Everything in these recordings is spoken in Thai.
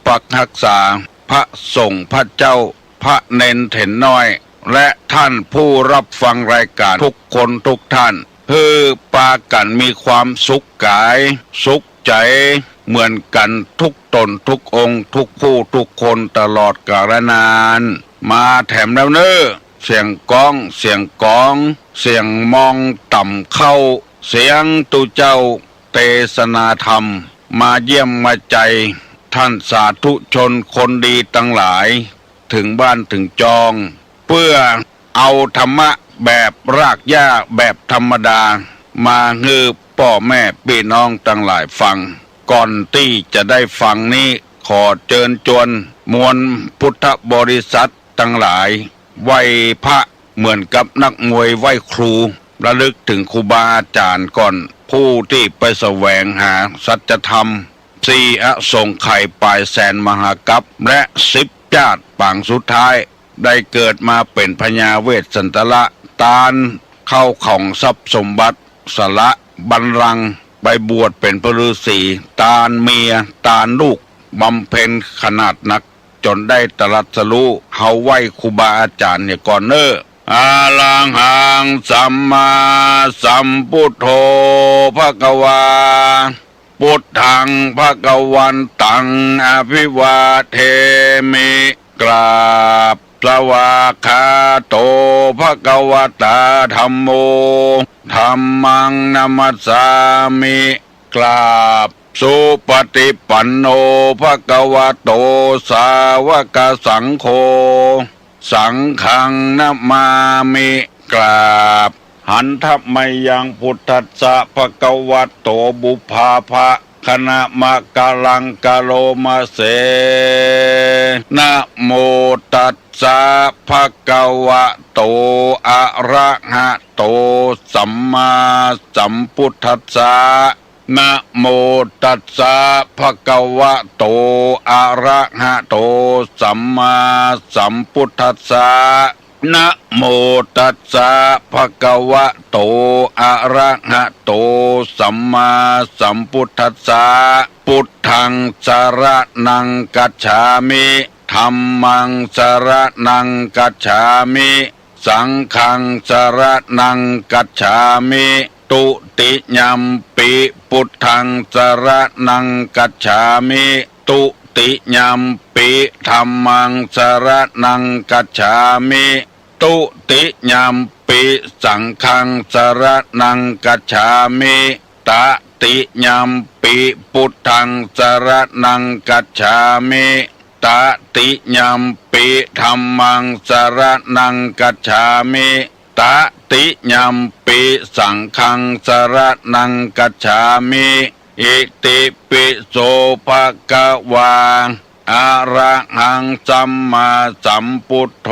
ปักรักษาพระสงฆ์พระเจ้าพระเนนเถนน้อยและท่านผู้รับฟังรายการทุกคนทุกท่านเพื่อปากันมีความสุขกายสุขใจเหมือนกันทุกตนทุกองค์ทุกผู้ทุกคนตลอดกาลนานมาแถมแล้วเนอเสียงก้องเสียงกองเสียงมองต่ำเข้าเสียงตุเจ้าเทศนาธรรมมาเยี่ยมมาใจท่านสาธุชนคนดีตั้งหลายถึงบ้านถึงจองเพื่อเอาธรรมะแบบรากหญ้าแบบธรรมดามาฮือพ่อแม่พี่น้องตั้งหลายฟังก่อนที่จะได้ฟังนี้ขอเชิญชวนมวลพุทธบริษัททั้งหลายไหว้พระเหมือนกับนักมวยไหว้ครูระลึกถึงครูบาอาจารย์ก่อนผู้ที่ไปแสวงหาสัจธรรมสี่อสงไขยปลายแสนมหากัปและ10 ชาติปางสุดท้ายได้เกิดมาเป็นพญาเวสสันตละตาลเข้าของทรัพย์สมบัติสละบัลลังก์ไปบวชเป็นพระฤาษีตาลเมียตาลลูกบำเพ็ญขนาดหนักจนได้ตรัสรู้เฮาไหว้ครูบาอาจารย์เนี่ยก่อนเนออาลังหังสัมมาสัมพุทโธภควาพุทธังภวันตังอภิวาเทมิกราบสวากขาโตภควตาธัมโมธัมมังนัมสสามิกราบสุปฏิปันโนภควโตสาวกสังโฆสังฆังนะมามิกราบหันทัพมายังพุทธัสสะภควโตบุพาภะคณะมะกะลังกะโลมาเสนะโมตัสสะภะคะวะโตอะระหะโตสัมมาสัมพุทธัสสะนะโมตัสสะภะคะวะโตอะระหะโตสัมมาสัมพุทธัสสะนะโมตัสสะภะคะวะโตอะระหะโตสัมมาสัมพุทธัสสะพุทธังสรณังกัจฉามิธัมมังสรณังกัจฉามิสังฆังสรณังกัจฉามิตุติยัมปิพุทธังสรณังกัจฉามิตุติยัมปิธัมมังสรณังกัจฉามิตุติยัมปิสังฆังสรณังกัจฉามิตติยัมปิพุทธังสรณังกัจฉามิตติยัมปิธัมมังสรณังกัจฉามิตติยัมปิสังฆังสรณังกัจฉามิอิติปิโสภะคะวาอะระหังสัมมาสัมพุทโธ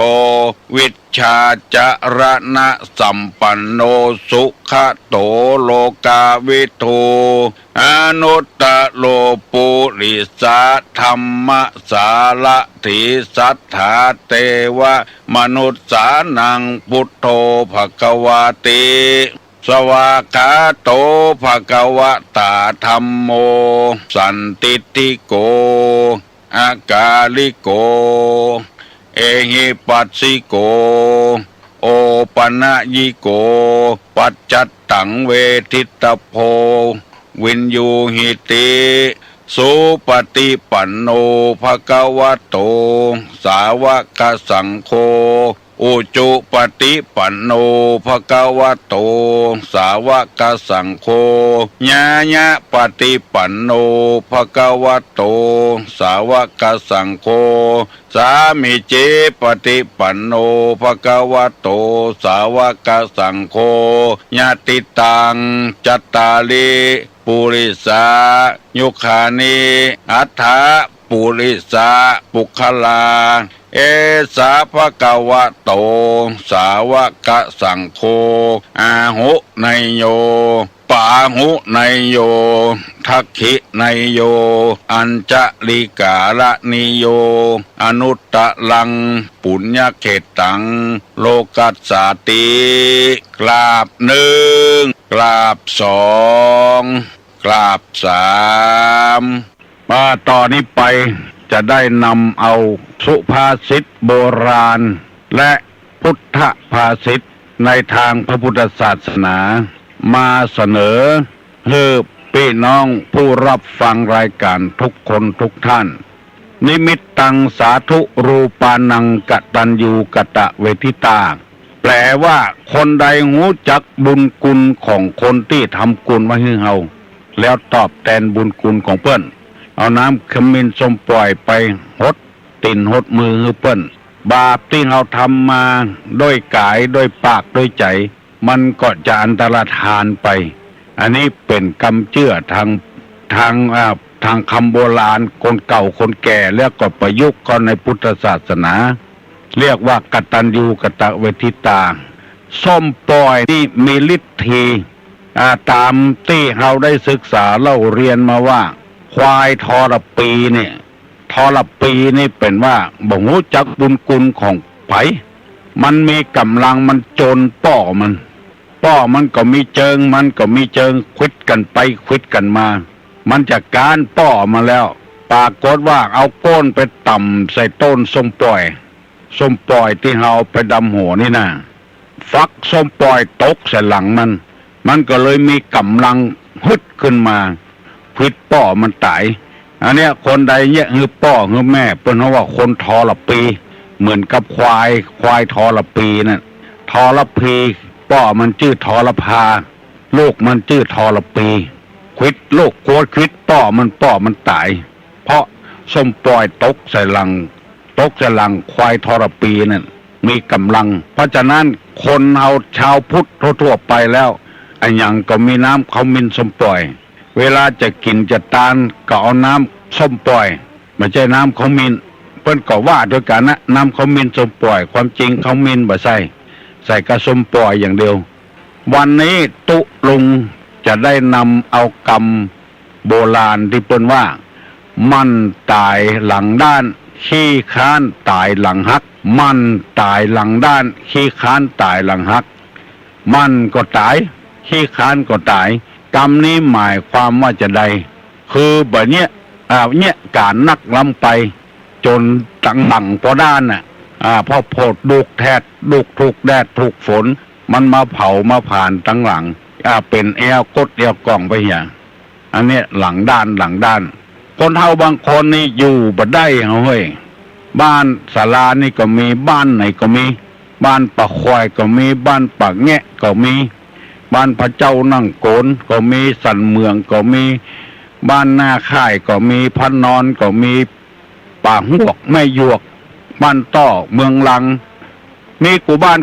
วิชชาจรณะสัมปันโนสุขโตโลกาวิทูอนุตตโลปุริสาธรรมสารถิสัทธาเทวมนุษสานังพุทโธภควาติสวากขาโตภควตาธัมโมสันติติโกอากาลิโกเอหิปัสสิโกโอปนะยิโกปัจจัตตังเวทิตโพวินยูหิติสุปฏิปันโนภควโตสาวกสังโฆอุจุปฏิปันโนภควโตสาวกสังโฆญาญะปฏิปันโนภควโตสาวกสังโฆสามิเจปฏิปันโนภควโตสาวกสังโฆญาติตังจัตตาลิปุริสายุคานิอัฏฐปุริสาปุคลาเอสาภะคะวะโตสาวกสังโฆอาหุไนโยปาหุไนโยทักขิไนโยอัญจลิกาละนิโยอนุตตะลังปุญญเขตังโลกัสสาติกราบหนึ่งกราบสองกราบสามมาต่อนนี้ไป จะได้นำเอาสุภาษิตโบราณและพุทธภาษิตในทางพระพุทธศาสนามาเสนอให้พี่น้องผู้รับฟังรายการทุกคนทุกท่านนิมิตตังสาธุรูปานังกตัญญูกตเวทิตาแปลว่าคนใดรู้จักบุญคุณของคนที่ทำกุลไว้ให้เฮาแล้วตอบแทนบุญคุณของเปิ้นเอาน้ำขมิ้นส้มปล่อยไปหดตินหดมือให้เปิ้นบาปที่เราทำมาด้วยกายด้วยปากด้วยใจมันก็จะอันตรธานไปอันนี้เป็นกรรมเชื่อทางคำโบราณคนเก่าคนแก่แล้วก็ประยุกต์ก็ในพุทธศาสนาเรียกว่ากตัญญูกตเวทิตาส้มปล่อยนี่มีฤทธิ์ตามที่เราได้ศึกษาเล่าเรียนมาว่าควายทรปีเนี่ยทรปีนี่เป็นว่าบ่รู้จักบุญคุณของไผมันมีกำลังมันโจรป้อมันก็มีเจิงควิดกันไปควิดกันมามันจะการป้อมาแล้วปรากฏว่าเอาก้นไปต่ำใส่ต้นส้มปล่อยที่เราไปดำหัวนี่นะฟักส้มปล่อยตกใส่หลังมันก็เลยมีกำลังฮึดขึ้นมาควิดป้อมันตายอันเนี้ยคนใดเนี่ยคือป้อคือแม่เป็นเพราะว่าคนทรปีเหมือนกับควายทรปีนั่นทรพีป้อมันชื่อทรพาลูกมันชื่อทรปีควิดลูกโกดควิดป้อมันตายเพราะส้มปล่อยตกใส่หลังควายทรปีนั่นมีกำลังเพราะฉะนั้นคนเอาชาวพุทธทั่วไปแล้วอันยังก็มีน้ำเขามินส้มปล่อยเวลาจะกินจะตานก็เอาน้ำส้มปล่อยไม่ใช่น้ำเขามินเพิ่นก็ว่าด้วยกันนะน้ำเขามินส้มปล่อยความจริงเขามินบ่ใส่กระส้มปล่อยอย่างเดียววันนี้ตุลุงจะได้นำเอากรรมโบราณที่เปิ้นว่ามันตายหลังด้านขี้ค้านตายหลังหักมันตายหลังด้านขี้ค้านตายหลังหักมันก็ตายขี้ค้านก็ตายกรรมนี้หมายความว่าจะใดคือแบบเนี้ยการนักล้ำไปจนตั้งพอด้านพอโพดดุกแทดดุกถูกแดดถูกฝนมันมาเผามาผ่านตั้งหลังเป็นแอวกดแอวกล่องไปอย่างอันนี้หลังด้านคนเฒ่าบางคนนี่อยู่บ่ได้เฮ้ยบ้านศาลานี่ก็มีบ้านไหนก็มีบ้านปะควายก็มีบ้านปะแงะก็มีบ้านพระเจ้านั่งโกนก็มีสันเมืองก็มีบ้านหน้าค่ายก็มีพันนอนก็มีป่าหวกแม่หยวกบ้านต้อเมืองลังมีกูบ้าน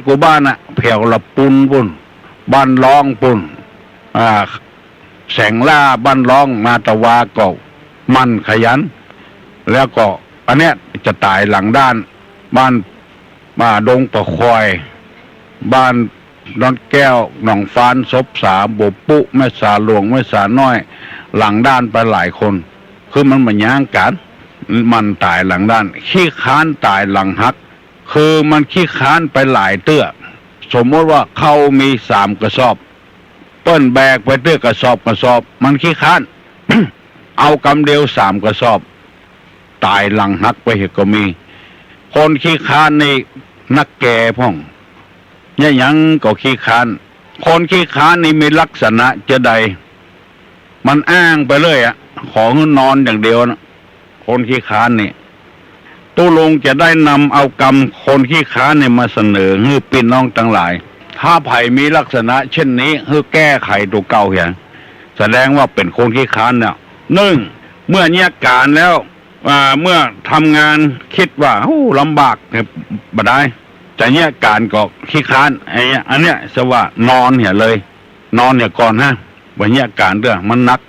แผ่วละปุนปุ่นบ้านร้องปุ่นแสงล่าบ้านร้องมาตะวาก็มันขยันแล้วก็อันเนี้ยจะตายหลังด้านบ้านดงปะควายบ้านนอนแก้วหนองฟานศพสาบปุแม่สาหลวงแม่สาน้อยหลังด้านไปหลายคนคือมันมาย่างกันมันตายหลังด้านขี้ค้านตายหลังหักคือมันขี้ค้านไปหลายเตื้อสมมติว่าเขามี3 กระสอบเปิ้นแบกไปเตื้อกระสอบมันขี้ค้าน เอากำเดียว3 กระสอบตายหลังหักไปเหตุก็มีคนขี้ค้านนี่นักแก่พ่องยังก็ขี้ค้านคนขี้ค้านนี่มีลักษณะจะใดมันอ้างไปเลยขอเงินนอนอย่างเดียวนะคนขี้ค้านนี่ตุลงจะได้นำเอากรรมคนขี้ค้านเนี่ยมาเสนอให้พี่น้องทั้งหลายถ้าไผ่มีลักษณะเช่นนี้ให้แก้ไขตัวเก่าอย่างแสดงว่าเป็นคนขี้ค้านเนี่ย1เมื่อแยกการแล้วเมื่อทำงานคิดว่าลำบากบ่ได้แต่แยกการก็ขี้ค้านอันเนี้ยสว่านอนเหี่ยเลยนอนเนี่ยก่อนวันแยกการเรื่องมันนัก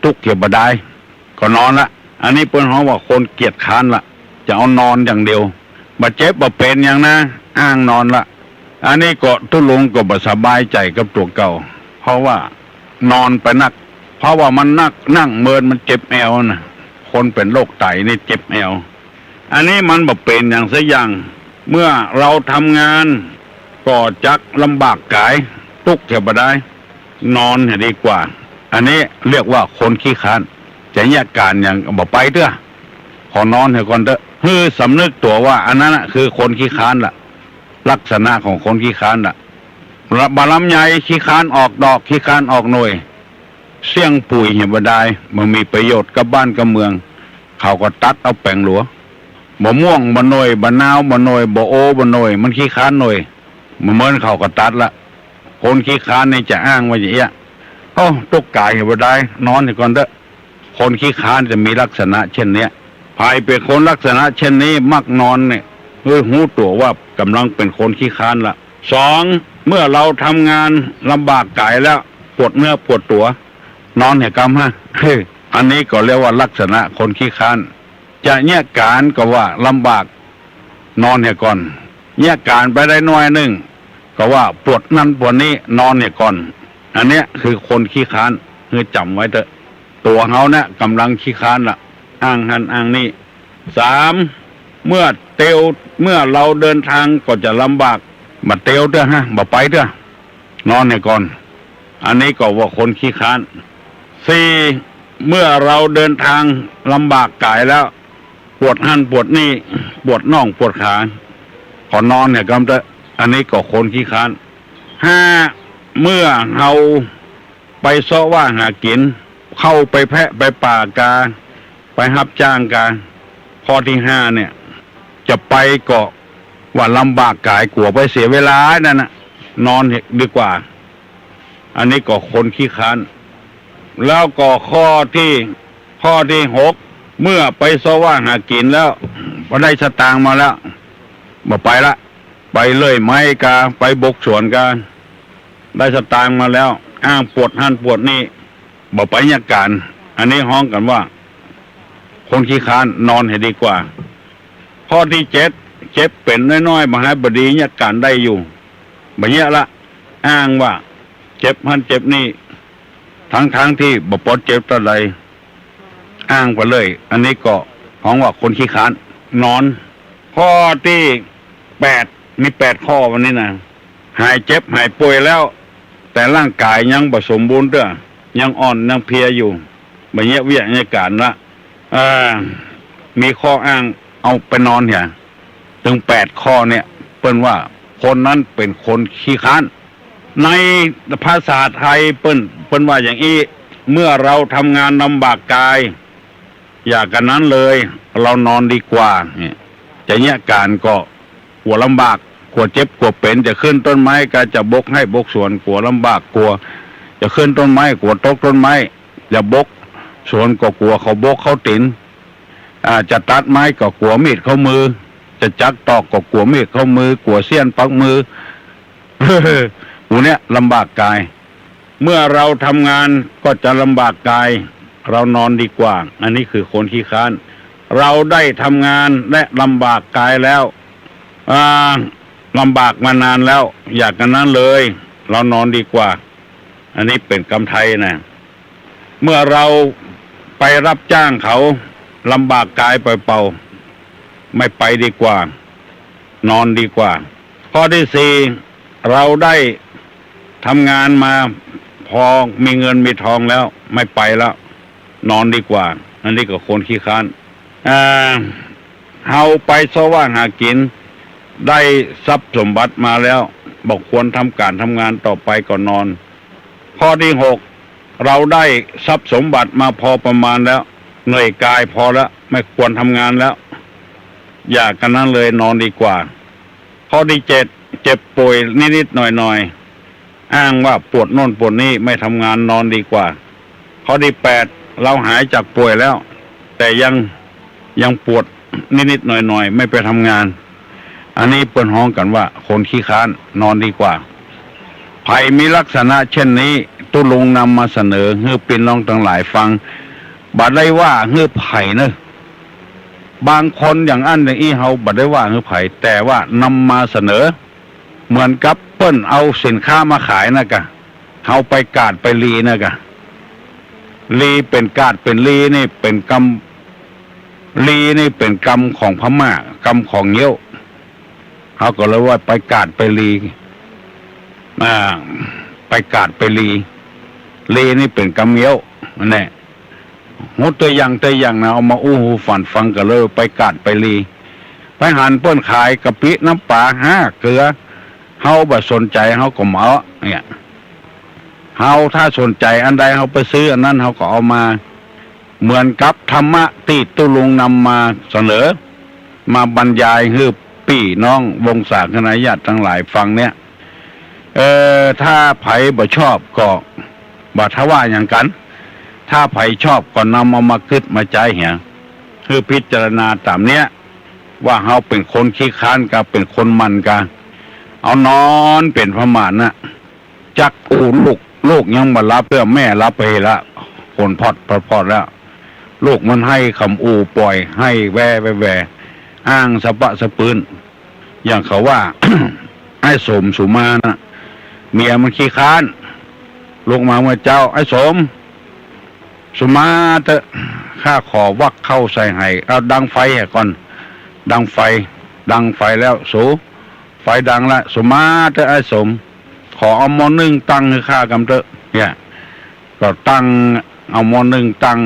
ทุกเกี่ยวบ่ได้ก็นอนละอันนี้เปิ้นเขาว่าคนเกียจค้านละจะเอานอนอย่างเดียวบ่เจ็บบ่เป็นอย่างนะอ้างนอนละอันนี้ก็ตุลุงก็บ่สบายใจกับตัวเก่าเพราะว่านอนไปนักเพราะว่ามันนั่งเมินมันเจ็บแอวนะคนเป็นโรคไตนี่เจ็บแอวอันนี้มันบ่เป็นอย่างสักอย่างเมื่อเราทำงานก็จักลำบากกายทุกข์จะบ่ได้นอนให้ดีกว่าอันนี้เรียกว่าคนขี้ค้านจะแยกการอย่างบ่ไปเด้อค อนอนให้ก่อนเถอะคือสำนึกตัวว่าอันนั้นคือคนขี้ค้านล่ะลักษณะของคนขี้ค้านล่ะบาลำใหญ่ขี้ค้านออกดอกขี้ค้านออกหน่วยเสี่ยงปุ๋ยเหี่ยบดายมันมีประโยชน์กับบ้านกับเมืองเขาก็ตัดเอาแปลงหลวบ่ม่วงบ่หน่วยบ่นาวบ่หน่วยบ่โอบ่หน่วยมันขี้ค้านหน่วยมันเหมือนเขาก็ตัดละคนขี้ค้านนี่จะอ้างว่าอย่างเงี้ยโอ้ตุกกายเหี่ยบดายนอนให้ก่อนเถอะคนขี้ค้านจะมีลักษณะเช่นเนี้ยภายเป็นคนลักษณะเช่นนี้มักนอนเนี่ยหูตัวว่ากำลังเป็นคนขี้ค้านละสองเมื่อเราทำงานลำบากกายแล้วปวดเนื้อปวดตัวนอนเนี่ยกำฮะอันนี้ก็เรียกว่าลักษณะคนขี้ค้านจะแยกการก็ว่าลำบากนอนเนี่ยก่อนแยกการไปได้น้อยนึงก็ว่าปวดนั่นปวดนี้นอนเนี่ยก่อนอันเนี้ยคือคนขี้ค้านคือจำไว้เถอะตัวเขาเนี่ยกำลังขี้ค้านละอ้างหันอ้างนี่สามเมื่อเราเดินทางก็จะลำบากมาเตียวเถอะฮะมาไปเถอะนอนเนี่ยก่อนอันนี้ก็ว่าคนขี้ค้านสี่เมื่อเราเดินทางลำบากกายแล้วปวดหันปวดนี่ปวดน่องปวดขาขอนอนเนี่ยกำเถอะอันนี้ก็คนขี้ค้านห้าเมื่อเราไปซ้อว่าหากินเข้าไปแพะไปป่ากาไปรับจ้างกาข้อที่ห้าเนี่ยจะไปก็ว่าลำบากกายกลัวไปเสียเวลานั่นน่ะนอนดีกว่าอันนี้ก็คนขี้ค้านแล้วก็ข้อที่หกเมื่อไปซ้อว่าหากินแล้วพอได้สตางค์มาแล้วบ่ไปละไปเลยไม้กาไปบกสวนกาได้สตางค์มาแล้วอ้างปวดหันปวดนี่บ่ไปยาการอันนี้ห้องกันว่าคนขี้ค้านนอนให้ดีกว่าข้อที่เจ็บเป็นน้อยๆมหาบดียาการได้อยู่แบบนี้ละอ้างว่าเจ็บหันเจ็บนี่ทั้งที่บ่ปลดเจ็บตะไรอ้างไปเลยอันนี้ก็ห้องว่าคนขี้ค้านนอนข้อที่8มี8ข้อวันนี้นะหายเจ็บหายป่วยแล้วแต่ร่างกายยังบ่สมบูรณ์เด้อยังอ่อนยังเพลียอยู่แบบนี้วิทยาการละมีข้ออ้างเอาไปนอนเนี่ยถึง8ข้อเนี่ยเปิ้นว่าคนนั้นเป็นคนขี้ค้านในภาษาไทยเปิ้นว่าอย่างนี้เมื่อเราทำงานลำบากกายอย่ากันนั้นเลยเรานอนดีกว่าเนี่ยจะเนี่ยการก็กลัวลำบากกลัวเจ็บกลัวเป็นจะขึ้นต้นไม้ก็จะบกให้บกสวนกลัวลำบากกลัวจะขึ้นต้นไม้กลัวตกต้นไม้จะบกสวนก็กลัวเขาบกเขาตินจะตัดไม้ก็กลัวมีดเข้ามือจะจักตอกก็กลัวมีดเข้ามือกลัวเสี้ยนปักมือหูเนี้ยลำบากกายเมื่อเราทำงานก็จะลำบากกายเรานอนดีกว่าอันนี้คือคนขี้ค้านเราได้ทำงานและลำบากกายแล้วลำบากมานานแล้วอยากกันนั้นเลยเรานอนดีกว่าอันนี้เป็นคำไทยนะเมื่อเราไปรับจ้างเขาลำบากกายเปล่าๆไม่ไปดีกว่านอนดีกว่าข้อที่สี่เราได้ทำงานมาพอมีเงินมีทองแล้วไม่ไปแล้วนอนดีกว่าอันนี้ก็คนขี้ค้านเฮาไปซ้อว่าหากินได้ทรัพย์สมบัติมาแล้วบอกควรทำการทำงานต่อไปก่อนนอนข้อที่หกเราได้ทรัพย์สมบัติมาพอประมาณแล้วเหนื่อยกายพอแล้วไม่ควรทำงานแล้วอย่ากันนั้นเลยนอนดีกว่าข้อที่เจ็ดเจ็บป่วยนิดๆหน่อยๆอ้างว่าปวดโน่นปวดนี่ไม่ทำงานนอนดีกว่าข้อที่8เราหายจากป่วยแล้วแต่ยังปวดนิดๆหน่อยๆไม่ไปทำงานอันนี้เปิ้นฮ้องกันว่าคนขี้ค้านนอนดีกว่าไผมีลักษณะเช่นนี้ตุลุงนำมาเสนอให้พี่น้องทั้งหลายฟังบัดได้ว่าให้ไผเนอะบางคนอย่างอันอย่างอี้เฮาบัดได้ว่าให้ไผแต่ว่านำมาเสนอเหมือนกับเปิ้นเอาสินค้ามาขายนะกะเฮาไปกาดไปลีนะกะลีเป็นกาดเป็นลีนี่เป็นกรรมลีนี่เป็นกรรมของพม่ากรรมของเงี้ยวเขาก็เลยว่าไปกาดไปลีไปกาดไปลีนี่เป็นกรรมเงี้ยวนั่นแหละ งดตัวอย่างนะเอามาอู้หูฝันฟังกันเลยไปกาดไปลีไปหันเปิ้นขายกะปิน้ำปลาเกลือเฮาบ่สนใจเฮาก็เหมาเนี่ยเฮาถ้าสนใจอันใดเฮาไปซื้ออันนั้นเฮาก็เอามาเหมือนกับธรรมะที่ตุลุงนำมาเสนอมาบรรยายให้พี่น้องวงศาคณะญาติทั้งหลายฟังเนี่ยถ้าไผบ่ชอบก็บ่ทว่าอย่างกันถ้าไผชอบก็นำเอามาคิดมาใจเหี่ยคือพิจารณาตามเนี้ยว่าเฮาเป็นคนขี้ค้านกับเป็นคนมันกันเอานอนเป็นพม่านะจักอูลูกยังบ่รับเพื่อแม่รับไปละคนพอดแล้วลูกมันให้คำอูปล่อยให้แวอ้างสะปะสะปืนอย่างเขาว่า ไอ้สมสุมานะเมียมันขี้ค้านลงมาเมื่อเจ้าไอ้สมสุมาเตะข้าขอวักเข้าใส่ให้เอาดังไฟก่อนดังไฟแล้วสูไฟดังละสุมาเตะไอ้สมขอเอาหม้อนึ่งตั้งให้ข้ากำเตะเนี่ยก็ตั้งเอาหม้อนึ่งตั้ง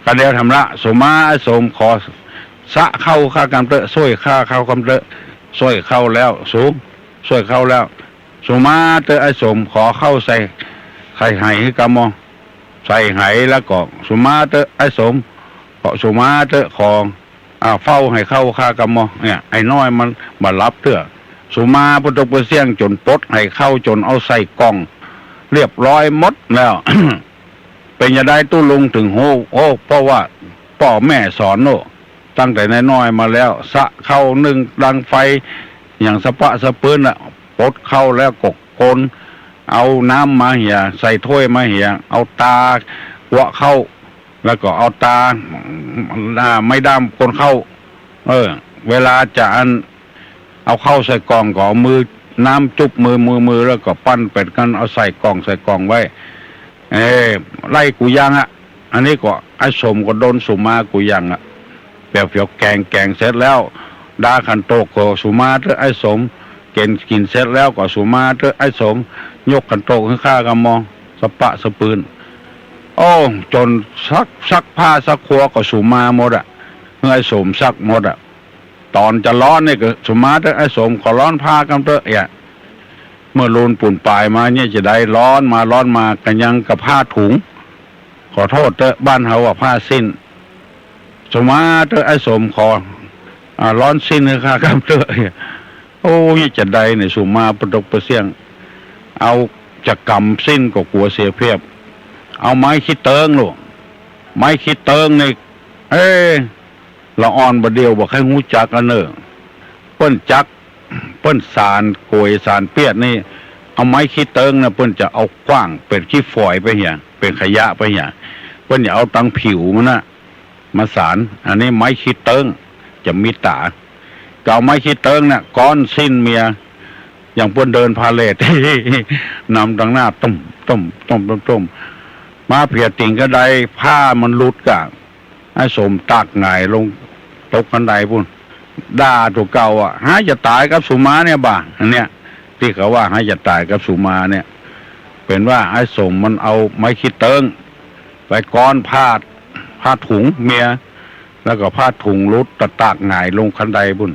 ก็เดียวทำละสุมาไอ้สมขอสะเข้าข้ากำเตะช่วยข้าเข้ากำเตะช่วยเข้าแล้วสูช่วยเข้าแล้วสุมาเตะไอ้สมขอเข้าใส่ไข่ไหให้กำมอใส่ไหแล้วก็สุมาเตะไอ้สมขอสุมาเตะของเฝ้าให้เข้าข้ากำมอเนี่ยไอ้น้อยมันมารับเถอะสุมาพุทธเสียงจนปดให้เข้าจนเอาใส่กล่องเรียบร้อยหมดแล้ว เป็นจะได้ตู้ลุงถึงโอ้เพราะว่าพ่อแม่สอนโน่ตั้งแต่น้อยมาแล้วสะเข้านึ่งดังไฟอย่างสะปะสะปืนอ่ะปดเข้าแล้วกกโกนเอาน้ำมาเหี่ยใส่ถ้วยมาเหี่ยเอาตาหัวเข้าแล้วก็เอาตาไม่ดำคนเข้าเวลาจะเอาเข้าใส่กล่องก็เอามือน้ำจุบมือแล้วก็ปั้นเป็ดกันเอาใส่กล่องไว้ไล่กูยังอันนี้ก็ไอ้สมก็โดนสุมากูยังเปียวแกงเสร็จแล้วดาขันโตกก็สุมาเถอะไอ้สมกินเสร็จแล้วก็สุมาเถอะไอ้สมยกขันโตกให้ข้ากำมองสะปะสะปืนโอ้จนซักผ้าซักครัวก็สุมาหมดไอ้สมซักหมดตอนจะร้อนนี่ก็สุมาเถอะไอ้สมขอร้อนผ้ากำเถอะเมื่อลูนปุ่นปลายมาเนี่ยจะได้ร้อนมากันยังกับผ้าถุงขอโทษเถอะบ้านเฮาว่าผ้าสิ้นสุมาเถอะไอ้สมขอร้อนสิ้นเลยค่ะครับเถอะโอ้ยจะได้เนี่ยสุมาปดกประเสียงเอาจะกำสิ้นก็กลัวเสียเพียบเอาไม้คิดเติงลูกไม้คิดเติงนี่ละอ่อนบดเดียวบอกให้หูจักกันเนอะเปิ้นจักเปิ้นสารโกยสารเปียดนี่เอาไม้คิดเติงนะเปิ้นจะเอากว้างเป็นขี้ฝอยไปเหี่ยเป็นขยะไปเหี่ยเปิ้นอย่าเอาตังผิวมันนะมาสารอันนี้ไม้คิดเติงจะมีตาเก่าไม้คิดเติงเนี่ยก้อนสิ้นเมียอย่างเปิ้นเดินพาเลท นำดังหน้าต้มมาเพียติ่งก็ได้ผ้ามันหลุดกะไอ้สมตักหงายลงตกกันไดพุ่นด่าตัวเก่าหาจะตายกับสุมาเนี่ยบ้าอันเนี้ยที่เขาว่าหาจะตายกับสุมาเนี่ยเป็นว่าไอ้สมมันเอาไม้คิดเติงไปก้อนผ้าถุงเมียแล้วก็ผ้าถุงรุดตากหงายลงคันไดบุญ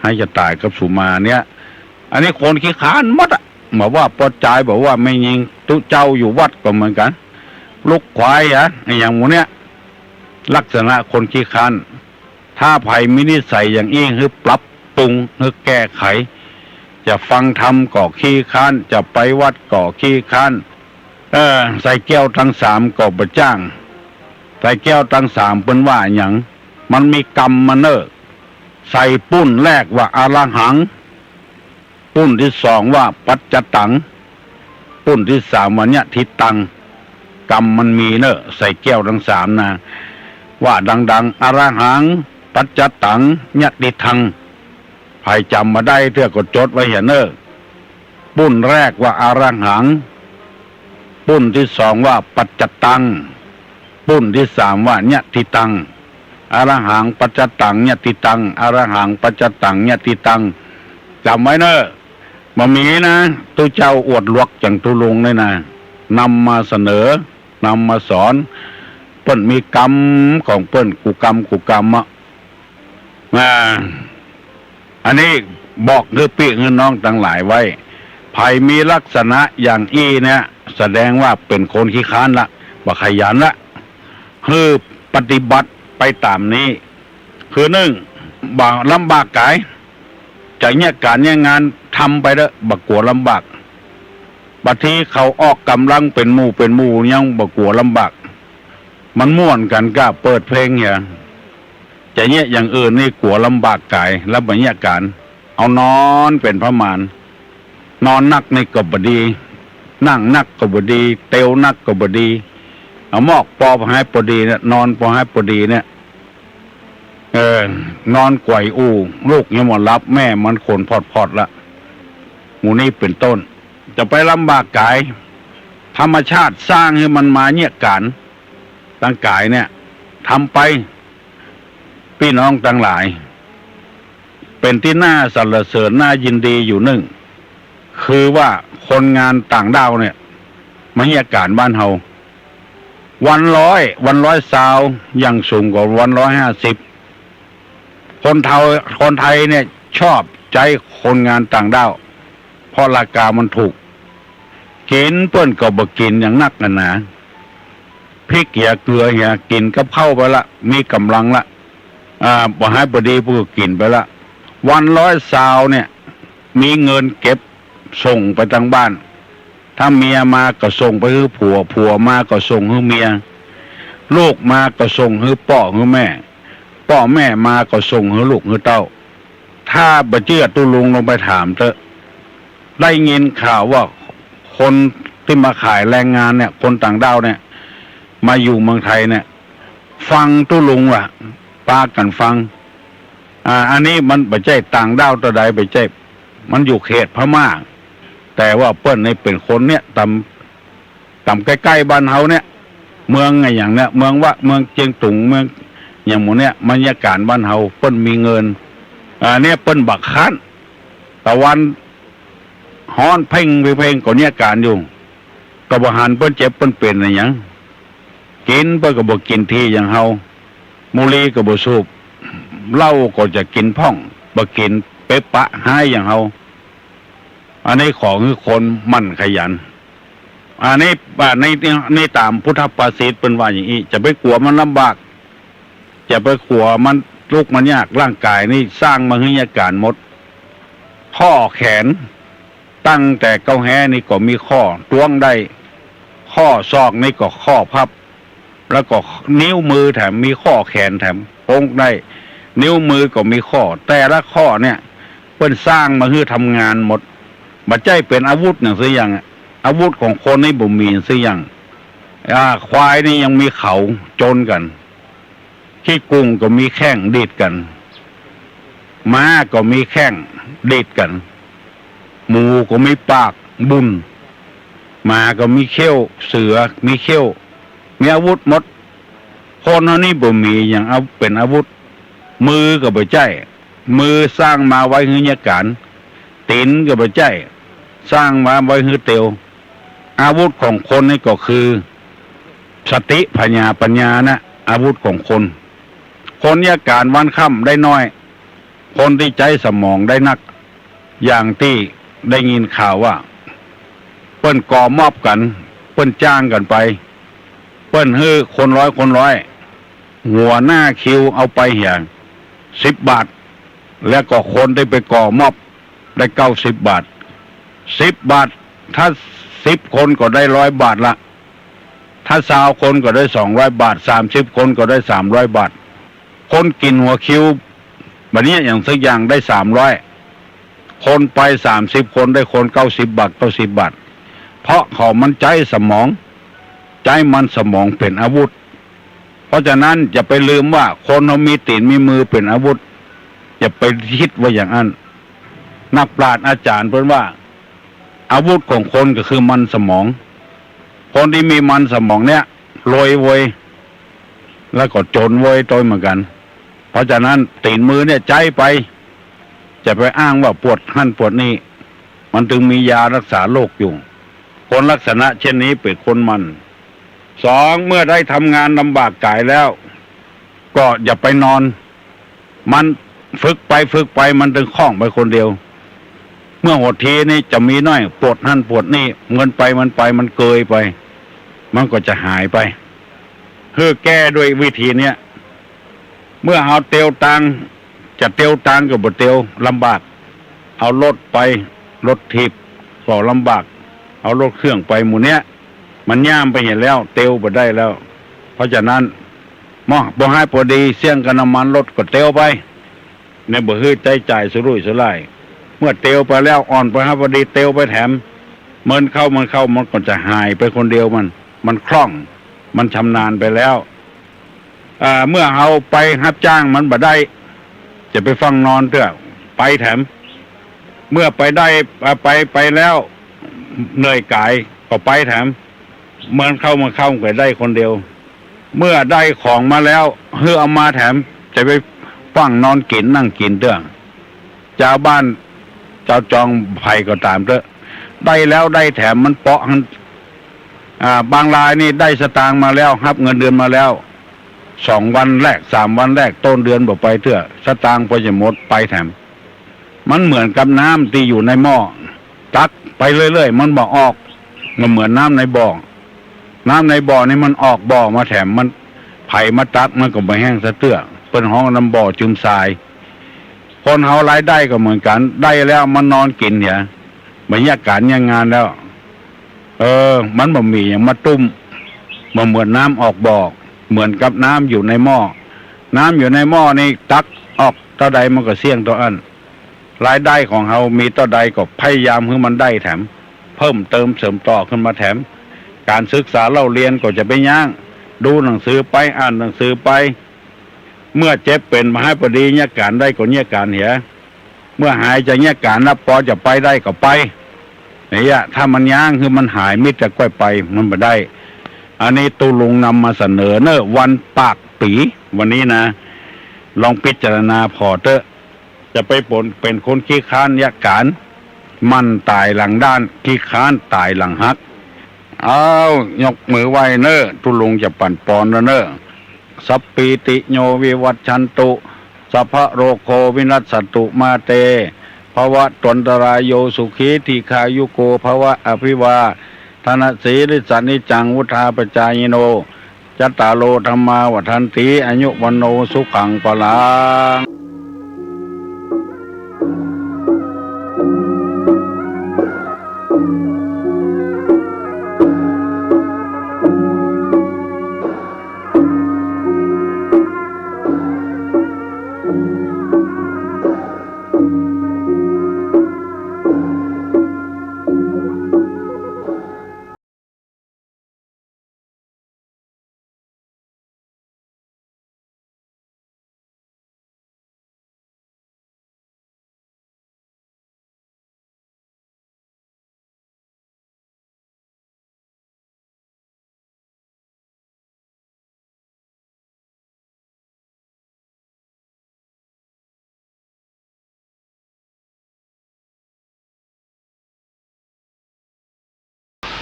ให้จะตายกับสุมาเนี่ยอันนี้คนขี้ค้านมดบอกว่าปอดใจบอกว่าไม่ยิงตุเจ้าอยู่วัดก็เหมือนกันลูกควายอย่างหมูเนี้ยลักษณะคนขี้ค้านถ้าไผ่มินิสัยอย่างอี้คือปรับปรุงคือแก้ไขจะฟังธรรมก่อขี้ค้านจะไปวัดก่อขี้ค้านใส่แก้วทั้งสามก่อประจ้างใส่แก้วทั้งสามเป็นว่าอย่างมันมีกรรมมาเนอใส่ปุ้นแรกว่าอาราหังปุ้นที่สองว่าปัจจตังปุ้นที่สามว่าเนี่ยทิตังกรรมมันมีเนอใส่แก้วทั้งสามนะว่าดังอาราหังปัจจตังเนี่ยทิทังใครจำมาได้เพื่อกดจดไว้เห็นเนอปุ้นแรกว่าอาราหังปุ้นที่สองว่าปัจจตังปุ้นที่สามว่าเนี่ยทิตังอรหังปัจจตังเนี่ยติตังอรหังปัจจตังเนี่ยติตังจำไว้เนอะมามีนะตัวเจ้าอวดลวกอย่างตุลุงเลยนะนำมาเสนอนำมาสอน เปิ้นมีกรรมของเปิ้นกูกรรมอ่ะอันนี้บอกเงือปีเงือน้องทั้งหลายไว้ไผมีลักษณะอย่างอี้เนี่ยแสดงว่าเป็นคนขี้ค้านละบ่ขยันละคือปฏิบัติไปตามนี้คือหนึ่งบ่ลำบากกายจากเนี่ยการเนี่ยงานทำไปเด้อบ่กลัวลำบากบัดทีเขาออกกำลังเป็นหมู่ยังบ่กลัวลำบากมันม่วนกันก็เปิดเพลงเนี่ยจะเนี่ยอย่างอื่นนี่กลัวลำบากกายแล้วบ่เนี่ยการเอานอนเป็นพระมารนอนนักในก็บ่ดีนั่งนักก็บ่ดีเตวนักก็บ่ดีเอาหมอกปอให้พอดีเนี่ยนอนพอให้พอดีเนี่ยนอนไกวอู่ลูกยังหมดรับแม่มันขนพอดละหมูนี่เป็นต้นจะไปลำบากกายธรรมชาติสร้างให้มันมาเนี่ยการตั้งกายเนี่ยทำไปพี่น้องทั้งหลายเป็นที่น่าสรรเสริญน่ายินดีอยู่หนึ่งคือว่าคนงานต่างดาวเนี่ยมาเนี่ยการบ้านเฮาวันร้อยซาวยังสูงกว่าวัน150คนไทยเนี่ยชอบใจคนงานต่างด้าวเพราะราคามันถูกกินเปิ้นก็บ่กินอย่างนักกันนะพริกเกลือกินกับข้าวไปละมีกำลังละบ่ให้บ่ดีผู้กินไปละวัน100ซาวเนี่ยมีเงินเก็บส่งไปทางบ้านถ้าเมียมาก็ส่งไปให้ผัวมาก็ส่งให้เมียลูกมาก็ส่งให้พ่อให้แม่มาก็ส่งให้ลูกให้เต้าถ้าบ่เชื่อตุลุงลงไปถามเถอะได้ยินข่าวว่าคนที่มาขายแรงงานเนี่ยคนต่างด้าวเนี่ยมาอยู่เมืองไทยเนี่ยฟังตุลุงว่ะปากันฟังอันนี้มันบ่ใช่ต่างด้าวตัวใดบ่ใช่มันอยู่เขตพม่าแต่ว่าเปิ้นในเป็นคนเนี่ยต่ำใกล้ๆบ้านเฮาเนี่ยเมืองไงอย่างเนี้ยเมืองเจียงตุงเมืองอย่างหมู่เนี่ยบรรยากาศบ้านเฮาเปิ้นมีเงินเนี่ยเปิ้นบักคั้นตะวันฮ้อนเพ่งก็เนี่ยการอยู่ก็บ่หันเปิ้นเจ็บเปิ้นเป็นอะไรหยังกินเปิ้นก็บ่กินทีอย่างเฮามุลีก็บ่สูบเหล้าก็จะกินพ่องบ่กินเป๊ะปะหายอย่างเฮาอันนี้ของคือคนมั่นขยันอันนี้ในตามพุทธภาษิตเป็นว่าอย่างนี้จะไปกลัวมันลำบากจะไปกลัวมันทุกข์มันยากร่างกายนี่สร้างมาให้ยาการหมดข้อแขนตั้งแต่เก้าแห่นี่ก็มีข้อต้วงได้ข้อศอกนี่ก็ข้อพับแล้วก็นิ้วมือแถมมีข้อแขนแถมโป้งได้นิ้วมือก็มีข้อแต่ละข้อเนี่ยเพิ่นสร้างมาให้ทำงานหมดบัดใจเป็นอาวุธอย่างสิอย่างอาวุธของคนในบ่มีสิอย่างควายนี่ยังมีเขาจนกันขี้กุ้งก็มีแข้งดีดกันม้าก็มีแข้งดีดกันหมูก็มีปากบุญม้าก็มีเขี้ยวเสือมีเขี้ยวมีอาวุธหมดคนเฮานี่บ่มีอย่างเอาเป็นอาวุธมือก็บ่ใช่มือสร้างมาไว้ให้ยาการตีนก็บ่ใช่สร้างมาไว้ให้เตียวอาวุธของคนนี่ก็คือสติปัญญานะอาวุธของคนยาการวันค่ำได้น้อยคนที่ใจสมองได้นักอย่างที่ได้ยินข่าวว่าเปิ้นก่อมอบกันเปิ้นจ้างกันไปเปิ้นฮื้อคนร้อยหัวหน้าคิวเอาไปอย่าง10 บาทแล้วก็คนได้ไปก่อมอบได้90 บาท10 บาทถ้า10 คนก็ได้100 บาทละถ้า20 คนก็ได้200 บาท30 คนก็ได้300 บาทคนกินหัวคิวแบบนี้อย่างสักอย่างได้300คนไป30 คนได้คน90 บาทเพราะเขามันใจสมองใจมันสมองเป็นอาวุธเพราะฉะนั้นอย่าไปลืมว่าคนเขามีตีนมีมือเป็นอาวุธอย่าไปคิดว่าอย่างนั้นนักปราชญ์อาจารย์เพิ่นว่าอาวุธของคนก็คือมันสมองคนที่มีมันสมองเนี่ยรวยเว้ยแล้วก็จนเว้ยตัวเหมือนกันเพราะฉะนั้นตีนมือเนี่ยใจไปจะไปอ้างว่าปวดหั่นปวดนี่มันถึงมียารักษาโรคอยู่คนลักษณะเช่นนี้เป็นคนมัน สองเมื่อได้ทำงานลำบากกายแล้ว ก็อย่าไปนอนมันฝึกไปมันถึงคล่องไปคนเดียวเมื่อหดทีนี่จะมีน้อยปวดนั่นปวดนี่เงินมันเกยไปมันก็จะหายไปคือแก้ด้วยวิธีเนี้ยเมื่อเอาเตียวตังจะเตียวตังกับบ่เตียวลำบากเอารถไปรถทิพย์ก็ลำบากเอารถเครื่องไปหมู่เนี้ยมันย่ามไปเห็นแล้วเตียวบ่ได้แล้วเพราะฉะนั้นบ่ให้พอดีเสี่ยงกับน้ำมันรถก็เตียวไปในบ่ฮื้อใจจ่ายสุรุ่ยสุร่ายเมื่อเตียวไปแล้วอ่อนไปให้พอดีเตียวไปแถมมันเข้ามันก็จะหายไปคนเดียวมันคล่องมันชำนาญไปแล้วเมื่อเอาไปรับจ้างมันบ่ได้จะไปฟังนอนเถอะไปแถมเมื่อไปได้ไปแล้วเหนื่อยกายก็ไปแถมเหมือนเข้าก็ได้คนเดียวเมื่อได้ของมาแล้วเฮือเอามาแถมจะไปฟังนอนกินนั่งกินเถอะเจ้าบ้านเจ้าจองไผ่ก็ตามเถอะได้แล้วได้แถมมันเปาะบางรายนี่ได้สตางค์มาแล้วรับเงินเดือนมาแล้ว2 วันแรก3 วันแรกต้นเดือนบอกไปเถอะสตางค์พอจะหมดไปแถมมันเหมือนกับน้ำที่อยู่ในหม้อตักไปเรื่อยๆมันบอกออกมันเหมือนน้ำในบ่อน้ำในบ่อนี่มันออกบ่อมาแถมมันไผ่มาตักมันก็ไม่แห้งสะเตื้อเป็นห้องน้ำบ่อจุ่มทรายคนเฮารายได้ก็เหมือนกันได้แล้วมันนอนกินเนี่ยบรรยากาศงานแล้วมันบ่มีอย่างมาตุ้มมันเหมือนน้ำออกบ่อเหมือนกับน้ำอยู่ในหม้อน้ำอยู่ในหม้อนี่ตักออกเท่าใดมันก็เสี่ยงตัวอันรายได้ของเฮามีเท่าใดก็พยายามให้มันได้แถมเพิ่มเติมเสริมต่อขึ้นมาแถมการศึกษาเล่าเรียนก็จะไปย่างดูหนังสือไปอ่านหนังสือไปเมื่อเจ็บเป็นมหาปดีเนี่ยการได้ก็เนี่ยการเหียเมื่อหายจะเนี่ยการนับพอจะไปได้ก็ไปเนี่ยถ้ามันย่างคือมันหายมิตรจะก้อยไปมันไม่ได้อันนี้ตุลุงนำมาเสนอเนอะวันปากปีวันนี้นะลองพิจารณาพอเถอะจะไปเป็นคนขี้ค้านยะการมันตายหลังด้านขี้ค้านตายหลังฮักยกมือไหวเนอะตุลุงจะปั่นปอนเนอะสัพปีติโยวิวัชชันตุสัพพะโรโควินัสสตุมาเตภวะตนตรายโยสุขีทีขายุโกภวะอภิวาธนสีริสันิจังวุธาปจายโนจัตตาโลธรรมาวัฏันติอายุวันโนสุขังปลัง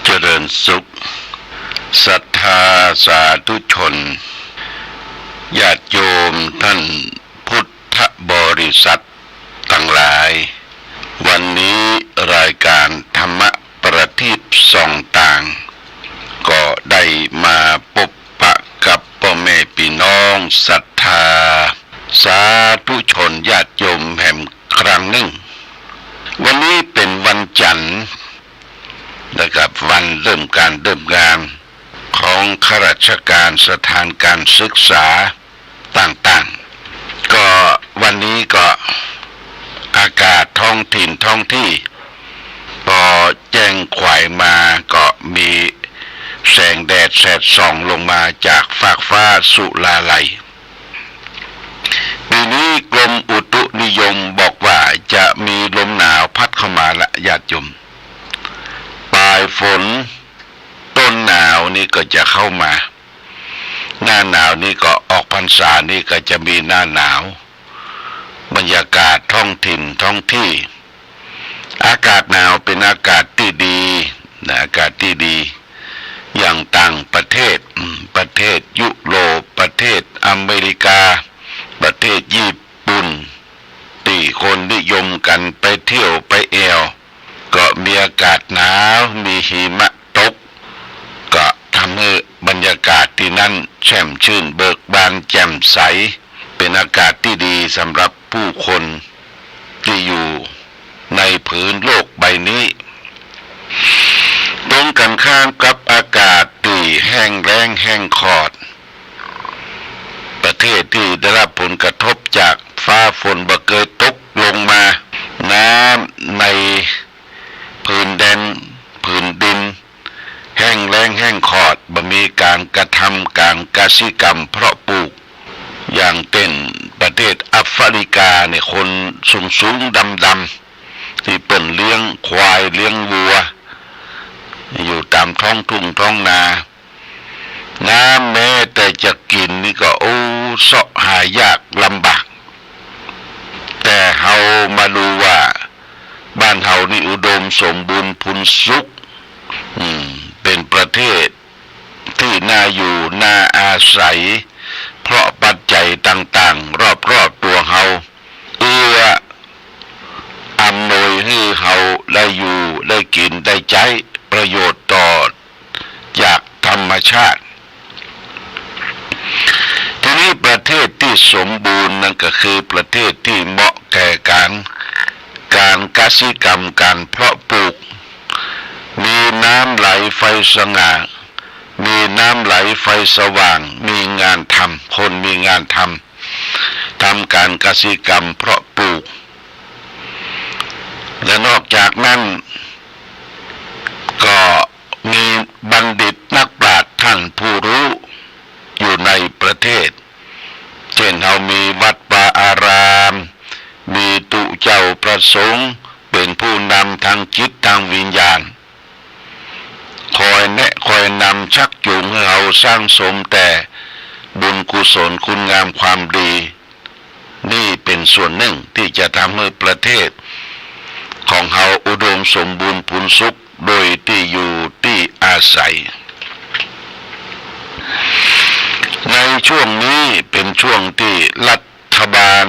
เจริญสุขศรัทธาสาธุชนญาติโยมท่านพุทธบริษัททั้งหลายวันนี้รายการธรรมประทีปส่องต่างก็ได้มาพบปะกับพ่อแม่พี่น้องศรัทธาสาธุชนญาติโยมแห่งครั้งหนึ่งวันนี้เป็นวันจันทร์นะครับวันเริ่มงานของข้าราชการสถานการศึกษาต่างๆก็วันนี้ก็อากาศท้องถิ่นท้องที่พอแจ้งขวายมาก็มีแสงแดดแสดส่องลงมาจากฟากฟ้าสุราลัยปีนี้กรมอุตุนิยมบอกว่าจะมีลมหนาวพัดเข้ามาละญาติโยมปลายฝนต้นหนาวนี่ก็จะเข้ามาหน้าหนาวนี่ก็ออกพรรษานี่ก็จะมีหน้าหนาวบรรยากาศท้องถิ่นท้องที่อากาศหนาวเป็นอากาศที่ดีนะอากาศที่ดี อย่างต่างประเทศประเทศยุโรปประเทศอเมริกาประเทศญี่ปุ่นที่คนนิยมกันไปเที่ยวไปแอวก็มีอากาศหนาวมีหิมะตกก็ทำให้บรรยากาศที่นั่นแช่มชื่นเบิกบานแจ่มใสเป็นอากาศที่ดีสำหรับผู้คนที่อยู่ในผืนโลกใบนี้ตรงกันข้ามกับอากาศที่แห้งแล้งแห้งขอดประเทศที่ได้รับผลกระทบจากฟ้าฝนบ่เคยตกลงมาน้ำในผืนดินแห้งแล้งแห้งขอดบ่มีการกระทำการกสิกรรมเพาะปลูกอย่างเป็นประเทศแอฟริกาเนี่ยคนสูงดำที่เปิ่นเลี้ยงควายเลี้ยงวัวอยู่ตามท้องทุ่งท้องนาน้ำแม้แต่จะกินนี่ก็เสาะหายากลำบากแต่เฮามาดูว่าบ้านเฮานี่อุดมสมบูรณ์พูนสุขเป็นประเทศที่น่าอยู่น่าอาศัยเพราะปัจจัยต่างๆรอบๆตัวเฮาอำนวยให้เฮาได้อยู่ได้กินได้ใช้ประโยชน์ต่อจากธรรมชาติทีนี้ประเทศที่สมบูรณ์นั่นก็คือประเทศที่เหมาะแก่การกสิกรรมการเพาะปลูกมีน้ำไหลไฟสง่ามีน้ำไหลไฟสว่างมีงานทำคนมีงานทำการกสิกรรมเพาะปลูกและนอกจากนั้นก็มีบัณฑิตนักปราชญ์ท่านผู้รู้อยู่ในประเทศเช่นเรามีวัดป่าอารามมีตุเจ้าประสงค์เป็นผู้นำทางจิตทางวิญญาณคอยแนะคอยนำชักจูงให้เราสร้างสมแต่บุญกุศลคุณงามความดีนี่เป็นส่วนหนึ่งที่จะทำให้ประเทศของเราอุดมสมบูรณ์พูนสุขโดยที่อยู่ที่อาศัยในช่วงนี้เป็นช่วงที่รัฐบาล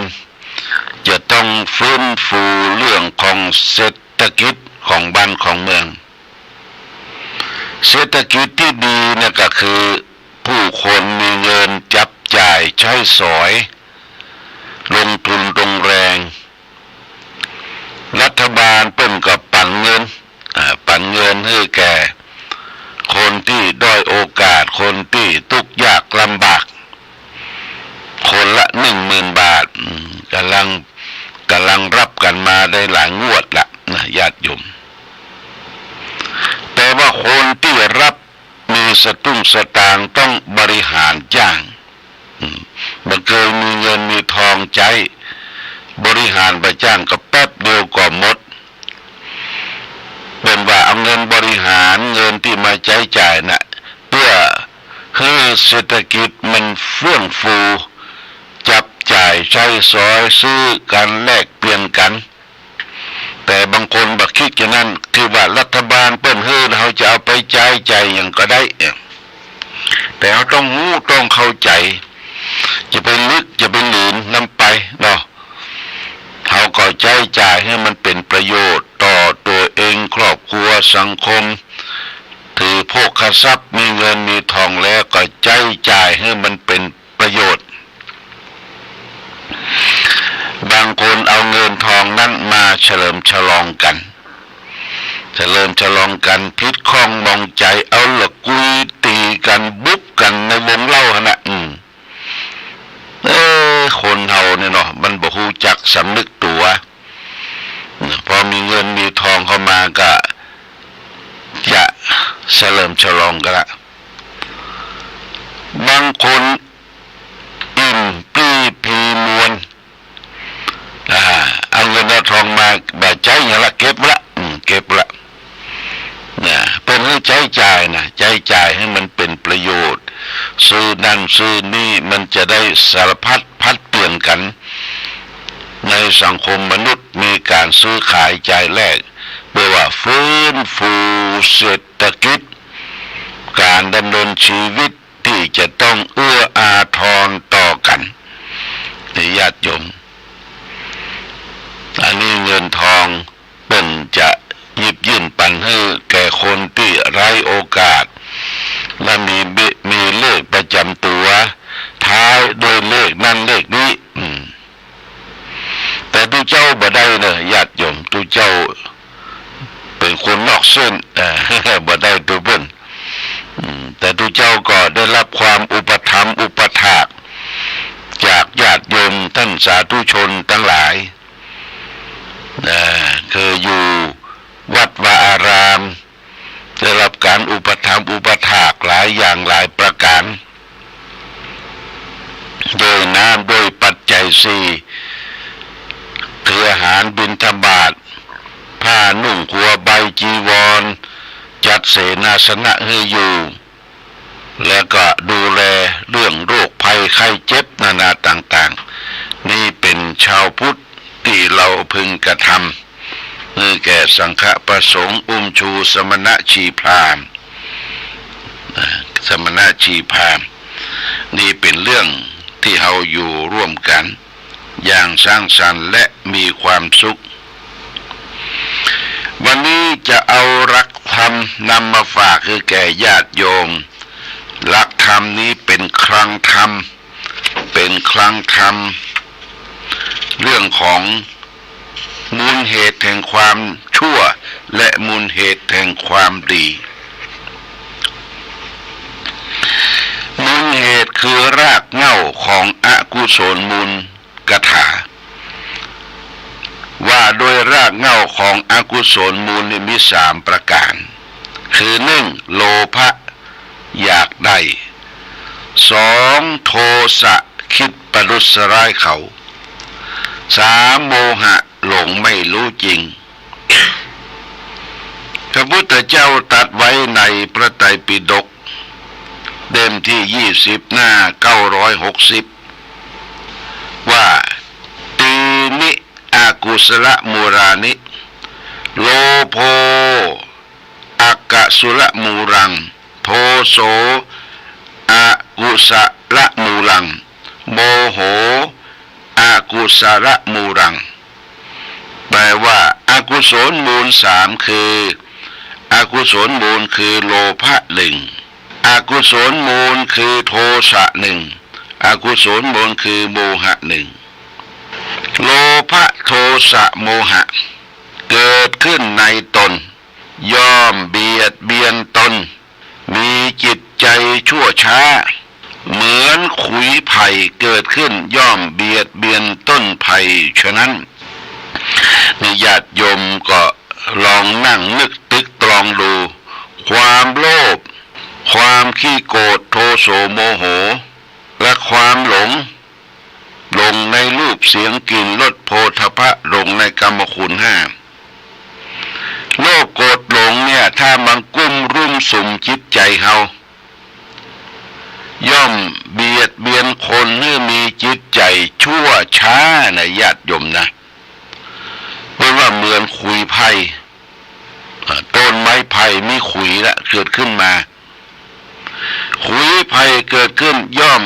จะต้องฟื้นฟูเรื่องของเศรษฐกิจของบ้านของเมืองเศรษฐกิจที่ดีนะก็คือผู้คนมีเงินจับจ่ายใช้สอยลงทุนลงแรงรัฐบาลเปิ้นก็ปั่นเงินให้แก่คนที่ด้อยโอกาสคนที่ทุกข์ยากลำบากคนละ10,000 บาทกำลังรับกันมาได้หลายงวดละญาติโยมแต่ว่าคนที่รับมีสตุ้งสตางค์ต้องบริหารจ้างมันเคยมีเงินมีทองใจบริหารไปจ้างก็แป๊บเดียวก็หมดเป็นว่าเอาเงินบริหารเงินที่มาใช้จ่ายน่ะเพื่อให้เศรษฐกิจมันเฟื่องฟูจับจ่ายใช้สอยซื้อกันแลกเปลี่ยนกันแต่บางคนบักคิดอย่างนั้นคือว่ารัฐบาลเปิ้นให้เราจะเอาไปใช้จ่ายอย่างก็ได้แต่เราต้องรู้ต้องเข้าใจจะไปลึกจะไปหลืนนำไปเนาะเขาก็ใช้จ่ายให้มันเป็นประโยชน์ต่อตัวเองครอบครัวสังคมถือโภคทรัพย์มีเงินมีทองแล้วก็ใช้จ่ายให้มันเป็นประโยชน์บางคนเอาเงินทองนั้นมาเฉลิมฉลองกันพิษข้องมองใจเอาละกุยตีกันบุบกันในวงเล่านะคนเฮาเนี่ยเนาะมันบ่ฮู้จักสำนึกตัวพอมีเงินมีทองเข้ามาก็จะเฉลิมฉลองกันละบางคนอิ่มปี้พีมวนเอาเงินเอาทองมาแบบใจอย่างละเก็บละเนี่ยเป็นให้ใช้จ่ายนะใช้จ่ายให้มันเป็นประโยชน์ซื้อนั่นซื้อนี่มันจะได้สารพัดพัดเปลี่ยนกันในสังคมมนุษย์มีการซื้อขายจ่ายแลกเพื่อว่าฟื้นฟูเศรษฐกิจก การดำเนินชีวิตที่จะต้องเอื้ออาทรต่อกันนี่ญาติโยมอันนี้เงินทองเป็นจะหยิบยื่นปันให้แก่คนที่ไร้โอกาสและมีเลขประจำตัวท้ายโดยเลขนั่นเลขนี้แต่ตุเจ้าบ่ได้เนอะญาติโยมตุเจ้าเป็นคนนอกเส้นบ่ได้ตัวเพิ่นแต่ตุเจ้าก็ได้รับความอุปถัมภ์อุปถากจากญาติโยมท่านสาธุชนทั้งหลายคืออยู่วัดวาอารามได้รับการอุปถัมภ์อุปถากหลายอย่างหลายประการโดยน้ำโดยปัจจัยสี่คืออาหารบิณฑบาตผ้านุ่งหัวใบจีวรจัดเสนาสนะให้อยู่แล้วก็ดูแลเรื่องโรคภัยไข้เจ็บนานาต่างๆนี่เป็นชาวพุทธที่เราพึงกระทำคือแก่สังฆประสงค์ชูสมณชีพราหมณ์สมณชีพราหมณ์นี่เป็นเรื่องที่เราอยู่ร่วมกันอย่างสร้างสรรค์และมีความสุขวันนี้จะเอาหลักธรรมนำมาฝากคือแก่ญาติโยมหลักธรรมนี้เป็นคลังธรรมเรื่องของมูลเหตุแห่งความชั่วและมูลเหตุแห่งความดีมูลเหตุคือรากเหง้าของอกุศลมูลกถาว่าโดยรากเหง้าของอกุศลมูลมี3ประการคือ1โลภะอยากได้2โทสะคิดประทุษร้ายเขา3โมหะหลงไม่รู้จริงพระพุทธเจ้าตรัสไว้ในพระไตรปิฎกเล่มที่20หน้า960ว่าตีนิอากุศลมูรานิโลโภอากสุลมูรังโทโสอากุศลมูรังโมโหอากุศลมูรังแปลว่าอากุศลมูล3คืออากุศลมูลคือโลภะ1อากุศลมูลคือโทสะ1อากุศลมูลคือโมหะ1โลภะโทสะโมหะเกิดขึ้นในตนย่อมเบียดเบียนตนมีจิตใจชั่วช้าเหมือนขุยไผ่เกิดขึ้นย่อมเบียดเบียนต้นไผ่ฉะนั้นญาติโยมก็ลองนั่งนึกตึกตรองดูความโลภความขี้โกรธโทโสโมโหและความหลงในรูปเสียงกลิ่นรสโผฏฐัพพะหลงในกรรมคุณ5โลภโกรธหลงเนี่ยถ้ามันกุ้มรุมสุมจิตใจเฮาย่อมเบียดเบียนคนให้มีจิตใจชั่วช้านะญาติโยมนะเพราะว่าเหมือนขุยไผ่ต้นไม้ไผ่มีขุยละเกิดขึ้นมาขุยไผ่เกิดขึ้นย่อม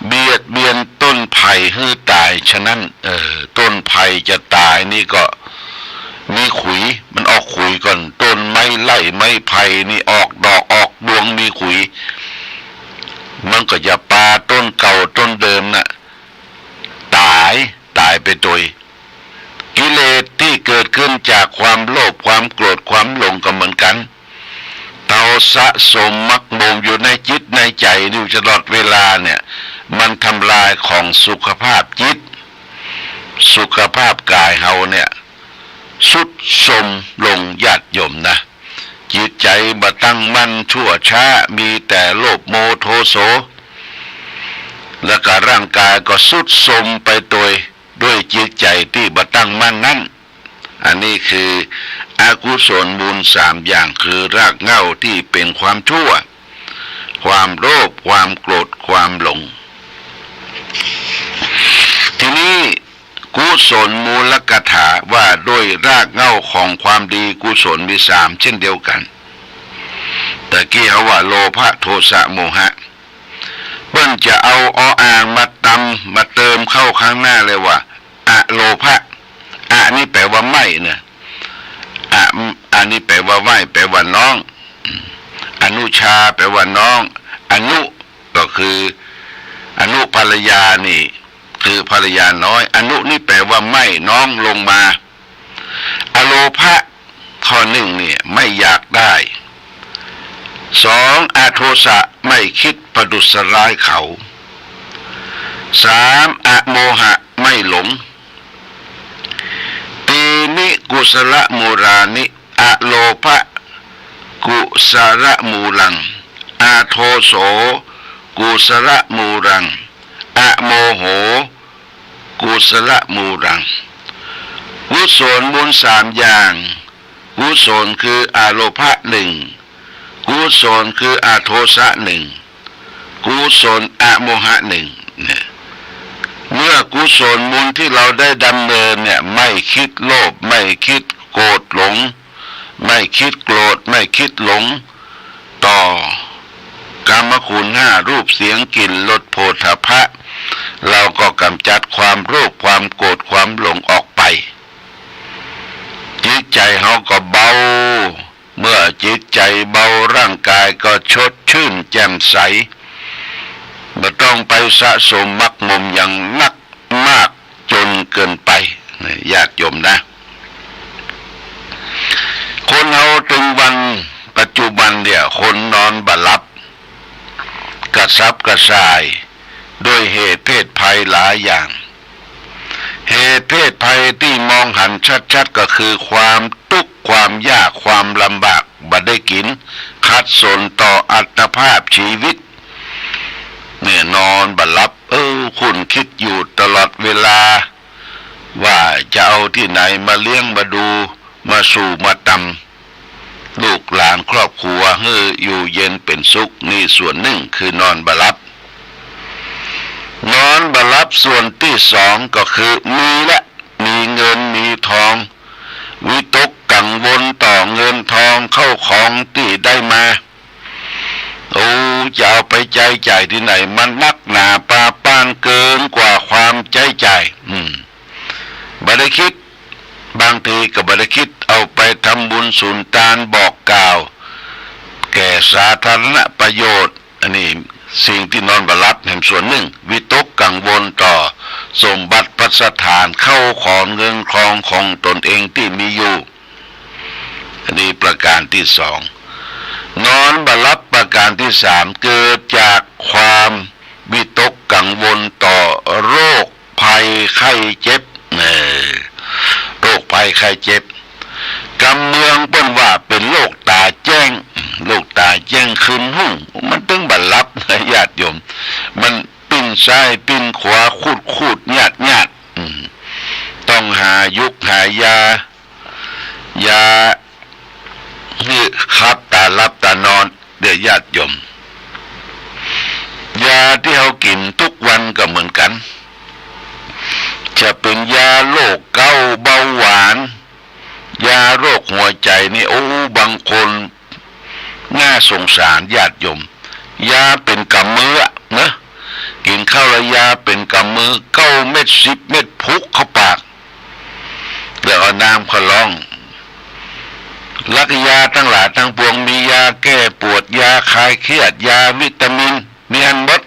เบียดเบียนต้นไผ่ให้ตายฉะนั้นต้นไผ่จะตายนี่ก็มีขุยมันออกขุยก่อนต้นไม้ไล่ไม้ไผ่นี่ออกดอกออกดวงมีขุยมันก็จะปาต้นเก่าต้นเดิมน่ะตายไปโดยกิเลสที่เกิดขึ้นจากความโลภความโกรธความหลงก็เหมือนกันเตาสะสมมักมงอยู่ในจิตในใจอยู่ตลอดเวลาเนี่ยมันทำลายของสุขภาพจิตสุขภาพกายเฮาเนี่ยสุดสมลงญาติโยมนะจิตใจบ่ตั้งมั่นชั่วช้ามีแต่โลภโมโทโสแล้วก็ร่างกายก็สุดสมไปด้วยจิตใจที่บ่ตั้งมั่นนั้นอันนี้คืออกุศลมูล3อย่างคือรากเหง้าที่เป็นความชั่วความโลภความโกรธความหลงทีนี้กุศลมูลกถาว่าด้วยรากเหง้าของความดีกุศลมี3เช่นเดียวกัน แต่กี้เขาว่าโลภะโทสะโมหะเปิ้นจะเอาอ่างมาตำมาเติมเข้าข้างหน้าเลยว่าอะโลภะอะนี่แปลว่าไม่เนี่ยอะนี่แปลว่าไหวแปลว่าน้องอนุชาแปลว่าน้องอนุก็คืออนุภรรยานี่คือภรรยาน้อยอนุนี่แปลว่าไม่น้องลงมาอโลภะข้อหนึ่งเนี่ยไม่อยากได้สองอโทสะไม่คิดประดุษร้ายเขาสามอโมหะไม่หลงตีนิกุศลมูรานิอโลภะกุศลมูลังอโทโสกุศลมูรังอโมโหกุศลมูรังกุศลมูลสามอย่างกุศลคืออโลภะหนึ่งกุศลคืออโทสะหนึ่งกุศลอโมหะหนึ่งเนี่ยเมื่อกุศลมูลที่เราได้ดำเนินเนี่ยไม่คิดโลภไม่คิดโกรธหลงไม่คิดโกรธไม่คิดหลงต่อกามคุณห้ารูปเสียงกลิ่นรสโผฏฐัพพะเราก็กำจัดความโลภความโกรธความหลงออกไปจิตใจเขาก็เบาเมื่อจิตใจเบาร่างกายก็ชดชื่นแจ่มใสไม่ต้องไปสะสมมักมมอย่างนักมากจนเกินไปญาติโยมนะคนเราถึงวันปัจจุบันเนี่ยคนนอนบ่หลับกระซับกระส่ายด้วยเหตุเพศภัยหลายอย่างเหตุเพศภัยที่มองหันชัดๆก็คือความทุกข์ความยากความลำบากบ่ได้กินขัดสนต่ออัตภาพชีวิตเนี่ยนอนบ่หลับคุณคิดอยู่ตลอดเวลาว่าจะเอาที่ไหนมาเลี้ยงมาดูมาสู่มาตำลูกหลานครอบครัวให้อยู่เย็นเป็นสุขนี่ส่วนหนึ่งคือนอนบ่หลับนอนบ่หลับส่วนที่สองก็คือมีเงินมีทองวิตกกังวลต่อเงินทองเข้าของที่ได้มาจะเอาไปใจจ่ายที่ไหนมันนักหนาปาป้านเกินกว่าความใจจ่ายบ่ได้คิดบางทีก็บ่ได้คิดเอาไปทำบุญสุนทานบอกกล่าวแก่สาธารณประโยชน์อันนี้สิ่งที่นอนบ่หลับแห่งส่วนหนึ่งวิตกกังวลต่อสมบัติพัสถานเข้าของเงินครองของตนเองที่มีอยู่อันนี้ประการที่สองนอนบ่หลับประการที่สามเกิดจากความวิตกกังวลต่อโรคภัยไข้เจ็บโรคภัยไข้เจ็บกำเมืองเปิ้นว่าเป็นโรคตาแจ้งโรคตาแจ้งคืนหุ่งมันตึงบ่หลับนะญาติโยมมันปิ้นซ้ายปิ้นขวาคูดญาติต้องหายุกหายายานี่ครับตาลับตานอนเดี๋ยวญาติโยมยาที่เขากินทุกวันก็เหมือนกันจะเป็นยาโรคเกาต์เบาหวานยาโรคหัวใจนี่บางคนน่าสงสารญาติโยมยาเป็นกำมือนะกินข้าวแล้วยาเป็นกำมือ9 เม็ด10 เม็ดพุกเข้าปากแล้วเอาน้ำขลองลักยาทั้งหลายทั้งปวงมียาแก้ปวดยาคลายเครียดยาวิตามินมีอันหมด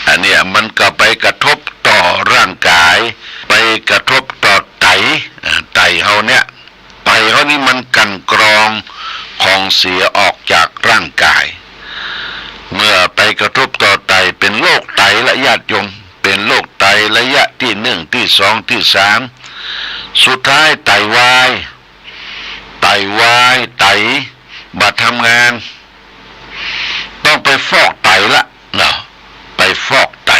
อันเนี้ยมันก็ไปกระทบต่อร่างกายไปกระทบต่อไตเฮาเนี่ยไตเฮานี่มันกันกรองของเสียออกจากร่างกายเมื่อไปกระทบต่อไตเป็นโรคไตและญาติโยมเป็นโรคไตระยะที่1ที่2ที่3สุดท้ายไตวายบัดทำงานต้องไปฟอกไตละเนาะไปฟอกไต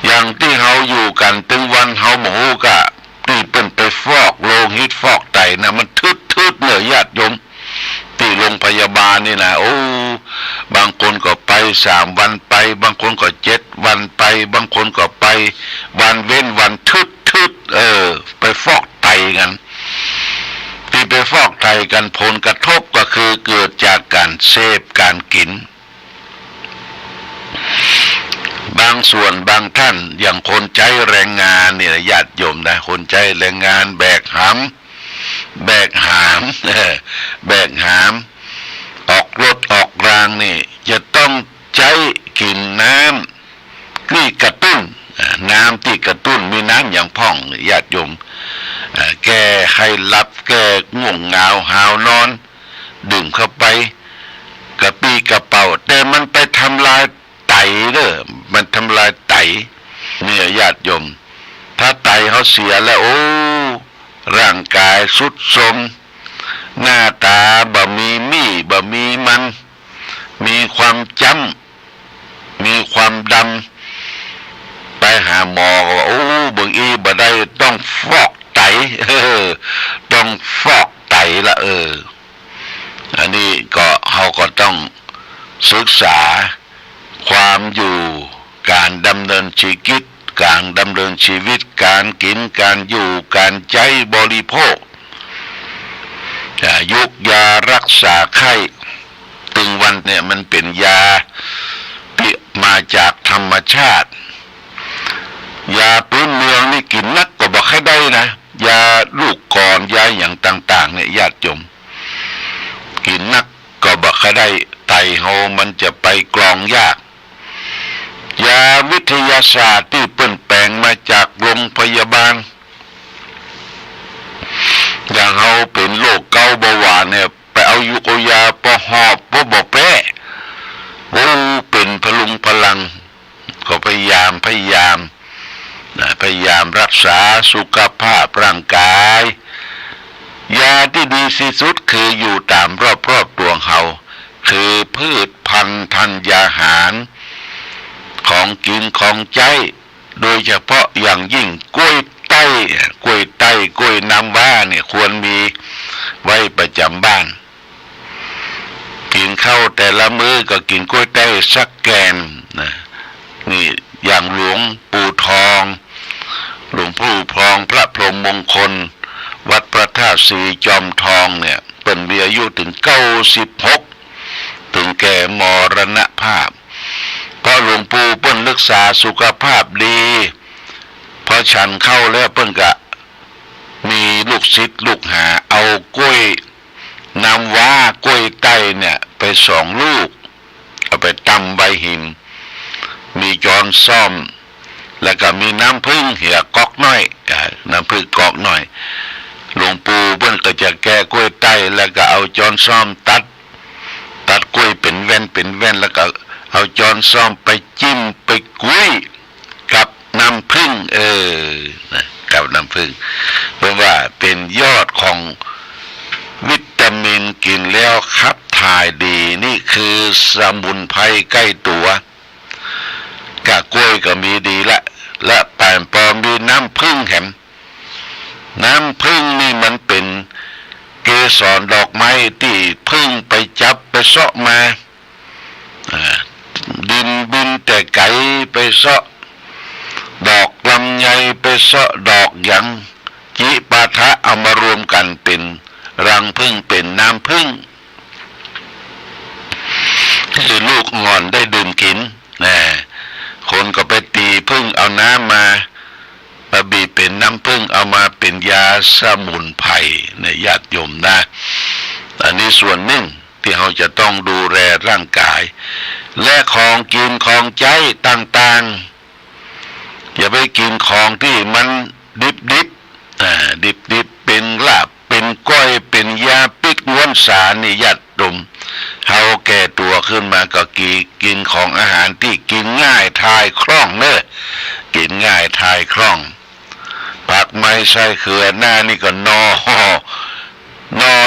อย่างที่เฮาอยู่กันถึงวันเฮาหมูกะที่เป็นไปฟอกโลหิตฟอกไตนะมันทึดเนี่ยญาติโยมที่โรงพยาบาลนี่นะบางคนก็ไป3 วันไปบางคนก็7 วันไปบางคนก็ไปวันเว้นวันทึดไปฟอกไตกันที่ไปฟอกไตกันผลกระทบก็คือ นบางส่วนบางท่านอย่างคนใจแรงงานเนี่ยญาติโยมนะคนใจแรงงานแบกหามแบกหามออกรถออกรางนี่จะต้องใช้กินน้ำที่กระตุ้นน้ำที่กระตุ้นมีน้ำอย่างพ่องญาติโยมแก้ให้หลับแก้ง่วงเหงาหาวนอนดื่มเข้าไปกระปี้กระเป๋าแต่มันไปทำลายไตเด้อมันทำลายไตเนี่ยญาติโยมถ้าไตเขาเสียแล้วโอ้ร่างกายทรุดโทรมหน้าตาบ่มีมี่บ่มีมันมีความจำมีความดำไปหาหมอก็โอ้บางอีบ่ได้ต้องฟอกไตต้องฟอกไตละอันนี้ก็เขาก็ต้องศึกษาความอยู่การดำเนินชีวิตการดำเนินชีวิตการกินการอยู่การใช้บริโภคยุกยารักษาไข้ตึงวันเนี่ยมันเป็นยาที่มาจากธรรมชาติยาพื้นเมืองนี่กินนักก็บอกให้ได้นะยาลูกกรยาอย่างต่างๆเนี่ยญาติโยมกินนักก็บอกให้ได้ไตเฮามันจะไปกรองยากยาวิทยาศาสตร์ที่เปลี่ยนแปลงมาจากโรงพยาบาลอย่างเฮาเป็นโรคเกาต์เบาหวานเนี่ยไปเอายาปหอบบ่แพ้โอ้เป็นพลุงพลังก็พยายามรักษาสุขภาพร่างกายยาที่ดีที่สุดคืออยู่ตามรอบตัวเฮาคือพืชพันธุ์ธัญญาหารของกินของใช้โดยเฉพาะอย่างยิ่งกล้วยไต้กล้วยน้ำว้าเนี่ยควรมีไว้ประจำบ้านกินข้าวแต่ละมื้อก็กินกล้วยไต้สักแกนนะนี่อย่างหลวงปู่ทองหลวงปู่พองพระพรหมมงคลวัดพระธาตุศรีจอมทองเนี่ยเป็นมีอายุถึง96ถึงแก่มรณภาพเพราะหลวงปู่เพิ่นรักษาสุขภาพดีพอฉันเข้าแล้วเพิ่นก็มีลูกศิษย์ลูกหาเอากล้วยน้ำว้ากล้วยไต้เนี่ยไป2 ลูกเอาไปตำใบหินมีจอนซ่อมแล้วก็มีน้ำผึ้งเหี่ยก๊อกน้อยน้ำผึ้งก๊อกน้อยหลวงปู่เพิ่นก็จะแก้กล้วยไต้แล้วก็เอาจอนซ่อมตัดกล้วยเป็นแว่นแล้วก็เอาจอนซ่อมไปจิ้มไปกุ้ยกับน้ำผึ้งกับน้ำผึ้งเพราะว่าเป็นยอดของวิตามินกินแล้วขับถ่ายดีนี่คือสมุนไพรใกล้ตัวกะกล้วยก็มีดีละและแปมปอมีน้ำผึ้งแหมน้ำผึ้งนี่มันเป็นเกสรดอกไม้ที่ผึ้งไปจับไปเสาะมาดินบินแต่ไก่ไปเสาะดอกลำไยไปเสาะดอกหยังจิปาถะเอามารวมกันเป็นรังผึ้งเป็นน้ำผึ้งคือลูกงอนได้ดื่มกินคนก็ไปตีผึ้งเอาน้ำมาบีบเป็นน้ำผึ้งเอามาเป็นยาสมุนไพรในญาติโยมนะอันนี้ส่วนหนึ่งที่เราจะต้องดูแลร่างกายและของกินของใช้ต่างๆอย่าไปกินของที่มันดิบเป็นลาบเป็นก้อยเป็นยาปิกง้วนสารนี่ญาติโยมเราแก่ตัวขึ้นมาก็กินของอาหารที่กินง่ายทายคล่องกินง่ายทายคล่องผักไม้ใส่เขือหน้านี่ก็นอ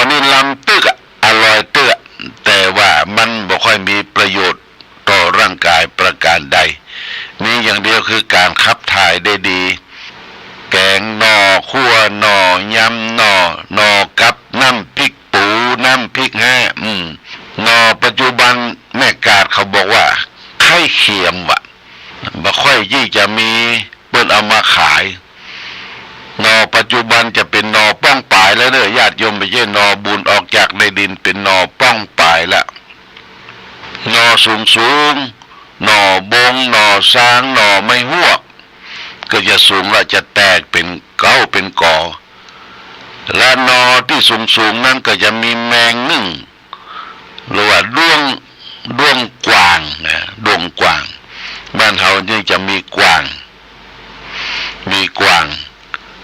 นี่ลำตึกอร่อยเตื้อแต่ว่ามันบ่ค่อยมีประโยชน์ต่อร่างกายประการใดมีอย่างเดียวคือการขับถ่ายได้ดีแกงหน่อคั่วหน่อยำหน่อกับน้ำพริกปูน้ำพริกแห้หน่อปัจจุบันแม่กาดเขาบอกว่าไข่เค็มบ่ค่อยยี่จะมีเปิ้นเอามาขายหน่อปัจจุบันจะเป็นหน่อป้องปลายแล้วญาติโยมไม่ใช่หน่อบุญออกจากในดินเป็นหน่อป้องปลายแล้ว หน่อสูงหน่อบงหน่อสร้างหน่อไม้หวกก็จะสูงแล้วจะแตกเป็นเก้าเป็นกอและหน่อที่สูงนั้นก็จะมีแมงนึ่งหรือว่าด้วงกวางนะด้วงกวางบ้านเฮานี่จะมีกวาง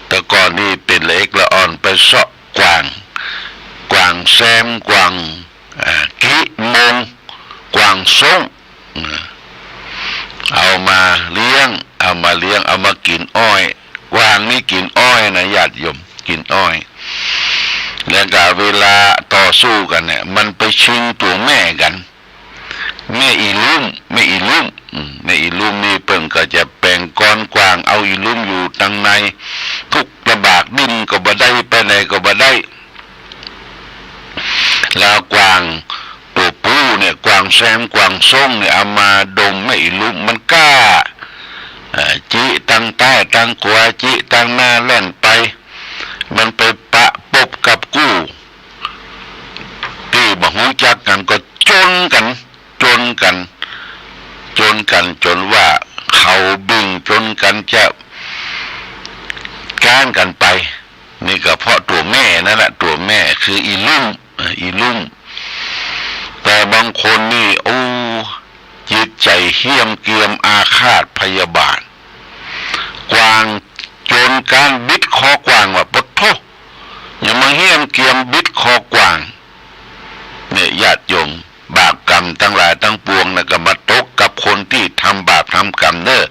แต่ก่อนนี่เป็นเล็กละอ่อนไปเสาะกวางแซมกวางกิมงกวางส้มเอามาเลี้ยงเอามากินอ้อยกวางนี่กินอ้อยนะญาติโยมกินอ้อยแล้วก็เวลาต่อสู้กันเนี่ยมันไปชิงตัวแม่กันแม่อีลุ่มนี่เปิ่งก็จะแปลงก้อนกวางเอาอีลุ่มอยู่ตั้งในทุกระบากดิ้นก็บ่ได้ไปไหนก็บ่ได้แล้วกวางตัวผู้เนี่ยกวางแซมกวางส้งเนี่ยเอามาดมแม่อีลุ่มมันกล้าจิตั้งใต้ตั้งขวาจิตั้งหน้าแล่นไปมันไปปะปบกับกู้ที่บ่ฮู้จักกันก็จนกันจนว่าเขาบึ้งจนกันจะก้านกันไปนี่ก็เพราะตัวแม่นั่นแหละตัวแม่คืออีลุ่มแต่บางคนนี่โอ้จิตใจเหี้ยมเกียมอาฆาตพยาบาทกวางจนการบิดคอกวางว่าปะโทอย่ามาเหี้ยมเกียมบิดคอกวางเนี่ยญาติโยมบาปกรรมทั้งหลายทั้งปวงนะก็มาตกกับคนที่ทำบาปทำกรรมเด้อ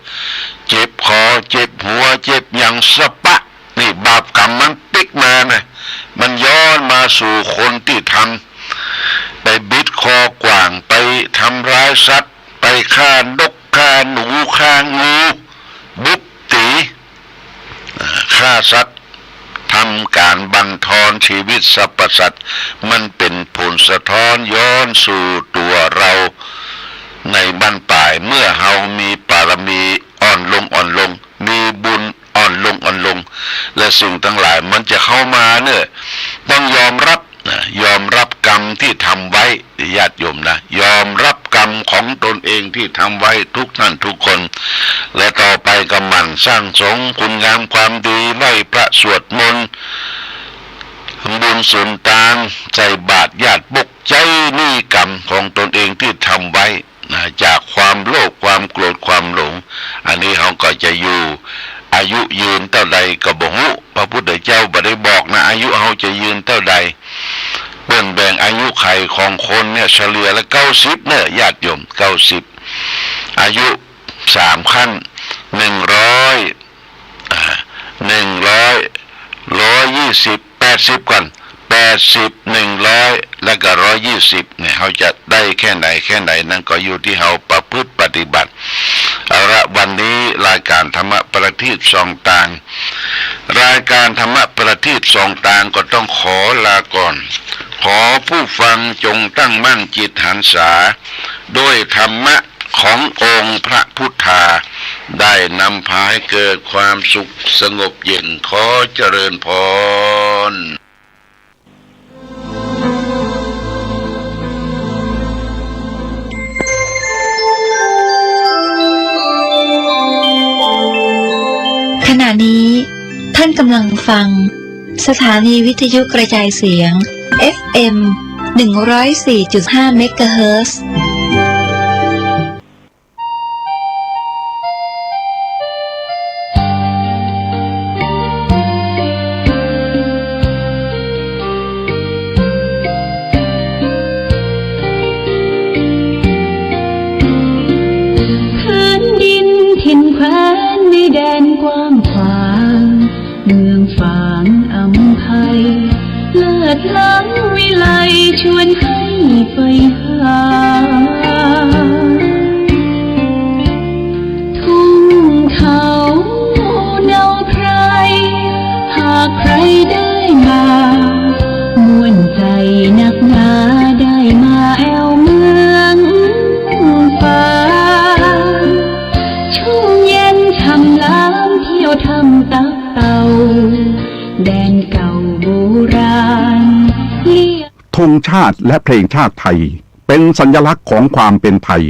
เจ็บคอเจ็บหัวเจ็บอย่างสะปะนี่บาปกรรมมันติ๊กมานะมันย้อนมาสู่คนที่ทำไปบิดคอกวางไปทำร้ายสัตว์ไปฆ่านกฆ่าหนูฆ่างูบุบตีฆ่าสัตว์ทำการบั่นทอนชีวิตสรรพสัตว์มันเป็นผลสะท้อนย้อนสู่ตัวเราในบั้นปลายเมื่อเฮามีบารมีอ่อนลงมีบุญอ่อนลงและสิ่งทั้งหลายมันจะเข้ามาเนี่ยต้องยอมรับกรรมที่ทำไว้ญาติโยมนะยอมรับกรรมของตนเองที่ทำไว้ทุกท่านทุกคนและต่อไปก็หมั่นสร้างสงฆ์คุณงามความดีไหว้พระสวดมนต์บุญส่วนต่างใจบาตรญาติบกใจนี่กรรมของตนเองที่ทำไว้จากความโลภความโกรธความหลงอันนี้เขาก็จะอยู่อายุยืนเท่าใดก็บ่ฮู้พระพุทธเจ้าบ่ได้บอกนะอายุเขาจะยืนเท่าใดเบิ่งแบ่งอายุไขของคนเนี่ยเฉลี่ยละ90เนี่ยญาติโยม90อายุ3ขั้น120 ก่อน80 100แล้วก็120เนี่ยเขาจะได้แค่ไหนนั่นก็อยู่ที่เขาประพฤติปฏิบัติเอาละวันนี้รายการธรรมะประทีปส่องต่างรายการธรรมะประทีปส่องต่างก็ต้องขอลาก่อนขอผู้ฟังจงตั้งมั่นจิตหันษาด้วยธรรมะขององค์พระพุทธาได้นำพาให้เกิดความสุขสงบเย็นขอเจริญพรขณะนี้ท่านกำลังฟังสถานีวิทยุกระจายเสียง FM 104.5 เมกะเฮิรตซ์ถิ่นแคว้นในแดนกว้างขวางเมืองฝางอำไพเลิศล้ำวิไลชวนให้ไปหาทุ่งเขาเนาไพรหากใครได้มาม่วนใจนักหนาได้มาแอวเมืองฟ้าทำล้ำเที่ยวทำตักเต่าแดนเก่าโบราณธงชาติและเพลงชาติไทย เป็นสัญลักษณ์ของความเป็นไทย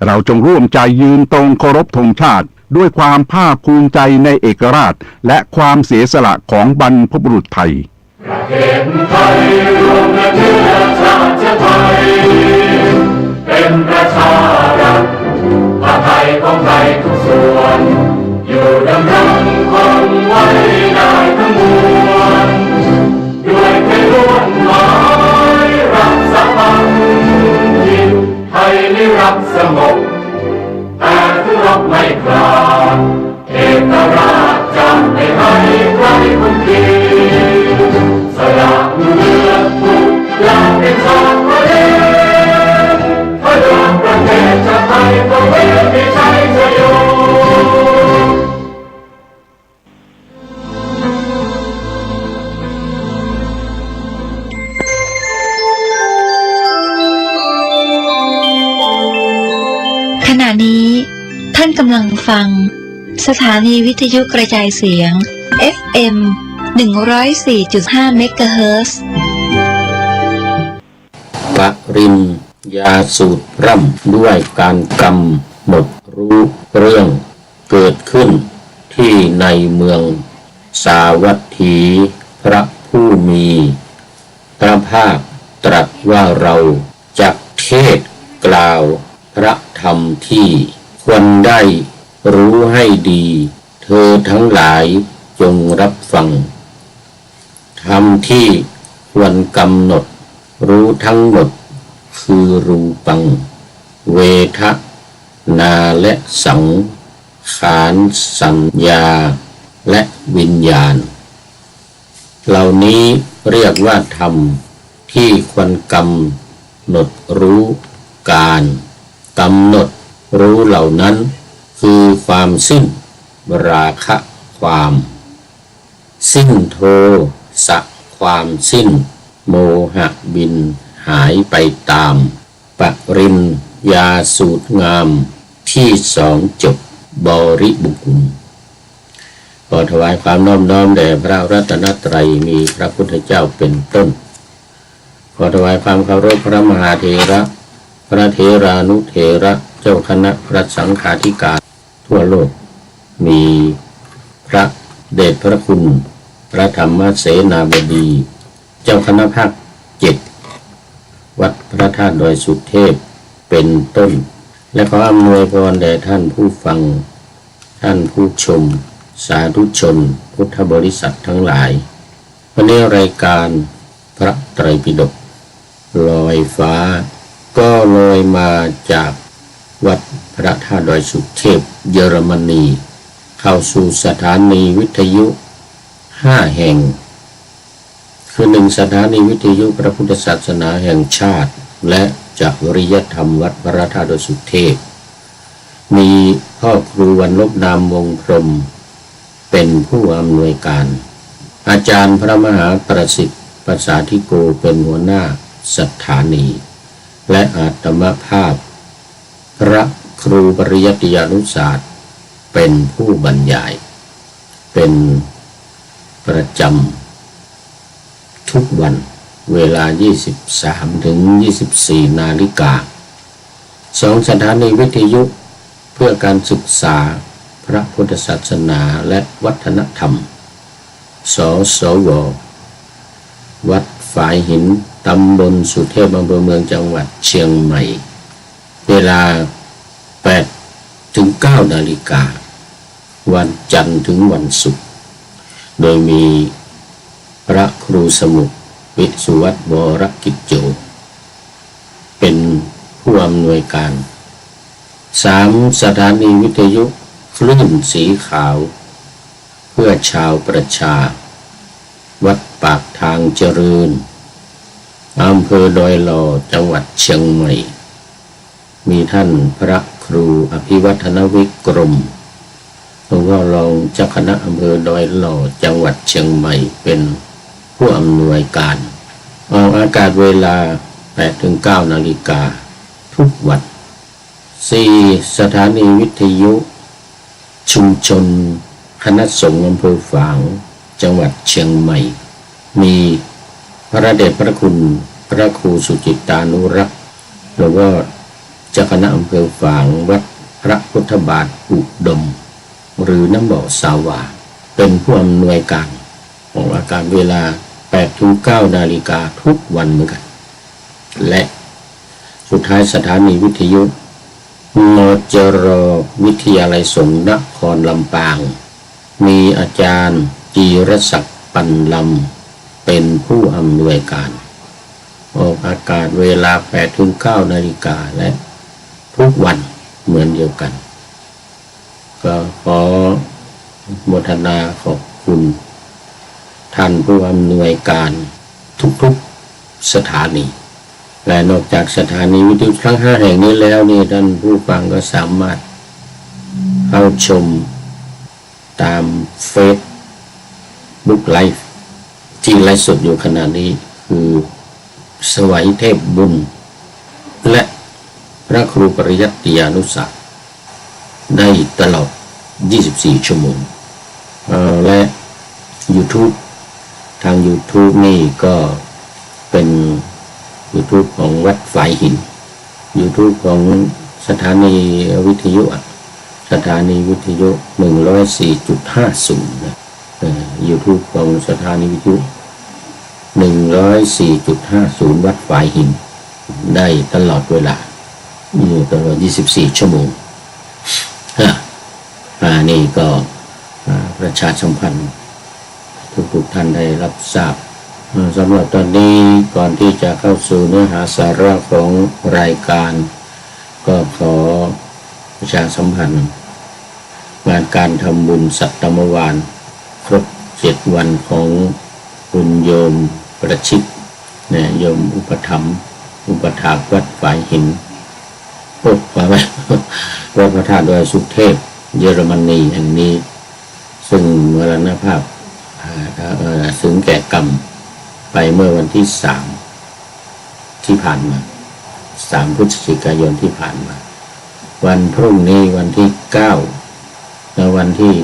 เราจงร่วมใจยืนตรงเคารพธงชาติด้วยความภาคภูมิใจในเอกราชและความเสียสละของบรรพบุรุษไทยประเทศไทยรวมและเชื้อชาติไทยเป็นประชารัฐผ้าไทยของไทยทุกส่วนอยู่ดำรงคงไว้ได้ทั้งมวลด้วยใจล้วนหมายรักษาพันจิตไทยนิรักสงบแต่ถึงรบไม่กล้าเอกราชจะไม่ให้ใครคนดีสละเลือดทุกอย่างเป็นชาติประเทศพลังประเทศชาติไทยต้องเวทีชัยชโยขณะนี้ท่านกำลังฟังสถานีวิทยุกระจายเสียง FM 104.5 เมกะเฮิรตซ์ปริญญาสูตรร่ำด้วยการกำหนดรู้เรื่องเกิดขึ้นที่ในเมืองสาวัตถีพระผู้มีพระภาคตรัสว่าเราจักเทศกล่าวพระธรรมที่ควรได้รู้ให้ดีเธอทั้งหลายจงรับฟังธรรมที่ควรกำหนดรู้ทั้งหมดคือรูปังเวทนาและสังขารสัญญาและวิญญาณเหล่านี้เรียกว่าธรรมที่ควรกำหนดรู้การกำหนดรู้เหล่านั้นคือความสิ้นราคะความสิ้นโทสะความสิ้นโมหะบินหายไปตามปริญญาสูตรงามที่สองจบบริบูรณ์ขอถวายความน้อมน้อมแด่พระรัตนตรัยมีพระพุทธเจ้าเป็นต้นขอถวายความเคารพพระมหาเถระพระเถรานุเถระเจ้าคณะพระสังฆาธิการทั่วโลกมีพระเดชพระคุณพระธรรมเสนาบดีเจ้าคณะภาค7วัดพระธาตุดอยสุเทพเป็นต้นและขออำนวยพรแด่ท่านผู้ฟังท่านผู้ชมสาธุชนพุทธบริษัททั้งหลายวันนี้รายการพระไตรปิฎกลอยฟ้าก็ลอยมาจากวัดพระธาตุดอยสุเทพเยอรมนีเข้าสู่สถานีวิทยุ5แห่งคือ1สถานีวิทยุพระพุทธศาสนาแห่งชาติและจริยธรรมวัดพระธาตุดอยสุเทพมีพ่อครูวรรณลบนามวงพรหมเป็นผู้อำนวยการอาจารย์พระมหาประสิทธิ์ประสาธิโกเป็นหัวหน้าสถานีและอาตมภาพพระครูปริยัติยานุศาสตร์เป็นผู้บรรยายเป็นประจำทุกวันเวลา 23 ถึง 24 นาฬิกา2สถานีวิทยุเพื่อการศึกษาพระพุทธศาสนาและวัฒนธรรมสสววัดฝายหินตำบลสุเทพอำเภอเมืองจังหวัดเชียงใหม่เวลา 8 ถึง 9 นาฬิกาวันจันทร์ถึงวันศุกร์โดยมีพระครูสมุทรวิสุวัฒน์วรกิจโจเป็นผู้อำนวยการ3สถานีวิทยุคลื่นสีขาวเพื่อชาวประชาวัดปากทางเจริญอำเภอดอยหล่อจังหวัดเชียงใหม่มีท่านพระครูอภิวัฒนวิกรมหลวงพ่อรองเจ้าคณะอำเภอดอยหล่อจังหวัดเชียงใหม่เป็นผู้อำนวยการออกอากาศเวลา 8 ถึง 9 นาฬิกาทุกวัน4สถานีวิทยุชุมชนคณะสงฆ์อำเภอฝางจังหวัดเชียงใหม่มีพระเดชพระคุณพระครูสุจิตานุรักษ์ หรือว่าเจ้าคณะอำเภอฝางวัดพระพุทธบาทอุดมหรือน้ำบ่อสาวาเป็นผู้อำนวยการของอาการเวลา 8-9 นาฬิกาทุกวันเหมือนกันและสุดท้ายสถานีวิทยุนจร.วิทยาลัยสงฆ์นครลำปางมีอาจารย์จีรศักดิ์ปันลำเป็นผู้อำนวยการออกอากาศเวลา 8-9 นาฬิกาและทุกวันเหมือนเดียวกันก็ขอโมทนาขอบคุณท่านผู้อำนวยการทุกๆสถานีและนอกจากสถานีวิทยุทั้ง5แห่งนี้แล้วนี่ท่านผู้ฟังก็สามารถเข้าชมตามเฟซบุ๊กไลฟ์ที่ไลฟ์สดอยู่ขณะนี้คือสวัยเทพบุญและพระครูปริยัติยานุสาสน์ได้ตลอด24 ชั่วโมงและ YouTube ทาง YouTube นี่ก็เป็น YouTube ของวัดฝายหิน YouTube ของสถานีวิทยุสถานีวิทยุ 104.50 นะYouTube ของสถานีวิทยุ 104.50 วัดฝายหินได้ตลอดเวลาอยู่ตลอด24 ชั่วโมงนี่ก็ประชาสัมพันธ์ทุกท่านได้รับทราบสำหรับตอนนี้ก่อนที่จะเข้าสู่เนื้อหาสาระของรายการก็ขอประชาสัมพันธ์งานการทำบุญสัตมวานครบ7 วันของคุณโยมประชิตเนี่ยโยมอุปถัมภ์อุปถากวัดฝายหินวัดพระธาตุดอยสุเทพเยอรมนีแห่งนี้ซึ่งมรณภาพถึงแก่กรรมไปเมื่อวันที่3ที่ผ่านมา3 พฤศจิกายนที่ผ่านมาวันพรุ่งนี้วันที่9และวันที่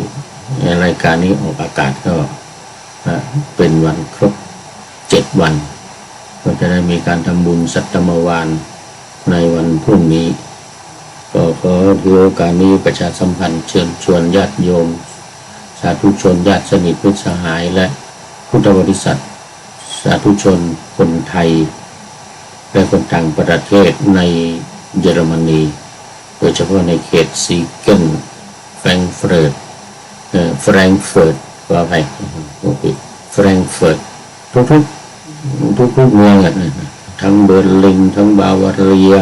รายการนี้ออกอากาศก็เป็นวันครบ7 วันก็จะได้มีการทำบุญสัตมวานในวันพรุ่งนี้ก็ขอถือโอกาสนี้ประชาสัมพันธ์เชิญชวนญาติโยมสาธุชนญาติสนิทมิตรสหายและพุทธบริษัทสาธุชนคนไทยและคนต่างประเทศในเยอรมนีโดยเฉพาะในเขตซีเกนแฟรงก์เฟิร์ตว่าไปแฟรงก์เฟิร์ตทุกเมืองทั้งเบอร์ลินทั้งบาวาเรีย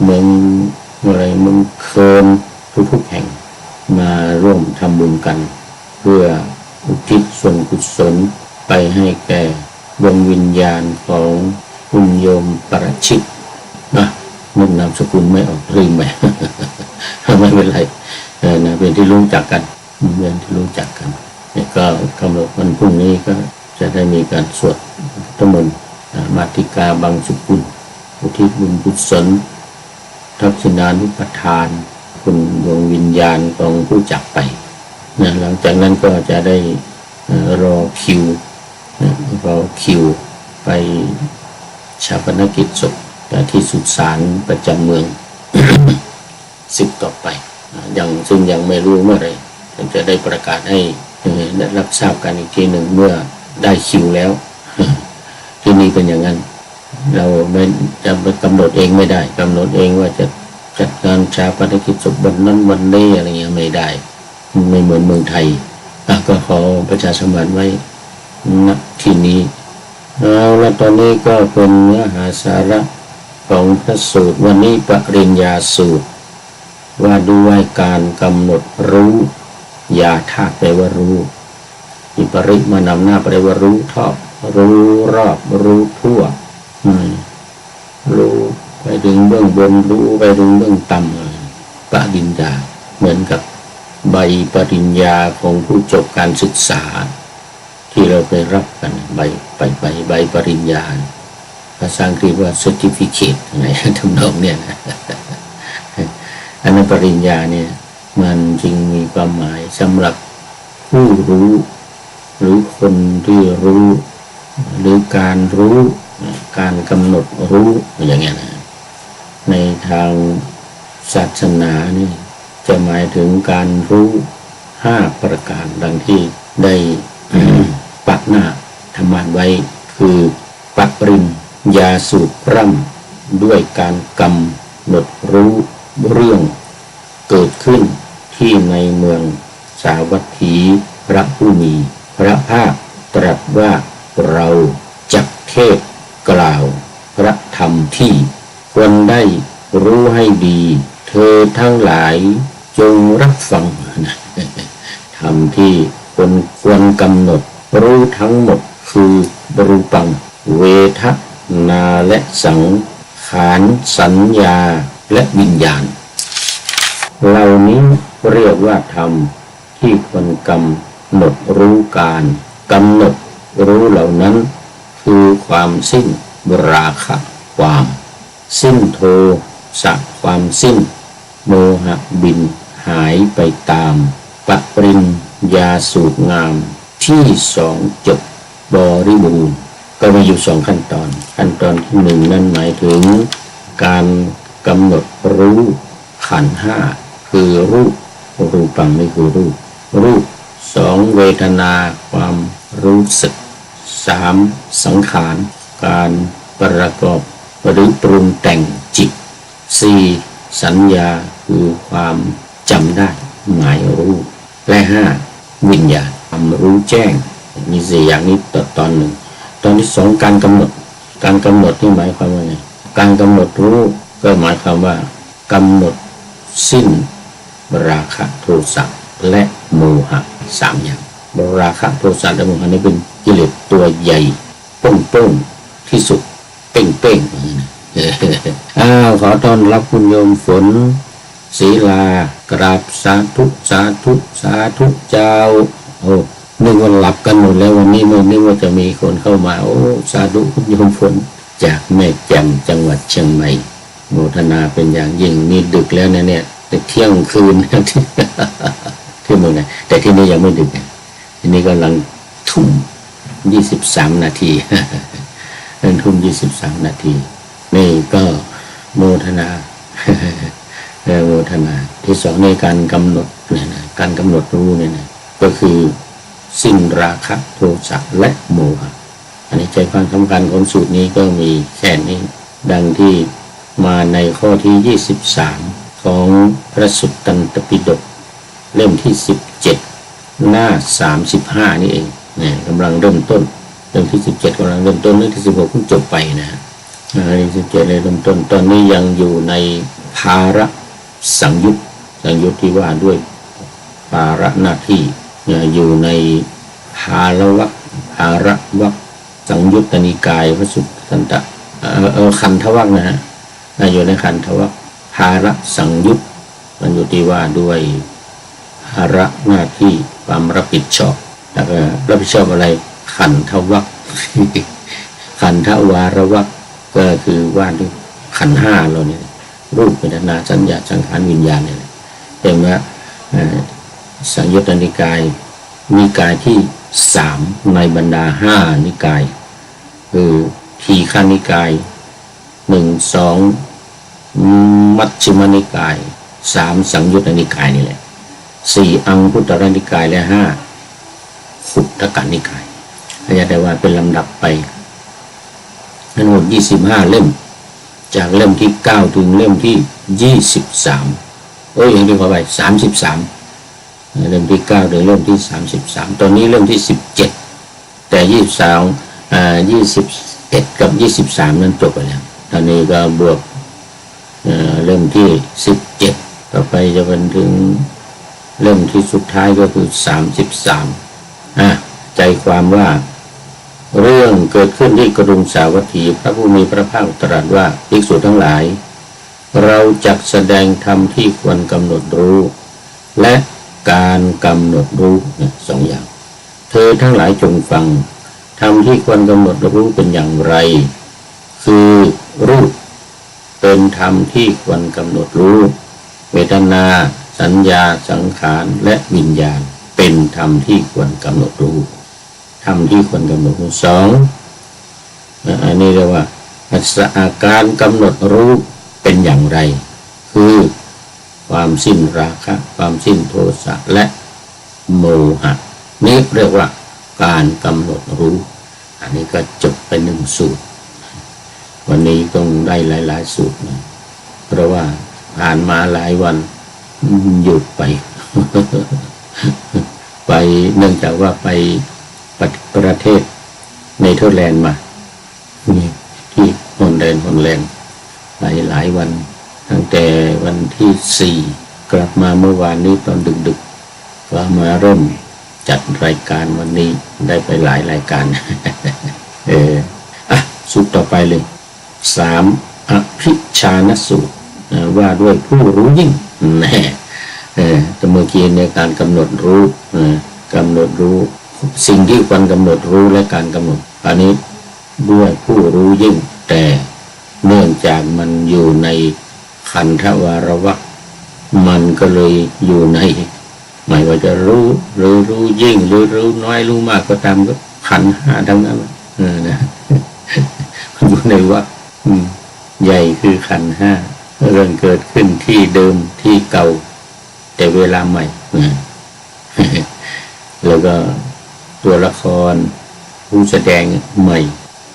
เมืองอะไรเมืองเคิร์นทุกแห่งมาร่วมทำบุญกันเพื่ออุทิศส่วนกุศลไปให้แก่ดวงวิญญาณของคุณโยมประชิตนึกนามสกุลไม่ออกลืมไป ไม่เป็นไรนะเป็นที่รู้จักกันก็กำหนดวันพรุ่งนี้ก็จะได้มีการสวดธรรมนต์มาติกาบางสกุลอุทิศบุญกุศลทักษิณานุปทานคุณดวงวิญญาณของผู้จากไปนะหลังจากนั้นก็จะได้รอคิวไปชาปนกิจศพที่สุสานประจำเมือง 10 ต่อไปซึ่งยังไม่รู้เมื่อไหร่จะได้ประกาศให้ได้รับทราบกันอีกทีหนึ่งเมื่อได้คิวแล้ว ที่นี่เป็นอย่างนั้นเราไม่จะไปกำหนดเองไม่ได้กำหนดเองว่าจะจัดงานชาปนกิจศพวันนั้นวันนี้อะไรเงี้ยไม่ได้ไม่เหมือนเมืองไทยก็ขอประชาสัมพันธ์ไว้ณที่นี้แล้วตอนนี้ก็เป็นเนื้อหาสาระของพระสูตรวันนี้ปริญญาสูตรว่าด้วยการกำหนดรู้ยาธาตุแปลว่ารู้อิปริมานำหน้าแปลว่ารู้ทอบรู้รอบรู้ทั่วรู้ไปถึงเบื้องบนรู้ไปถึงเบื้องต่ำปริญญาเหมือนกับใบปริญญาของผู้จบการศึกษาที่เราไปรับกันใบปริญญาภาษาอังกฤษว่า certificate อะไรทำนองเนี่ยนะอันนั้นปริญญาเนี่ยมันจึงมีความหมายสำหรับผู้รู้หรือคนที่รู้หรือการรู้การกำหนดรู้อย่างเงี้ยนะ ในทางศาสนานี่จะหมายถึงการรู้5ประการดังที่ได้ ปักหน้าธรรมานไว้คือปริญญาสูตรร่ำด้วยการกำหนดรู้เรื่องเกิดขึ้นที่ในเมืองสาวัตถีพระผู้มีพระภาคตรัสว่าเราจักเทศกล่าวพระธรรมที่ควรได้รู้ให้ดีเธอทั้งหลายจงรับฟัง ธรรมที่ควรกำหนดรู้ทั้งหมดคือรูปังเวทนาและสังขารสัญญาและวิญญาณเหล่านี้เรียกว่าธรรมที่ควรกำหนดรู้การกำหนดรู้เหล่านั้นคือความสิ้นราคะความสิ้นโทสะความสิ้นโมหะบินหายไปตามปริญญาสูตรงามที่2จบบริบูรณ์ก็มีอยู่2ขั้นตอนที่1นั้นหมายถึงการกำหนดรู้ขันธ์5คือรูปังนี่คือรูป2เวทนาความรู้สึก3สังขารการประกอบหรือปรุงแต่งจิต4สัญญาคือความจำได้หมายรู้และ5วิญญาณความรู้แจ้งมี4อย่างนี้ตอนหนึ่งตอนที่2การกำหนดนี่หมายความว่าไงการกำหนดรู้ก็หมายความว่ากำหนดสิ้นราคะโทสะและโมหะ3อย่างราคะโทสะและโมหะนี้เป็นกิเลสตัวใหญ่ป้งที่สุดเป้งขอต้อนรับคุณโยมฝนศีลากราบสาธุเจ้านึกว่าหลับกันหมดแล้ววันนี้ไม่นึกว่าจะมีคนเข้ามาสาธุคุณโยมฝนจากแม่แจ่มจังหวัดเชียงใหม่โมทนาเป็นอย่างยิ่งนี่ดึกแล้วเนี่ยเที่ยงคืนที่เมืองไหนแต่ที่นี่ยังไม่ดึกที่นี่กำลังทุ่ม23 นาทีทุ่ม23 นาทีนี่ก็โมทนาโมทนาที่2ในการกำหนดเนี่ยนะการกำหนดรู้เนี่ยนะก็คือสิ้นราคะโทสะและโมหะอันนี้ใจความสำคัญของสูตรนี้ก็มีแค่นี้ดังที่มาในข้อที่23ของพระสุตตันตปิฎกเล่มที่17หน้า35นี่เองเนี่ยกำลังเริ่มต้นเล่มที่17กำลังเริ่มต้นเล่มที่16เพิ่งจบไปนะเล่มที่17เลยเริ่มต้นตอนนี้ยังอยู่ในภาระสังยุตที่ว่าด้วยภาระหน้าที่อยู่ในภาระวรรคสังยุตตนิกายพระสุตตันตขันธวรรคนะฮะอยู่ในขันธวรรคภาระสังยุตมันอยู่ที่ว่าด้วยภาระหน้าที่ความรับผิดชอบแล้วก็รับผิดชอบอะไรขันธวรรคขันธวารวรรคก็คือว่าด้วยขันธ์5เราเนี่ยรูปเวทนาสัญญาสังขารวิญญาณเนี่ยเห็นไหมสังยุตตนิกายนิกายที่3ในบรรดา5นิกายคือทีฆนิกาย1-2มัชฌิมนิกาย3สังยุตตนิกายนี่แหละ4อังคุตรนิกายและ5ขุทกนิกายอาจารย์ได้ว่าเป็นลำดับไปทั้งหมด25เล่มจากเล่มที่9ถึงเล่มที่23อย่างที่ขอไป33เล่มที่9ถึงเล่มที่33ตอนนี้เล่มที่17แต่21กับ23นั้นจบไปแล้วตอนนี้ก็บวกเล่มที่17ต่อไปจะเป็นถึงเล่มที่สุดท้ายก็คือ33ใจความว่าเรื่องเกิดขึ้นที่กรุงสาวัตถีพระผู้มีพระภาคตรัสว่าภิกษุทั้งหลายเราจักแสดงธรรมที่ควรกำหนดรู้และการกำหนดรู้2อย่างเธอทั้งหลายจงฟังธรรมที่ควรกำหนดรู้เป็นอย่างไรคือรูปเป็นธรรมที่ควรกำหนดรู้เวทนาสัญญาสังขารและวิญญาณเป็นธรรมที่ควรกำหนดรู้ธรรมที่ควรกำหนดรู้2อันนี้เรียกว่าการกำหนดรู้ เป็นอย่างไรคือความสิ้นราคะความสิ้นโทสะและโมหะนี่เรียกว่าการกำหนดรู้อันนี้ก็จบไปหนึ่งสูตรวันนี้ต้องได้หลายๆสูตรนะเพราะว่าผ่านมาหลายวันหยุดไป ไปเนื่องจากว่าไปประเทศเนเธอร์แลนด์มาที่ฮอลแลนด์หลายวันตั้งแต่วันที่4กลับมาเมื่อวานนี้ตอนดึกๆก็มาเริ่มจัดรายการวันนี้ได้ไปหลายรายการ สูตรต่อไปเลย3อภิชานสูตรว่าด้วยผู้รู้ยิ่งแน่แต่เมื่อกี้ในการกำหนดรู้สิ่งที่ควรกำหนดรู้และการกำหนดอันนี้ด้วยผู้รู้ยิ่งแต่เนื่องจากมันอยู่ในขันธวารวรรคมันก็เลยอยู่ในไม่ว่าจะรู้หรือรู้ยิ่งหรือรู้น้อยรู้มากก็ตามก็ขันธ์ห้าทั้งนั้นนะอยู่ในวรรคใหญ่คือขันธ์ห้าเรื่องเกิดขึ้นที่เดิมที่เก่าแต่เวลาใหม่ แล้วก็ตัวละครผู้แสดงใหม่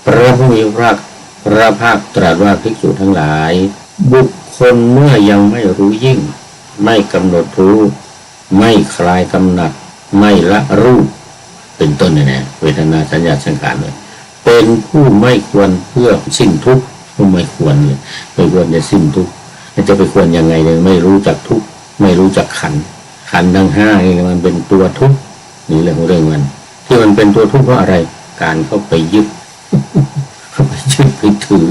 พระผู้มีพระภาคตรัสว่าภิกษุทั้งหลายบุคคลเมื่อยังไม่รู้ยิ่งไม่กำหนดรู้ไม่คลายกำหนัดไม่ละรูปเป็นต้นเนี่ยเวทนาสัญญาสังขารเลยเป็นผู้ไม่ควรเพื่อสิ้นทุกข์ไม่ควรเลยไม่ควรจะสิ้นทุกข์จะไปควรยังไงเลยไม่รู้จักทุกข์ไม่รู้จักขันธ์ทั้งห้านี่มันเป็นตัวทุกข์นี่เรื่องมันที่มันเป็นตัวทุกข์เพราะอะไรการเข้าไปยึดไปถือ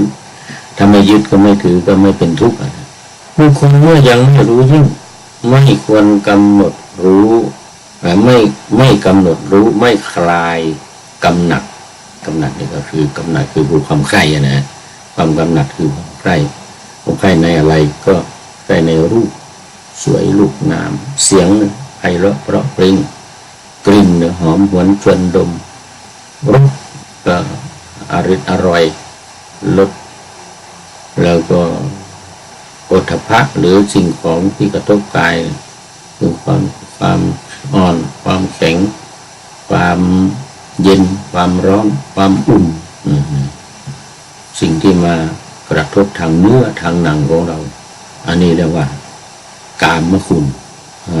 ถ้าไม่ยึดก็ไม่ถือก็ไม่เป็นทุกข์บุคคลเมื่อยังไม่รู้ยิ่งไม่ควรกำหนดรู้ไม่กำหนดรู้ไม่คลายกำหนัดนี่ก็คือกำหนัดคือความใคร่นะความกำหนัดคือความใคร่ในอะไรก็ใคร่ในรูปสวยรูปงามเสียงไพเราะเพราะเพลงกลิ่นหอมหวนชวนดมรสก็อร่อยรสแล้วก็โผฏฐัพพะหรือสิ่งของที่กระทบกายคือความอ่อนความแข็งความเย็นความร้อนความอุ่นสิ่งที่มากระทบทางเนื้อทางหนังของเราอันนี้เรียกว่ากามคุณ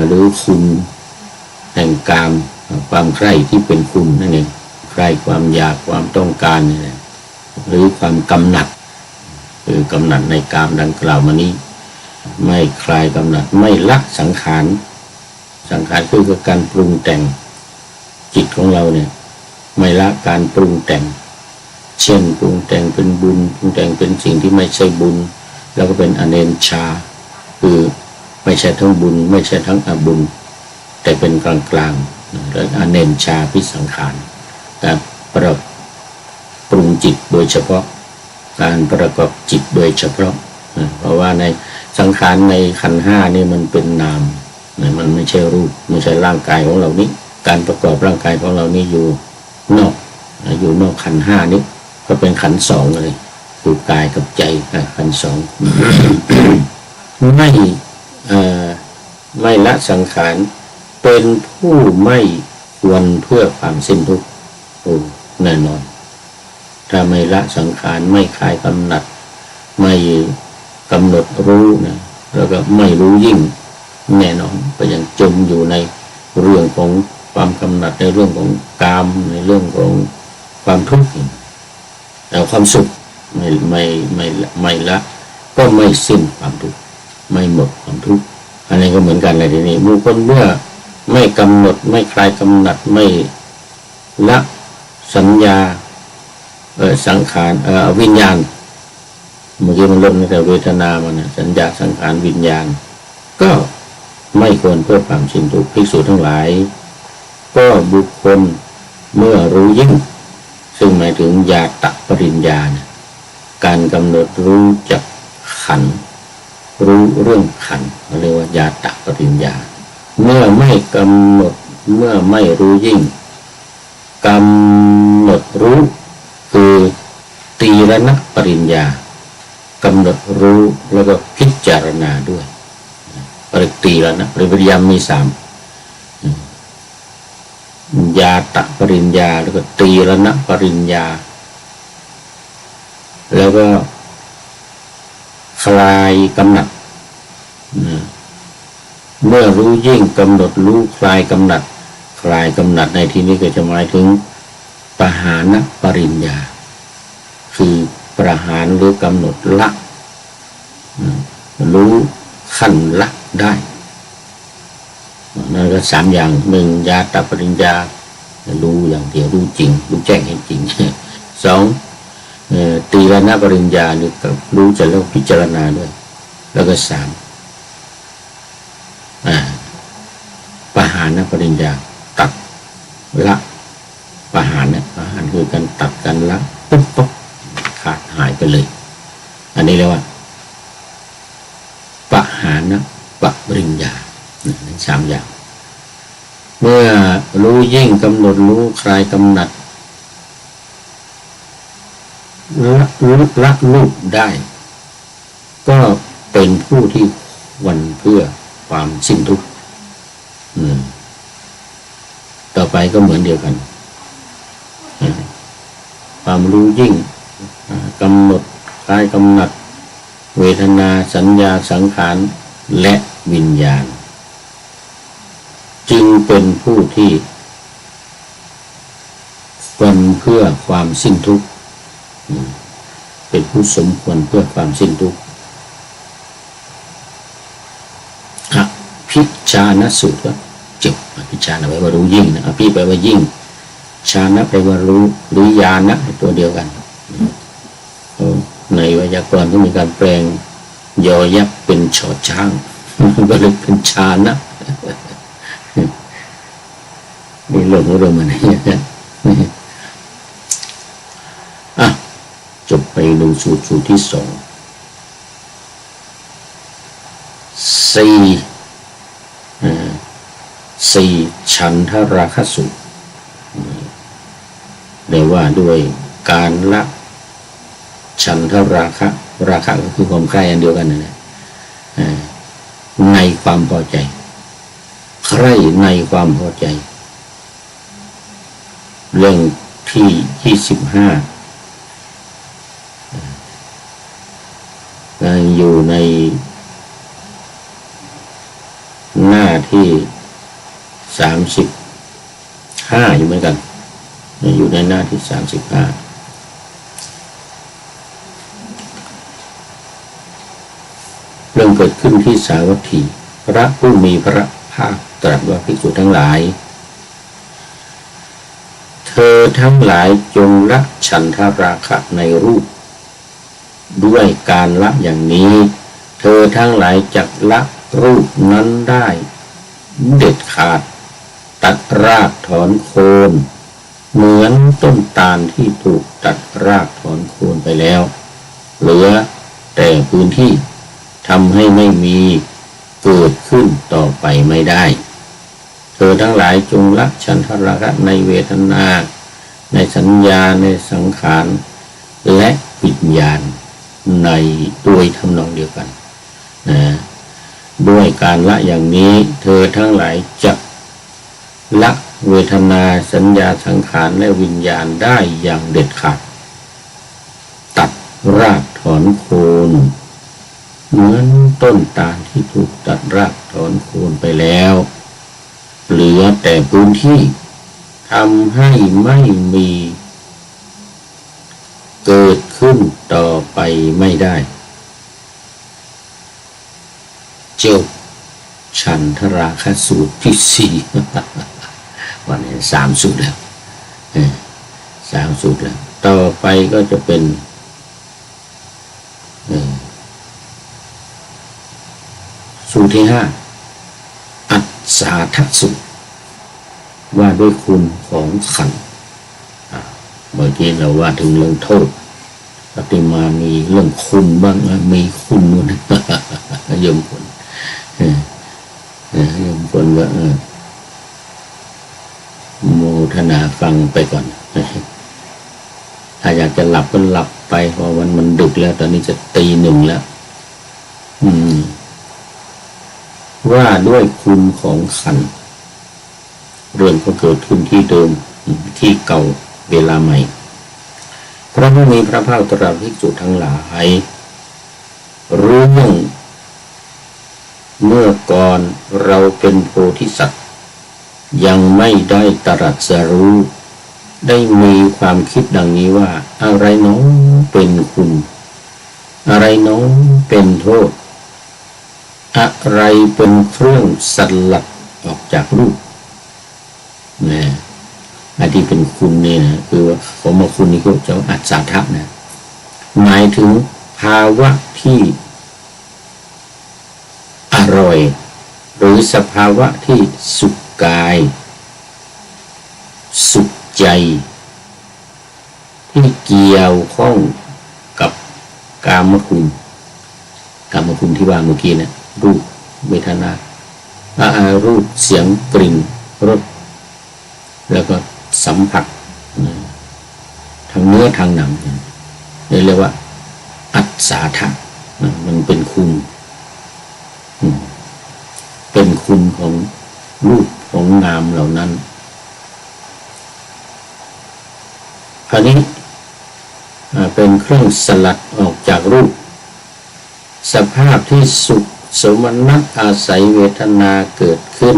หรือคุณแห่งกามความใคร่ที่เป็นคุณนั่นเองใคร่ความอยากความต้องการนี่แหละหรือความกำหนัดคือกำหนัดในกามดังกล่าวมานี้ไม่คลายกำหนัดไม่ละสังขารคือการปรุงแต่งจิตของเราเนี่ยไม่ละการปรุงแต่งเช่นปรุงแต่งเป็นบุญปรุงแต่งเป็นสิ่งที่ไม่ใช่บุญแล้วก็เป็นอเนญชาคือไม่ใช่ทั้งบุญไม่ใช่ทั้งอบุญแต่เป็นกลางๆและอเนญชาพิสังขารการปรุงจิตโดยเฉพาะการประกอบจิตโดยเฉพาะเพราะว่าในสังขารในขันธ์ห้านี่มันเป็นนามมันไม่ใช่รูปไม่ใช่ร่างกายของเรานี้การประกอบร่างกายของเรานี่อยู่นอกขันธ์ห้านี้ก็เป็นขันธ์สองเลยคือกายกับใจขันธ์สอง ไม่ละสังขารเป็นผู้ไม่ควรเพื่อความสิ้นทุกข์แน่นอนถ้าไม่ละสังขารไม่คลายกำหนัดไม่กำหนดรู้นะแล้วก็ไม่รู้ยิ่งแน่นอนก็ยังจมอยู่ในเรื่องของความกำหนัดในเรื่องของกามในเรื่องของความทุกข์แต่ความสุขไม่ละก็ไม่สิ้นความทุกข์ไม่หมดความทุกข์อันนี้ก็เหมือนกันเลยทีนี้บุคคลเมื่อไม่กำหนดไม่คลายกำหนัดไม่ละสัญญาสังขารวิญญาณเมื่อกี้มันลดแต่เวทนามันนะสัญญาสังขารวิญญาณก็ไม่ควรเพื่อความสิ้นทุกข์ภิกษุทั้งหลายก็บุคคลเมื่อรู้ยิ่งซึ่งหมายถึงญาตปริญญานะการกำหนดรู้จักขันธ์รู้เรื่องขันธ์เรียกว่าญาตปริญญาเมื่อไม่กำหนดเมื่อไม่รู้ยิ่งกำหนดรู้คือตีรณปริญญา กำหนดรู้แล้วก็พิจารณาด้วยปริตีแล้วนะปริยามมี3ญาตปริญญาแล้วก็ตีรณปริญญาแล้วก็คลายกำหนัดเมื่อรู้ยิ่งกำหนดรู้คลายกำหนัดคลายกำหนัดในที่นี้ก็จะหมายถึงปหานปริญญาคือประหารหรือกำหนดละรู้ขั้นละได้นั่นก็3อย่าง1ญาตปริญญารู้อย่างเดียวรู้จริงรู้แจ้งเห็นจริง2ตีรณปริญญานี่ก็รู้จะแล้วพิจารณาด้วยแล้วก็3ปหานปริญญาตัดละปหานคือการตัดการละปุ๊บขาดหายไปเลยอันนี้เรียกว่าปหานปริญญา3อย่างเมื่อรู้ยิ่งกำหนดรู้คลายกำหนัดละรูปได้ก็เป็นผู้ที่วันเพื่อความสิ้นทุกข์ต่อไปก็เหมือนเดียวกันความรู้ยิ่งกำหนดคลายกำหนัดเวทนาสัญญาสังขารและวิญญาณจึงเป็นผู้ที่ควรเพื่อความสิ้นทุกข์เป็นผู้สมควรเพื่อความสิ้นทุกข์อภิชาณสูตรก็จบอภิชาณแปลว่ารู้ยิ่งนะอภิแปลว่ายิ่งชานะแปลว่ารู้หรือญาณะตัวเดียวกันในไวยากรณ์ก็มีการแปลงยอยักษ์เป็นชอช้างก็เลยเป็นชานะนี่หลงรู้มันนี่จบไปดูสูตรที่2 4ฉันทราคะสูตรได้ว่าด้วยการละฉันทราคะก็คือความใคร่อันเดียวกันนั่นแหละในความพอใจใคร่ในความพอใจเรื่องที่25อยู่ในหน้าที่35อยู่เหมือนกันอยู่ในหน้าที่35เรื่องเกิดขึ้นที่สาวัตถีพระผู้มีพระภาคตรัสว่าภิกษุทั้งหลายเธอทั้งหลายจงละฉันทราคะในรูปด้วยการละอย่างนี้เธอทั้งหลายจักละรูปนั้นได้เด็ดขาดตัดรากถอนโคนเหมือนต้นตาลที่ถูกตัดรากถอนโคนไปแล้วเหลือแต่พื้นที่ทำให้ไม่มีเกิดขึ้นต่อไปไม่ได้เธอทั้งหลายจงละฉันทราคะในเวทนาในสัญญาในสังขารและวิญญาณในโดยทำนองเดียวกันด้วยการละอย่างนี้เธอทั้งหลายจะละเวทนาสัญญาสังขารและวิญญาณได้อย่างเด็ดขาดตัดรากถอนโคนเหมือนต้นตาลที่ถูกตัดรากถอนโคนไปแล้วเหลือแต่พื้นที่ทำให้ไม่มีเกิดขึ้นต่อไปไม่ได้จบฉันทราคะสูตรที่4วันนี้3สูตรแล้ว3สูตรแล้วต่อไปก็จะเป็นสูตรที่5อัศสาทสูตรว่าด้วยคุณของขันธ์เมื่อกี้เราว่าถึงเรื่องโทษปฏิมามีเรื่องคุณบ้างมีคุณนู่นยมผลว่าโมทนาฟังไปก่อนถ้าอยากจะหลับก็หลับต ไปเพราะมันดึกแล้วตอนนี้จะตี 1แล้วว่าด้วยคุณของขันธ์เรื่องก็เกิดขึ้นที่เดิมที่เก่าเวลาใหม่พระผู้มีพระภาคตรัสภิกษุทั้งหลายเรื่องเมื่อก่อนเราเป็นโพธิสัตว์ยังไม่ได้ตรัสรู้ได้มีความคิดดังนี้ว่าอะไรน้องเป็นคุณอะไรน้องเป็นโทษอะไรเป็นเครื่องสลัดออกจากรูปนะอันที่เป็นคุณนี่นะคือว่าผมมาคุณนี่ก็จะอัศทะนะหมายถึงภาวะที่อร่อยหรือสภาวะที่สุขกายสุขใจที่เกี่ยวข้องกับกามคุณที่ว่าเมื่อกี้นะรูปเวทนารูปเสียงกลิ่นรสแล้วก็สัมผัสทางเนื้อทางหนังเรียกว่าอัศทะมันเป็นคุณเป็นคุณของรูปของนามเหล่านั้นคราวนี้เป็นเครื่องสลัดออกจากรูปสภาพที่สุขสมนัตอาศัยเวทนาเกิดขึ้น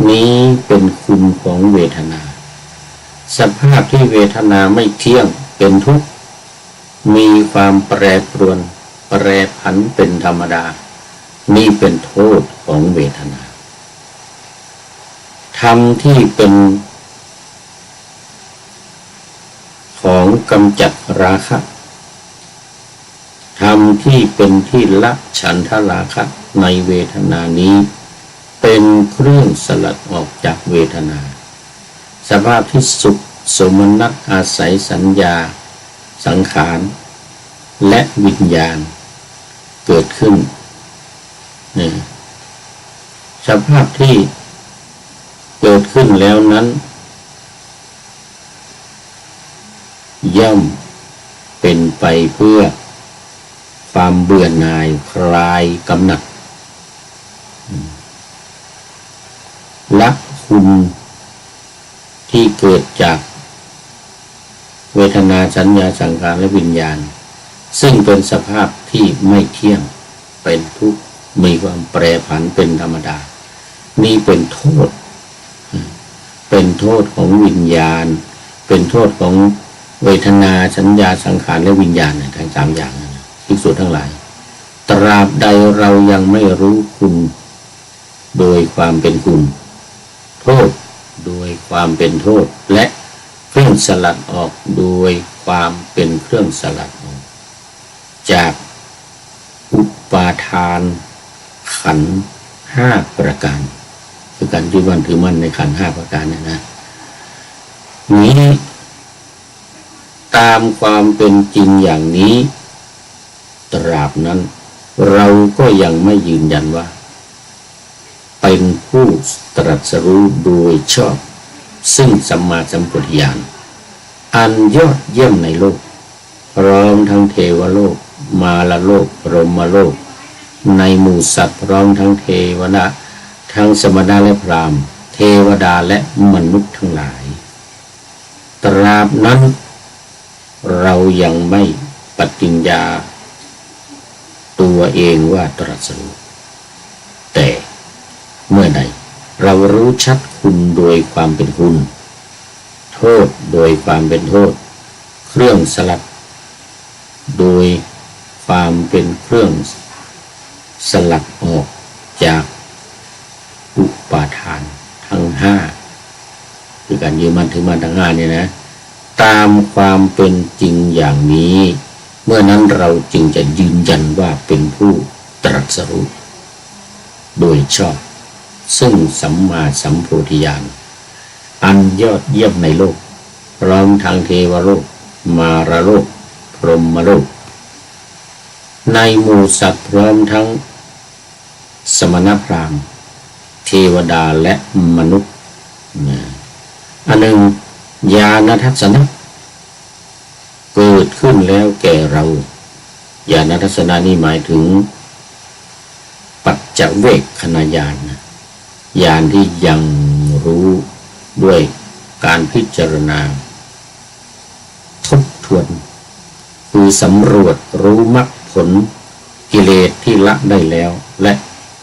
นี้เป็นคุณของเวทนาสภาพที่เวทนาไม่เที่ยงเป็นทุกข์มีความแปรปรวนแปรผันเป็นธรรมดานี่เป็นโทษของเวทนาธรรมที่เป็นของกำจัดราคะธรรมที่เป็นที่ละฉันทราคะในเวทนานี้เป็นเครื่องสลัดออกจากเวทนาสภาพที่สุขสมนัตอาศัยสัญญาสังขารและวิญญาณเกิดขึ้นสภาพที่เกิดขึ้นแล้วนั้นย่อมเป็นไปเพื่อความเบื่อหน่ายคลายกำหนัดละคุณที่เกิดจากเวทนาสัญญาสังขารและวิญญาณซึ่งเป็นสภาพที่ไม่เที่ยงเป็นทุกข์มีความแปรผันเป็นธรรมดานี่เป็นโทษของวิญญาณเป็นโทษของเวทนาสัญญาสังขารและวิญญาณทั้งสามอย่างภิกษุทั้งหลายตราบใดเรายังไม่รู้คุณโดยความเป็นคุณโทษโดยความเป็นโทษและเครื่องสลัดออกโดยความเป็นเครื่องสลัดออกจากอุปาทานขันธ์5ประการคือการยึดมั่นถือมั่นในขันธ์5ประการเนี่ยนะนี้ตามความเป็นจริงอย่างนี้ตราบนั้นเราก็ยังไม่ยืนยันว่าเป็นผู้ตรัสรู้โดยชอบซึ่งสัมมาสัมพุทธญาณอันยอดเยี่ยมในโลกพร้อมทั้งเทวโลกมาลโลกพรหมโลกในหมู่สัตว์พร้อมทั้งเทวดาทั้งสมณะและพราหมณ์เทวดาและมนุษย์ทั้งหลายตราบนั้นเรายังไม่ปฏิญญาตัวเองว่าตรัสรู้แต่เมื่อใดเรารู้ชัดคุณโดยความเป็นคุณโทษโดยความเป็นโทษเครื่องสลัดโดยความเป็นเครื่องสลัดออกจากอุปาทานทั้ง5คือการยึดมั่นถือมั่นทั้ง5เนี่ยนะตามความเป็นจริงอย่างนี้เมื่อนั้นเราจึงจะยืนยันว่าเป็นผู้ตรัสรู้โดยชอบซึ่งสัมมาสัมโพธิญาณอันยอดเยี่ยมในโลกพร้อมทั้งเทวโลกมารโลกพรหมโลกในหมู่สัตว์พร้อมทั้งสมณพราหมณ์เทวดาและมนุษย์อันหนึ่งญาณทัศนะ กิดขึ้นแล้วแก่เราญาณทัศนะนี้หมายถึงปัจจเวกขณญาณนะญาณที่ยังรู้ด้วยการพิจารณาทบทวนคือสำรวจรู้มรรคผลกิเลสที่ละได้แล้วและ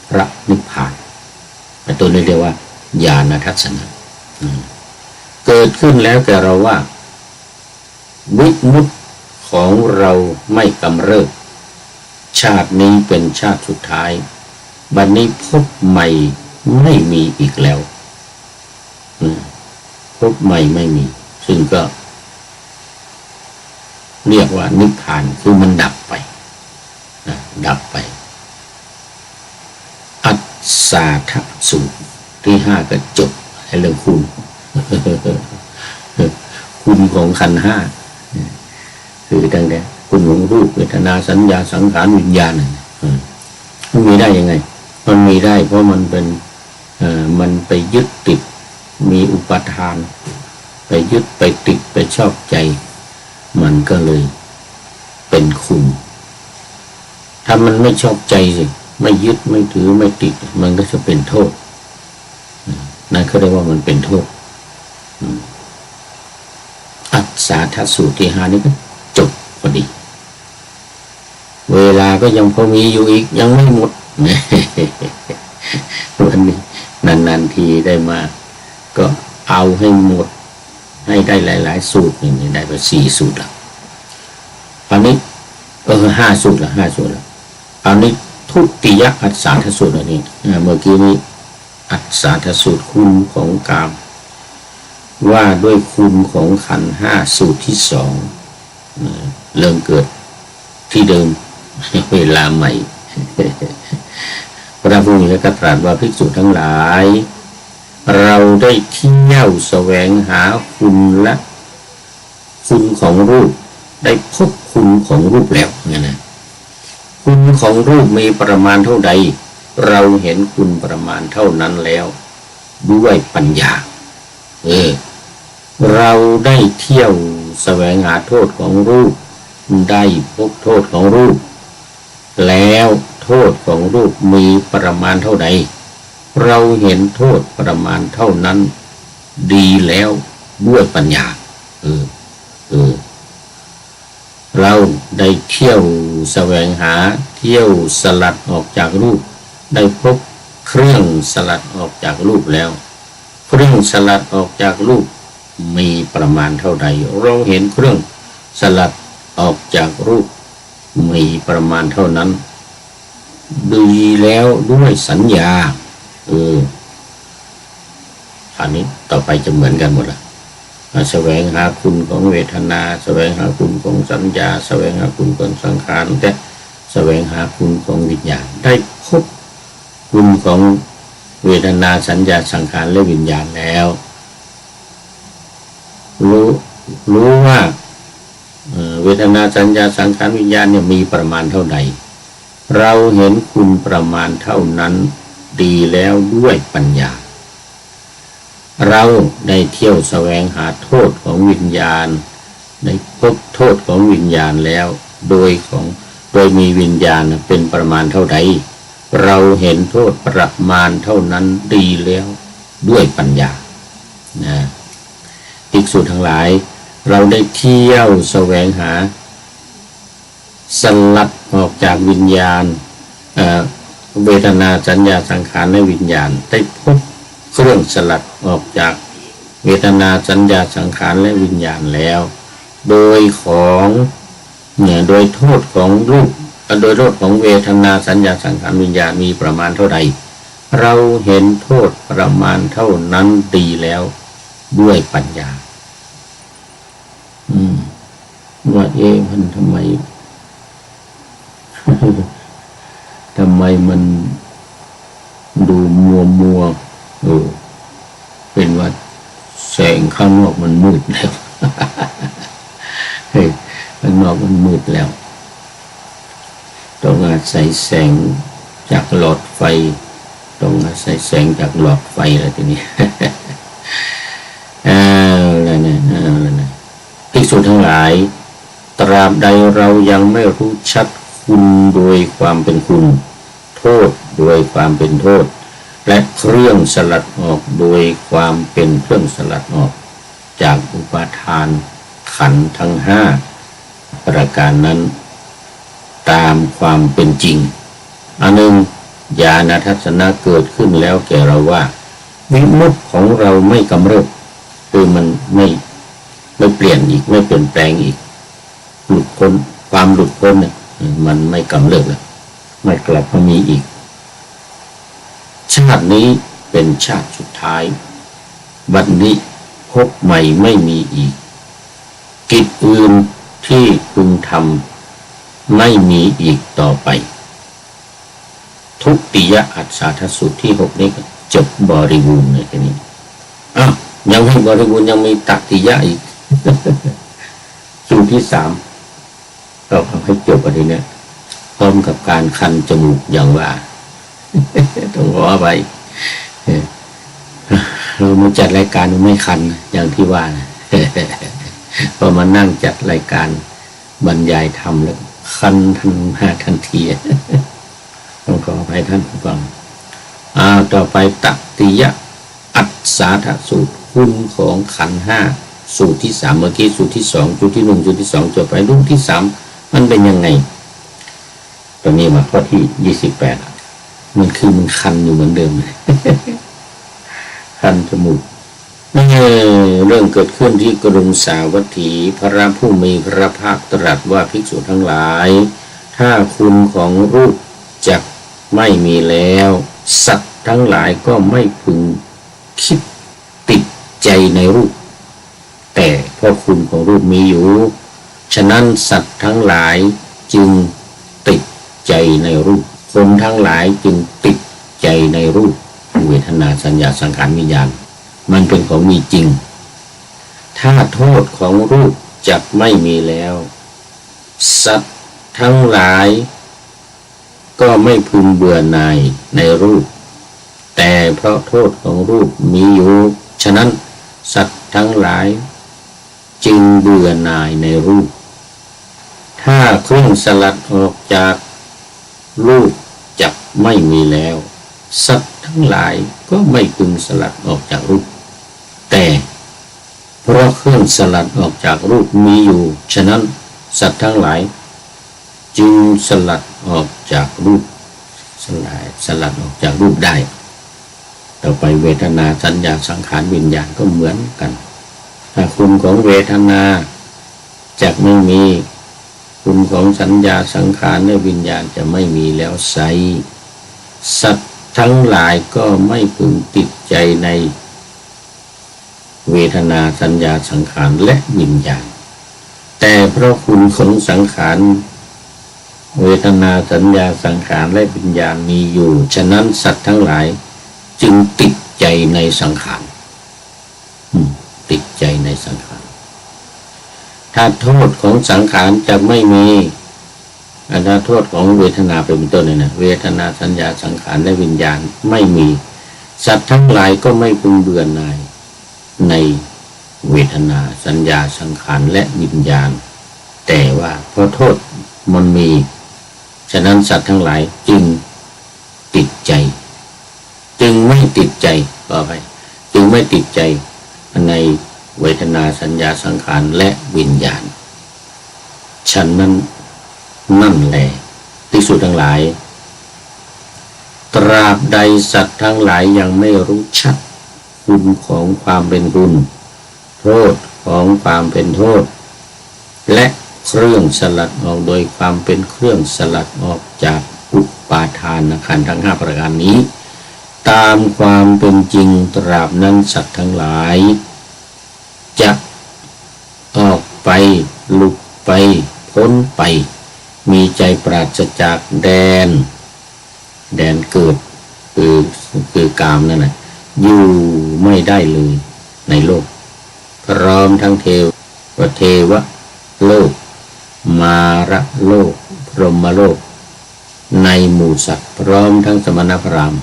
พระนิพพานตัวนี้เรียกว่าญาณทัศนะเกิดขึ้นแล้วแก่เราว่าวิมุตติของเราไม่กำเริบชาตินี้เป็นชาติสุดท้ายบัดนี้พบใหม่ไม่มีอีกแล้วพบใหม่ไม่มีซึ่งก็เรียกว่านิพพานคือมันดับไปดับไปอัศสาทสูตรที่5ก็จบให้เรื่องคุณ คุณของขันธ์ห้าคือตั้งแต่คุณของรูปเวทนาสัญญาสังขารวิญญาณมันมีได้ยังไงมันมีได้เพราะมันเป็นมันไปยึดติดมีอุปทานไปยึดไปติดไปชอบใจมันก็เลยเป็นคุณถ้ามันไม่ชอบใจสิไม่ยึดไม่ถือไม่ติดมันก็จะเป็นโทษนั่นเขาเรียกว่ามันเป็นโทษอัศสาทสูตรที่5นี้ก็จบพอดีเวลาก็ยังพอมีอยู่อีกยังไม่หมด วันนี้นานๆทีได้มาก็เอาให้หมดให้ได้หลายๆสูตรนี่ได้ไป4สูตรแล้วคราวนี้5สูตรละ5สูตรแล้วคราวนี้ทุติยอัศสาทสูตรอันนี้เมื่อกี้นี้อัศสาทสูตรคุณของกามว่าด้วยคุณของขันธ์5สูตรที่2เริ่มเกิดที่เดิมเวลาใหม่ พระพุทธเจ้าก็ตรัสว่าภิกษุทั้งหลายเราได้เที่ยวแสวงหาคุณและคุณของรูปได้พบคุณของรูปแล้วนะคุณของรูปมีประมาณเท่าใดเราเห็นคุณประมาณเท่านั้นแล้วด้วยปัญญาเราได้เที่ยวแสวงหาโทษของรูปได้พบโทษของรูปแล้วโทษของรูปมีประมาณเท่าใดเราเห็นโทษประมาณเท่านั้นดีแล้วด้วยปัญญาเราได้เที่ยวแสวงหาเที่ยวสลัดออกจากรูปได้พบเครื่องสลัดออกจากรูปแล้วเครื่องสลัดออกจากรูปมีประมาณเท่าใดเราเห็นเครื่องสลัดออกจากรูปมีประมาณเท่านั้นดีแล้วด้วยสัญญาอันนี้ต่อไปจะเหมือนกันหมดละแสวงหาคุณของเวทนาแสวงหาคุณของสัญญาแสวงหาคุณของสังขารแต่แสวงหาคุณของวิญญาณได้พบคุณของเวทนาสัญญาสังขารและวิญญาณแล้วรู้ว่าเวทนาสัญญาสังขารวิญญาณเนี่ยมีประมาณเท่าใดเราเห็นคุณประมาณเท่านั้นดีแล้วด้วยปัญญาเราได้เที่ยวแสวงหาโทษของวิญญาณได้พบโทษของวิญญาณแล้วโดยมีวิญญาณเป็นประมาณเท่าใดเราเห็นโทษประมาณเท่านั้นดีแล้วด้วยปัญญาภิกษุทั้งหลายเราได้เที่ยวแสวงหาสลัดออกจากวิญญาณเวทนาสัญญาสังขารและวิญญาณได้พบเครื่องสลัดออกจากเวทนาสัญญาสังขารและวิญญาณแล้วโดยโทษของรูปโดยโทษของเวทนาสัญญาสังขารวิญญาณมีประมาณเท่าใดเราเห็นโทษประมาณเท่านั้นดีแล้วด้วยปัญญาว่ามันทำไม ทำไมมันดูมัวเป็นว่าแสงข้างนอกมันมืดแล้ว ข้างนอกมันมืดแล้วต้องอาศัยแสงจากหลอดไฟต้องอาศัยแสงจากหลอดไฟแล้วทีนี้ แล้วนะภิกษุทั้งหลาย ตราบใดเรายังไม่รู้ชัดคุณโดยความเป็นคุณโทษโดยความเป็นโทษและเครื่องสลัดออกโดยความเป็นเครื่องสลัดออกจากอุปาทานขันธ์ทั้งห้าประการนั้นตามความเป็นจริงอันหนึ่งญาณทัศนะเกิดขึ้นแล้วแก่เราว่าวิมุตติของเราไม่กำเริบคือมันไม่เปลี่ยนอีกไม่เปลี่ยนแปลงอีกหลุดพ้นความหลุดพ้นเนี่ยมันไม่กำเริบแล้วไม่กลับมามีอีกชาตินี้เป็นชาติสุดท้ายบัดนี้พบใหม่ไม่มีอีกกิจอื่นที่พึงทำไม่มีอีกต่อไปทุติยอัฏฐาสูตรที่6นี้จบบริบูรณ์เลยทีนี้ยังไม่บริบูรณ์ยังมีตัติยะอีก สูตรที่3เราทำให้จบอะไรเนี่ยพร้อมกับการคันจมูกอย่างว่า ต้องขอไปเรามาจัดรายการไม่คันอย่างที่ว่านะ พอมานั่งจัดรายการบรรยายธรรมแล้วคันทันที ต้องขอไปท่านผู้ฟังต่อไปตัติยะอัฏฐาสูตรคุณของขันธ์ห้าสูตรที่3เมื่อกี้สูตรที่2สูตรที่1สูตรที่2จบไปรุ่นที่3มันเป็นยังไงตอนนี้มาข้อที่28มันคันอยู่เหมือนเดิม คันจมูกเรื่องเกิดขึ้นที่กรุงสาวัตถีพระผู้มีพระภาคตรัสว่าภิกษุทั้งหลายถ้าคุณของรูปจักไม่มีแล้วสัตว์ทั้งหลายก็ไม่พึงคิดติดใจในรูปแต่เพราะคุณของรูปมีอยู่ฉะนั้นสัตว์ทั้งหลายจึงติดใจในรูปคนทั้งหลายจึงติดใจในรูปเวทนาสัญญาสังขารวิญญาณมันเป็นของมีจริงถ้าโทษของรูปจักไม่มีแล้วสัตว์ทั้งหลายก็ไม่พึงเบื่อหน่ายในรูปแต่เพราะโทษของรูปมีอยู่ฉะนั้นสัตว์ทั้งหลายจึงเบื่อหน่ายในรูปถ้าเครื่องสลัดออกจากรูปจักไม่มีแล้วสัตว์ทั้งหลายก็ไม่พึงสลัดออกจากรูปแต่เพราะเครื่องสลัดออกจากรูปมีอยู่ฉะนั้นสัตว์ทั้งหลายจึงสลัดออกจากรูปสลัดออกจากรูปได้ต่อไปเวทนาสัญญาสังขารวิญญาณก็เหมือนกันถ้าคุณของเวทนาจักไม่มีคุณของสัญญาสังขารและวิญญาณจะไม่มีแล้วไซสัตว์ทั้งหลายก็ไม่พึงติดใจในเวทนาสัญญาสังขารและวิญญาณแต่เพราะคุณของสังขารเวทนาสัญญาสังขารและวิญญาณมีอยู่ฉะนั้นสัตว์ทั้งหลายจึงติดใจในสังขารติดใจในสังขารถ้าโทษของสังขารจะไม่มีถ้าโทษของเวทนาเป็นต้นเนี่ยนะเวทนาสัญญาสังขารและวิญญาณไม่มีสัตว์ทั้งหลายก็ไม่พึงเบื่อหน่ายในเวทนาสัญญาสังขารและวิญญาณแต่ว่าเพราะโทษมันมีฉะนั้นสัตว์ทั้งหลายจึงติดใจจึงไม่ติดใจต่อไปจึงไม่ติดใจในเวทนาสัญญาสังขารและวิญญาณฉะนั้นนั่นแหละภิกษุทั้งหลายตราบใดสัตว์ทั้งหลายยังไม่รู้ชัดคุณของความเป็นคุณโทษของความเป็นโทษและเครื่องสลัดออกโดยความเป็นเครื่องสลัดออกจากอุปาทานขันธ์ทั้ง5ประการนี้ตามความเป็นจริงตราบนั้นสัตว์ทั้งหลายจะออกไปหลุดไปพ้นไปมีใจปราศจากแดนเกิดคือกามนั่นแหละอยู่ไม่ได้เลยในโลกพร้อมทั้งเทวโลกมาระโลกพรหมโลกในหมู่สัตว์พร้อมทั้งสมณพราหมณ์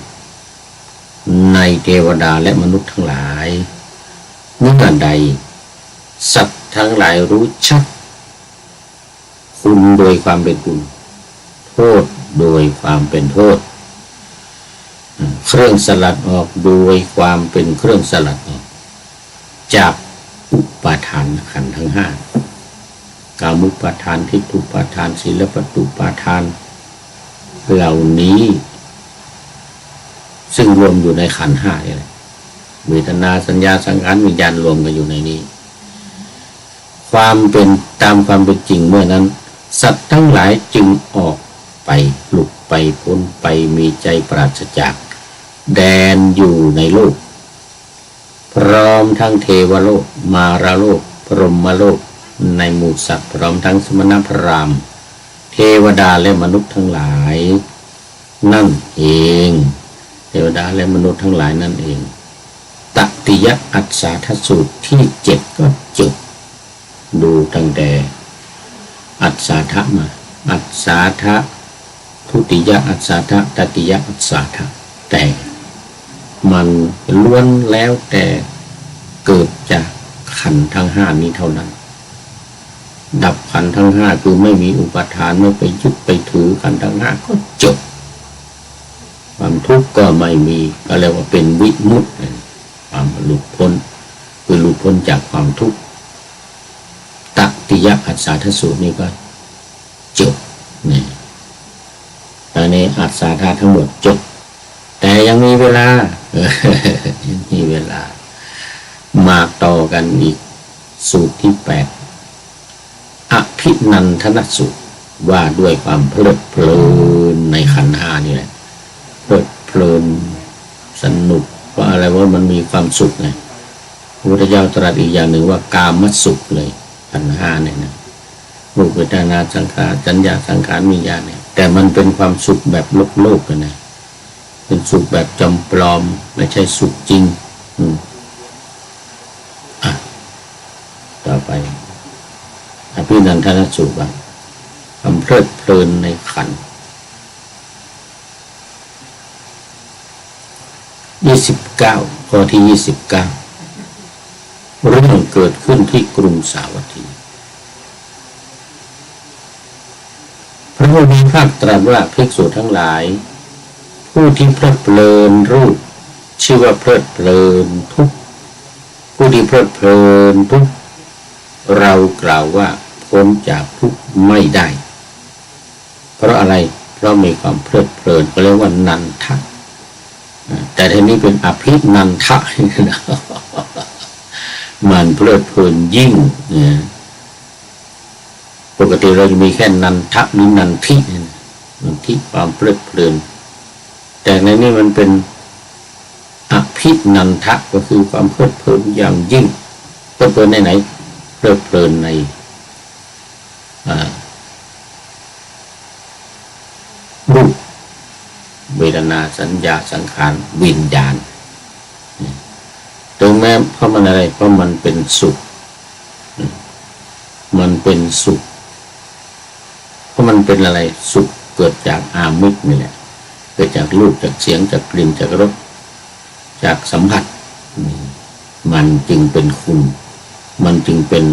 ในเทวดาและมนุษย์ทั้งหลายเมื่อใดสัตว์ทั้งหลายรู้ชัด คุณโดยความเป็นคุณโทษโดยความเป็นโทษเครื่องสลัดออกโดยความเป็นเครื่องสลัดออกจากอุปาทานขันธ์ทั้งห้ากามุปาทานทิฏฐุปาทานศีลปตุปาทานเหล่านี้ซึ่งรวมอยู่ในขันธ์ห้านี่แหละเวทนาสัญญาสังขารวิญญาณรวมกันอยู่ในนี้ความเป็นตามความเป็นจริงเมื่อนั้นสัตว์ทั้งหลายจึงออกไปหลุดไปพ้นไปมีใจปราศจากแดนอยู่ในโลกพร้อมทั้งเทวโลกมารโลกพรหมโลกในหมู่สัตว์พร้อมทั้งสมณพราหมณ์เทวดาและมนุษย์ทั้งหลายนั่นเองเทวดาและมนุษย์ทั้งหลายนั่นเองตติยอัสสาทสูตรที่7ก็จบดูตั้งแต่อัสสาทะมาอัสสาทะทุติยอัสสาทะตติยอัสสาทะแต่มันล้วนแล้วแต่เกิดจากขันธ์ทั้งห้านี้เท่านั้นดับขันธ์ทั้งห้าคือไม่มีอุปาทานไม่ไปยึดไปถือขันธ์ทั้งห้าก็จบความทุกข์ก็ไม่มีก็เรียกว่าเป็นวิมุตติความหลุดพ้นคือหลุดพ้นจากความทุกข์ตติยอัสสาทสูตรนี้ก็จบนี่ตอนนี้อัสสาทะทั้งหมดจบแต่ยังมีเวลายังมีเวลามาต่อกันอีกสูตรที่8อภินันทนสูตรว่าด้วยความเพลิดเพลินในขันธ์ห้านี่แหละเพลิดเพลินสนุกเพราะอะไรว่ามันมีความสุขไงพระพุทธเจ้าตรัสอีกอย่างหนึ่งว่ากามสุขเลยขันธ์ห้าเนี่ยนะรูปเวทนาสังขารสัญญาสังขารวิญญาณเนี่ยแต่มันเป็นความสุขแบบโลกกันนะเป็นสุขแบบจำปลอมไม่ใช่สุขจริงต่อไปอภินันทนสูตรว่าความเพลิดเพลินในขันธ์29ข้อที่29เรื่องเกิดขึ้นที่กรุงสาวัตถีพระผู้มีพระภาคตรัสว่าภิกษุทั้งหลายผู้ที่เพลิดเพลินรูปชื่อว่าเพลิดเพลินทุกข์ผู้ที่เพลิดเพลินทุกข์เรากล่าวว่าพ้นจากทุกข์ไม่ได้เพราะอะไรเพราะมีความเพลิดเพลินก็เรียกว่านันทะแต่ทีนี้เป็นอภินันทะมันเพลิดเพลินยิ่งปกติเราจะมีแค่นันทะหรือนันทินันทิความเพลิดเพลินแต่ในนี้มันเป็นอภินันทะก็คือความเพลิดเพลินอย่างยิ่งเพลิดเพลินในไหนเพลิดเพลินในรูปเวทนาสัญญาสังขารวิญญาณถึงแม้เพราะมันอะไรเพราะมันเป็นสุขมันเป็นสุขเพราะมันเป็นอะไรสุขเกิดจากอามิตรนี่แหละเกิดจากรูปจากเสียงจากกลิ่นจากรสจากสัมผัสมันจึงเป็นคุณมันจึงเป็น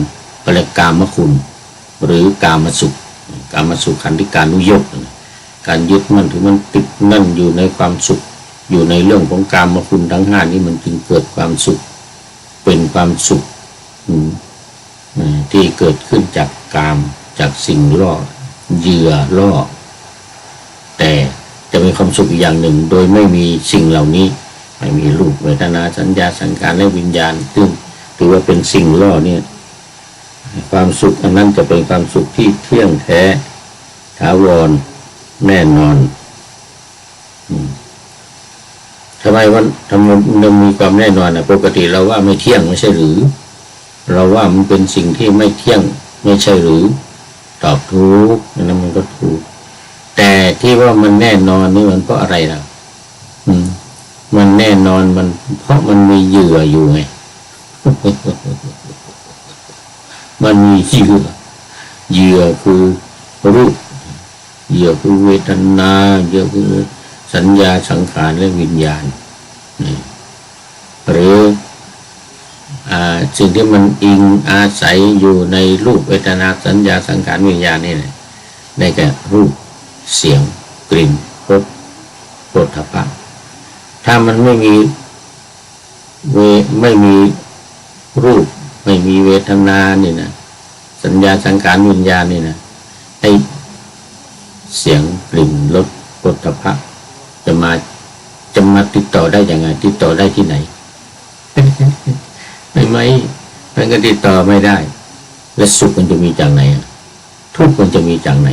อะไรกามคุณหรือกามสุขกามสุขขันธิการุโยคการยึดมั่นถือมันติดนั่นอยู่ในความสุขอยู่ในเรื่องของกามคุณทั้งห้านี้มันจึงเกิดความสุขเป็นความสุขที่เกิดขึ้นจากกามจากสิ่งล่อเหยื่อล่อแต่จะมีความสุขอีกอย่างหนึ่งโดยไม่มีสิ่งเหล่านี้ไม่มีรูปเวทนาสัญญาสังขารและวิญญาณซึ่งถือว่าเป็นสิ่งล่อเนี่ยความสุขอันนั้นจะเป็นความสุขที่เที่ยงแท้ถาวรแน่นอนทำไมมันมีความแน่นอนปกติเราว่าไม่เที่ยงไม่ใช่หรือเราว่ามันเป็นสิ่งที่ไม่เที่ยงไม่ใช่หรือตอบถูกนั่นมันก็ถูกแต่ที่ว่ามันแน่นอนนี่มันเพราะอะไรล่ะมันแน่นอนมันเพราะมันมีเหยื่ออยู่ไง มันมีเหยื่อคือรูปเหยื่อคือเวทนาเหยื่อคือสัญญาสังขารและวิญญาณหรือสิ่งที่มันอิงอาศัยอยู่ในรูปเวทนาสัญญาสังขารวิญญาณนี่แหละ ได้แก่รูปเสียงกลิ่นรสโผฏฐัพพะถ้ามันไม่มีรูปไม่มีเวทนานี่นะสัญญาสังขารวิญญาณนี่นะไอเสียงกลิ่นรสโผฏฐัพพะจะมาติดต่อได้ยังไงติดต่อได้ที่ไหน ไม่มันก็ติดต่อไม่ได้และสุขมันจะมีจากไหนทุกข์มันจะมีจากไหน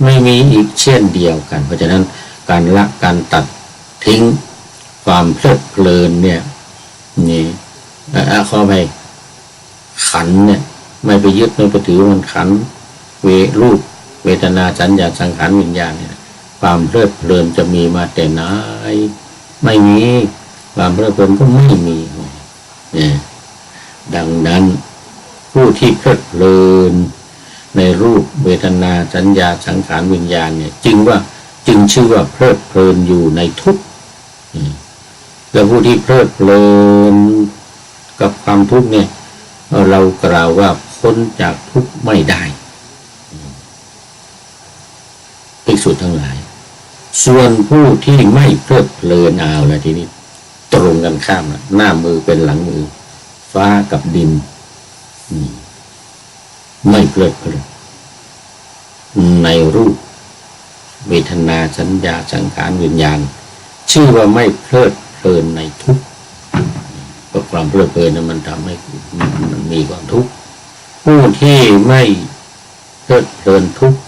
ไม่มีอีกเช่นเดียวกันเพราะฉะนั้นการละการตัดทิ้งความเพลิดเพลินเนี่ยนี่ขอไปขันเนี่ยไม่ไปยึดไม่ไปถือมันขันรูปเวทนาสัญญาสังขารวิญญาณเนี่ยความเพลิดเพลินจะมีมาแต่ไหนไม่มีความเพลิดเพลินก็ไม่มีเนี่ยดังนั้นผู้ที่เพลิดเพลินในรูปเวทนาสัญญาสังขารวิญญาณเนี่ยจึงชื่อว่าเพลิดเพลินอยู่ในทุกข์แล้วผู้ที่เพลิดเพลินกับความทุกข์เนี่ยเรากล่าวว่าพ้นจากทุกข์ไม่ได้ภิกษุทั้งหลายส่วนผู้ที่ไม่เพลิดเพลินเอาแล้วทีนี้ตรงกันข้ามนะหน้ามือเป็นหลังมือฟ้ากับดินไม่เพลิดเพลินในรูปเวทนาสัญญาสังขารวิญญาณชื่อว่าไม่เพลิดเพลินในทุกข์เพราะความเพลิดเพลินนั้นมันทำให้มันมีความทุกข์ผู้ที่ไม่เพลิดเพลินทุกข์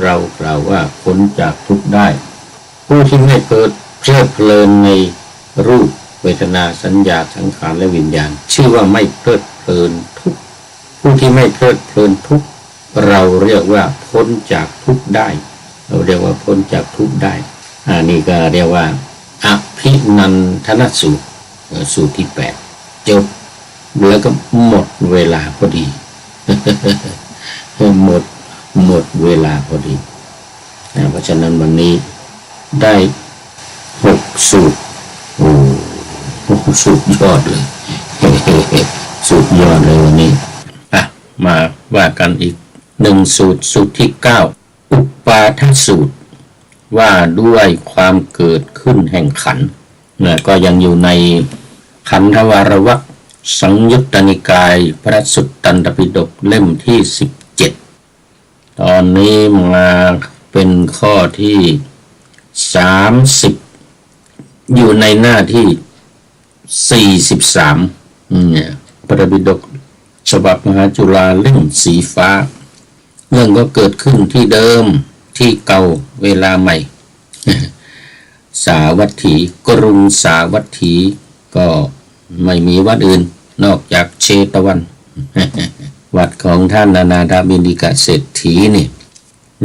เรากล่าวว่าพ้นจากทุกข์ได้ผู้ที่ไม่เพลิดเพลินในรูปเวทนาสัญญาสังขารและวิญญาณชื่อว่าไม่เพลิดเพลินทุกข์ผู้ที่ไม่เพลิดเพลินทุกข์เราเรียกว่าพ้นจากทุกข์ได้เราเรียกว่าพ้นจากทุกข์ได้นี่ก็เรียกว่าอภินันทนสูตรสูตรที่8จบแล้วก็หมดเวลาพอดี หมดเวลาพอดีเพราะฉะนั้นวันนี้ได้6สูตรสุดยอดเลย สุดยอดเลยวันนี้มาว่ากันอีก1สูตรที่9อุปาทสูตรว่าด้วยความเกิดขึ้นแห่งขันธ์ก็ยังอยู่ในขันธวารวรรคสังยุตตนิกายพระสุตตันตปิฎกเล่มที่17ตอนนี้มาเป็นข้อที่30อยู่ในหน้าที่43เนี่ยพระปิฎกฉบับมหาจุฬาเล่มสีฟ้าเรื่องก็เกิดขึ้นที่เดิมที่เก่าเวลาใหม่ สาวัตถีกรุงสาวัตถีก็ไม่มีวัดอื่นนอกจากเชตวัน วัดของท่านอนาถบิณฑิกเศรษฐีนี่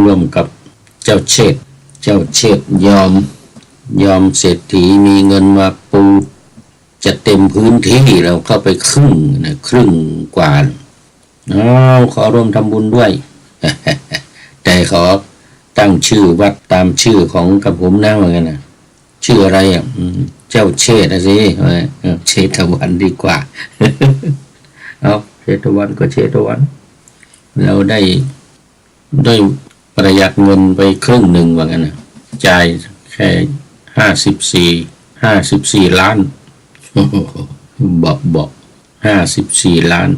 ร่วมกับเจ้าเชษยอมเศรษฐีมีเงินมาปูจะเต็มพื้นที่เราเข้าไปครึ่งกว่าขอร่วมทำบุญด้วย แต่ขอตั้งชื่อวัดตามชื่อของกับผมนะเหมือนกันนะชื่ออะไรเจ้าเชษสิเชตวันดีกว่า เอาเชตวันก็เชตวันเราได้ประหยัดเงินไปครึ่งหนึ่งว่างั้นนะจ่ายแค่54 ล้านบอก54 ล้าน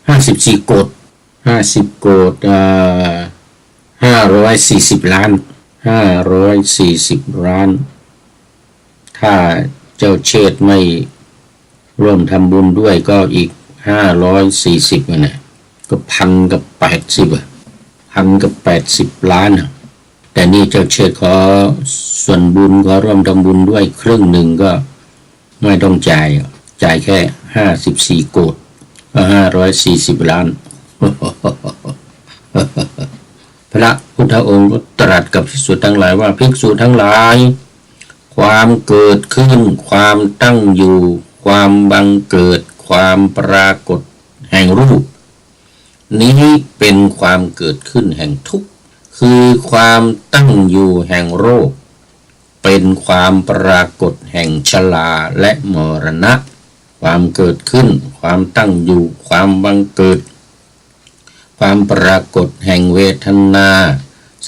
54 โกด50 โกด540 ล้าน540 ล้านถ้าเจ้าเชษไม่ร่วมทำบุญด้วยก็อีก540นะก็1,080 ล้านแต่นี่เจ้าเชษขอส่วนบุญขอร่วมทำบุญด้วยครึ่งหนึ่งก็ไม่ต้องจ่ายแค่54 โกดก็540 ล้าน พระพุทธองค์ก็ตรัสกับภิกษุทั้งหลายว่าภิกษุทั้งหลายความเกิดขึ้นความตั้งอยู่ความบังเกิดความปรากฏแห่งรูปนี้เป็นความเกิดขึ้นแห่งทุกข์คือความตั้งอยู่แห่งโรคเป็นความปรากฏแห่งชราและมรณะความเกิดขึ้นความตั้งอยู่ความบังเกิด ความปรากฏแห่งเวทนา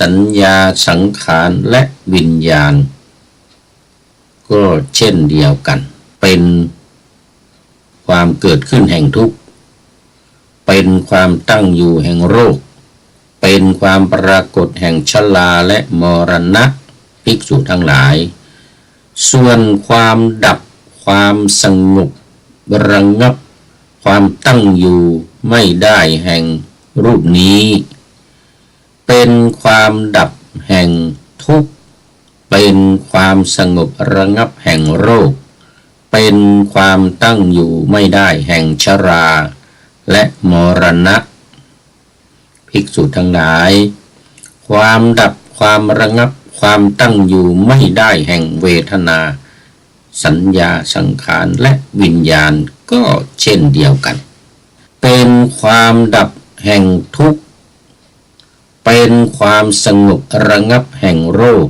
สัญญาสังขารและวิญญาณก็เช่นเดียวกันเป็นความเกิดขึ้นแห่งทุกข์เป็นความตั้งอยู่แห่งโรคเป็นความปรากฏแห่งชราและมรณะภิกษุทั้งหลายส่วนความดับความสงบระงับความตั้งอยู่ไม่ได้แห่งรูปนี้เป็นความดับแห่งทุกข์เป็นความสงบระงับแห่งโรคเป็นความตั้งอยู่ไม่ได้แห่งชราและมรณะภิกษุทั้งหลายความดับความระงับความตั้งอยู่ไม่ได้แห่งเวทนาสัญญาสังขารและวิญญาณก็เช่นเดียวกันเป็นความดับแห่งทุกข์เป็นความสงบระงับแห่งโรค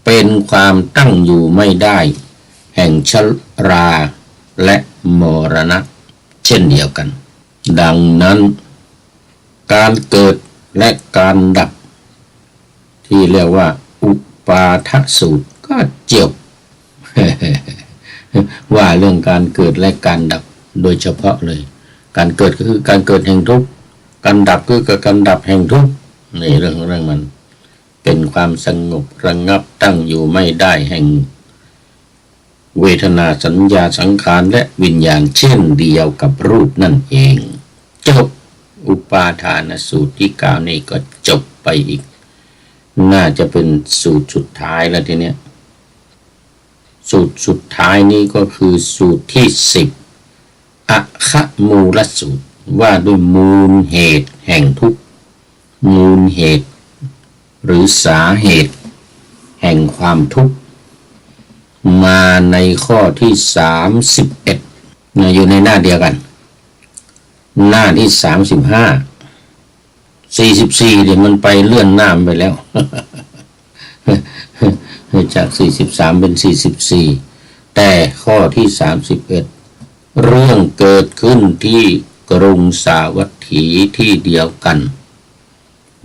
เป็นความตั้งอยู่ไม่ได้แห่งชราและมรณะเช่นเดียวกันดังนั้นการเกิดและการดับที่เรียกว่าอุปาทสูตรก็จบ ว่าเรื่องการเกิดและการดับโดยเฉพาะเลยการเกิดก็คือการเกิดแห่งทุกข์การดับก็คือการดับแห่งทุกข์ในเรื่องมันเป็นความสงบระงับตั้งอยู่ไม่ได้แห่งเวทนาสัญญาสังขารและวิญญาณเช่นเดียวกับรูปนั่นเองจบอุปาทานสูตรที่9นี้ก็จบไปอีกน่าจะเป็นสูตรสุดท้ายแล้วทีเนี้ยสูตรสุดท้ายนี้ก็คือสูตรที่10อะคะมูลสูตรว่าด้วยมูลเหตุแห่งทุกข์มูลเหตุหรือสาเหตุแห่งความทุกข์มาในข้อที่31อยู่ในหน้าเดียวกันหน้าที่44เดี๋ยวมันไปเลื่อนหน้าไปแล้ว จาก43เป็น44แต่ข้อที่31เรื่องเกิดขึ้นที่กรุงสาวัตถีที่เดียวกัน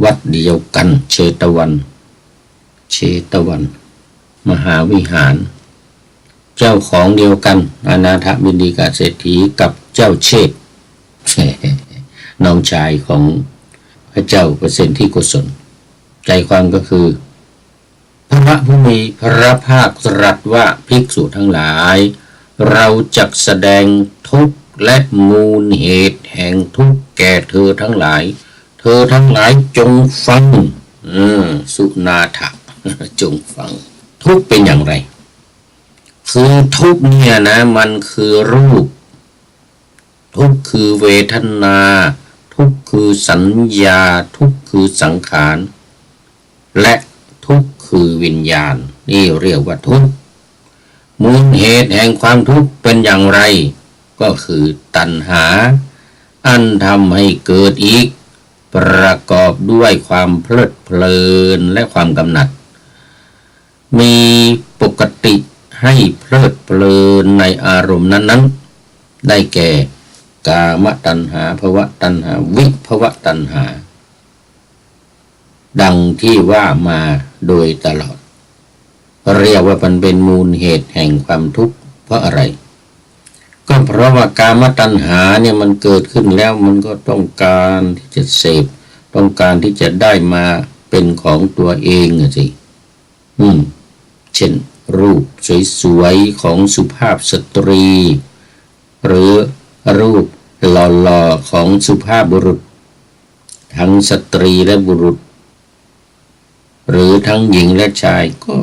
วัดเดียวกันเชตวันมหาวิหารเจ้าของเดียวกันอนาถบิณฑิกาเศรษฐีกับเจ้าเชษฐ์ น้องชายของพระเจ้าเปอร์เซนที่กุศลใจความก็คือพระผู้มีพระภาคตรัสว่าภิกษุทั้งหลายเราจักแสดงทุกข์และมูลเหตุแห่งทุกข์แก่เธอทั้งหลายเธอทั้งหลายจงฟังสุนาถะ จงฟังทุกข์เป็นอย่างไรคือทุกข์เนี่ยนะมันคือรูปทุกข์คือเวทนาทุกข์คือสัญญาทุกข์คือสังขารและทุกข์คือวิญญาณนี่เรียกว่าทุกข์มูลเหตุแห่งความทุกข์เป็นอย่างไรก็คือตัณหาอันทำให้เกิดอีกประกอบด้วยความเพลิดเพลินและความกำหนัดมีปกติให้เพลิดเพลินในอารมณ์นั้นๆได้แก่กามตัณหาภวตัณหาวิภวตัณหาดังที่ว่ามาโดยตลอดเรียกว่ามันเป็นมูลเหตุแห่งความทุกข์เพราะอะไรก็เพราะว่ากามตัณหาเนี่ยมันเกิดขึ้นแล้วมันก็ต้องการที่จะเสพต้องการที่จะได้มาเป็นของตัวเองสิเช่นรูปสวยๆของสุภาพสตรีหรือรูปหล่อๆของสุภาพบุรุษทั้งสตรีและบุรุษหรือทั้งหญิงและชายก็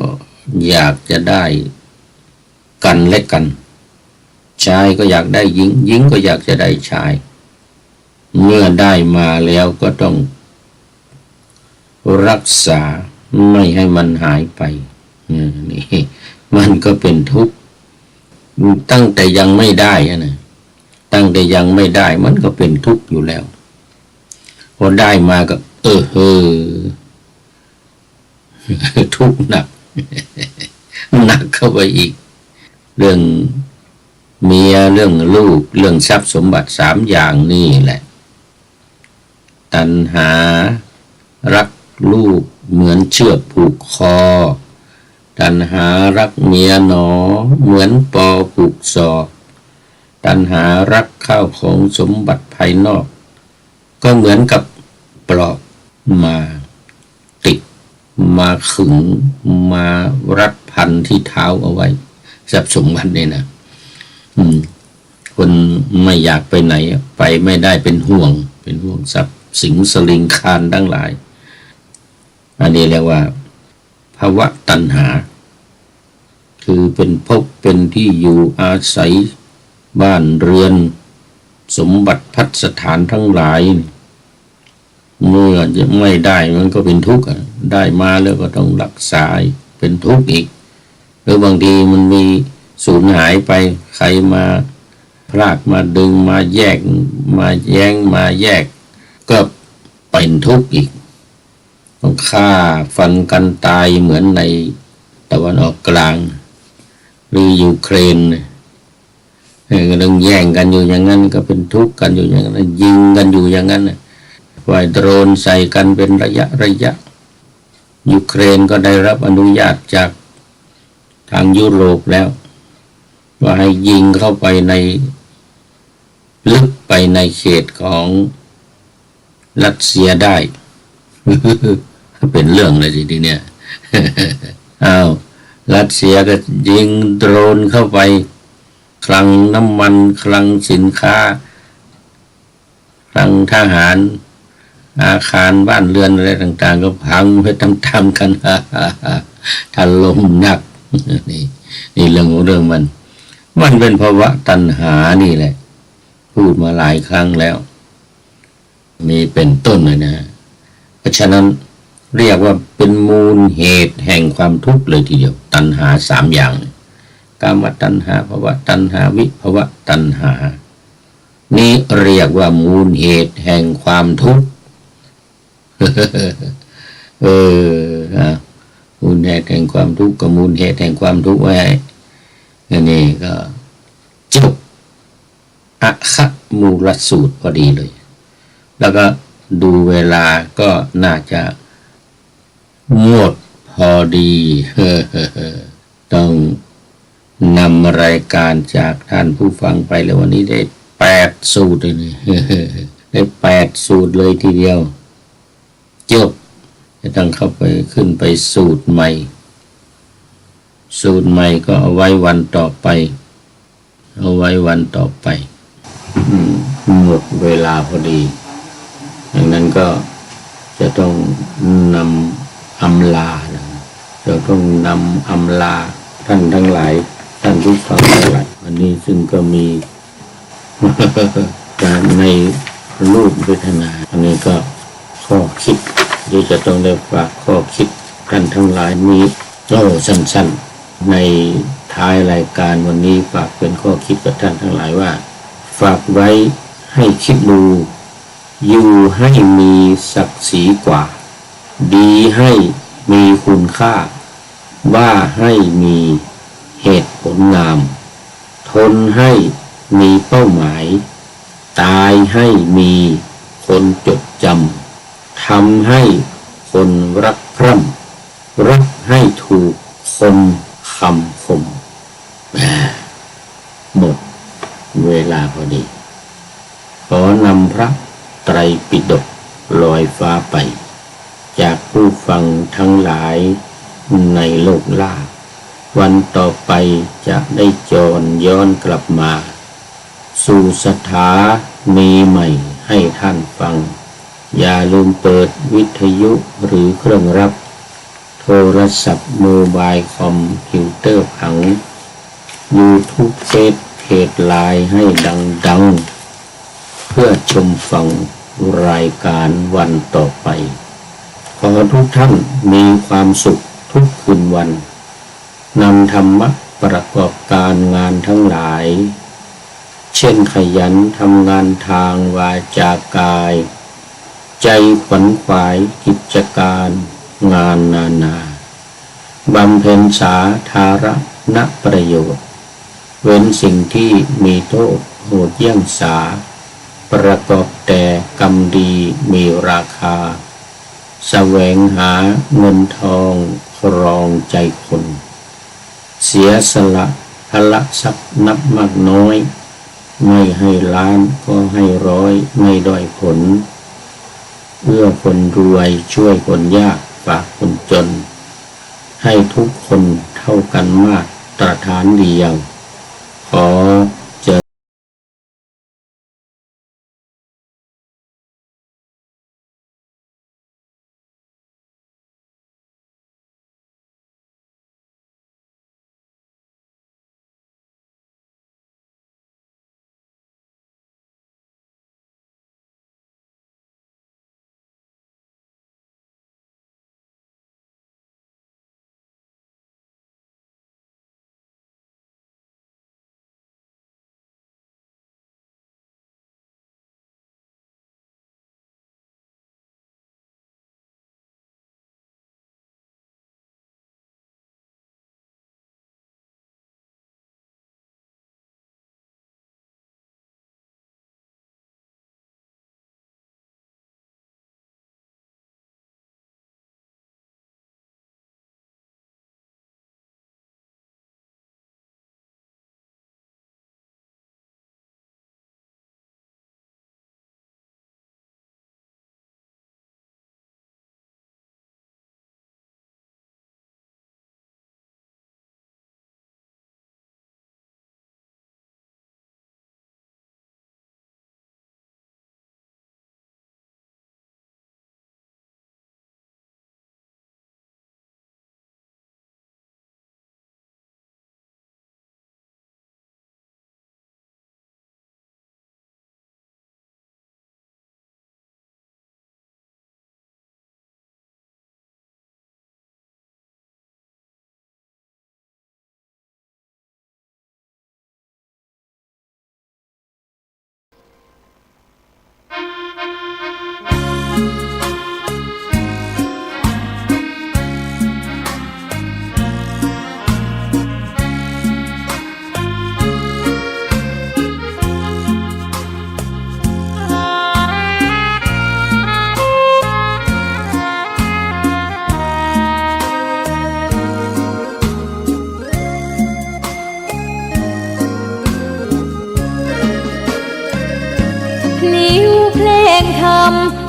อยากจะได้กันและกันชายก็อยากได้หญิงหญิงก็อยากจะได้ชายเมื่อได้มาแล้วก็ต้องรักษาไม่ให้มันหายไปนี่มันก็เป็นทุกข์ตั้งแต่ยังไม่ได้นะตั้งแต่ยังไม่ได้มันก็เป็นทุกข์อยู่แล้วพอได้มาก็ทุกข์หนัก หนักเข้าไปอีกเรื่องเมียเรื่องลูกเรื่องทรัพย์สมบัติ3อย่างนี่แหละ ตัณหารักลูกเหมือนเชือกผูกคอตัณหารักเมียหนอเหมือนปอผูกศอกตัณหารักข้าวของสมบัติภายนอกก็เหมือนกับปลอกมาติดมาขึงมารัดพันที่เท้าเอาไว้ทรัพย์สมบัตินี่นะคนไม่อยากไปไหนไปไม่ได้เป็นห่วงทรัพย์สิงสลิงคานทั้งหลายอันนี้เรียกว่าภาวะตัณหาคือเป็นภพเป็นที่อยู่อาศัยบ้านเรือนสมบัติพัสถานทั้งหลายเมื่อจะไม่ได้มันก็เป็นทุกข์ได้มาแล้วก็ต้องรักษาเป็นทุกข์อีกหรือบางทีมันมีสูญหายไปใครมาพรากมาดึงมาแยกมาแย่งมาแยกก็เป็นทุกข์อีกต้องฆ่าฟันกันตายเหมือนในตะวันออกกลางหรือยูเครนก็ต้องแย่งกันอยู่อย่างนั้นก็เป็นทุกข์กันอยู่อย่างนั้นยิงกันอยู่อย่างนั้นปล่อยโดรนใส่กันเป็นระยะยูเครนก็ได้รับอนุญาตจากทางยุโรปแล้วว่าให้ยิงเข้าไปในลึกไปในเขตของรัสเซียได้ เป็นเรื่องเลยทีเนี้ย อ้าวรัสเซียก็ยิงโดรนเข้าไปคลังน้ำมันคลังสินค้าคลังทหารอาคารบ้านเรือนอะไรต่างๆก็พังไปตามๆกัน ถล่มหนักนี่เรื่องมันเป็นภาวะตัณหานี่แหละพูดมาหลายครั้งแล้วมีเป็นต้นเลยนะเพราะฉะนั้นเรียกว่าเป็นมูลเหตุแห่งความทุกข์เลยทีเดียวตัณหา3อย่างกามตัณหาภวตัณหาวิภวตัณหานี้เรียกว่ามูลเหตุแห่งความทุกข์ มูลเหตุแห่งความทุกข์กับมูลเหตุแห่งความทุกข์ไว้นี่ก็จบอะคะมูลสูตรพอดีเลยแล้วก็ดูเวลาก็น่าจะหมดพอดี ต้องนำรายการจากท่านผู้ฟังไปแล้ววันนี้ได้8สูตรเลย ได้8สูตรเลยทีเดียวจบจะต้องเข้าไปขึ้นไปสูตรใหม่ก็เอาไว้วันต่อไปหมดเวลาพอดีดังนั้นก็จะต้องนำอำลาจะต้องนำอำลาท่านทั้งหลายท่านผู้ฟังทั้งหลายวันนี้ซึ่งก็มี การในรูปเวทนาอันนี้ก็ข้อคิดที่จะต้องได้ฝากข้อคิดท่านทั้งหลายนี้สั้นๆในท้ายรายการวันนี้ฝากเป็นข้อคิดกับท่านทั้งหลายว่าฝากไว้ให้คิดดูอยู่ให้มีศักดิ์ศรีกว่าดีให้มีคุณค่าว่าให้มีเหตุผลงามทนให้มีเป้าหมายตายให้มีคนจดจำทำให้คนรักใคร่รักให้ถูกคนคำคมหมดเวลาพอดีขอนำพระไตรปิฎกลอยฟ้าไปจากผู้ฟังทั้งหลายในโลกล่าวันต่อไปจะได้จรย้อนกลับมาสู่สถานีใหม่ให้ท่านฟังอย่าลืมเปิดวิทยุหรือเครื่องรับโทรศัพท์มือบายคอมพิวเตอร์ผัง YouTube เฟซเพจไลน์ให้ดังๆเพื่อชมฟังรายการวันต่อไปขอทุกท่านมีความสุขทุกคืนวันนำธรรมะประกอบการงานทั้งหลายเช่นขยันทำงานทางวาจากายใจขวนขวายกิจการงานนานาบำเพ็ญสาธารณประโยชน์เว้นสิ่งที่มีโทษโหดเยี่ยงสา ประกอบแต่กรรมดีมีราคาแสวงหาเงินทองครองใจคน เสียสละพละทรัพย์นับมากน้อยไม่ให้ล้านก็ให้ร้อยไม่ด้อยผลเอื้อคนรวยช่วยคนยากฝากคนจนให้ทุกคนเท่ากันมาตรฐานเดียวขอเจริญ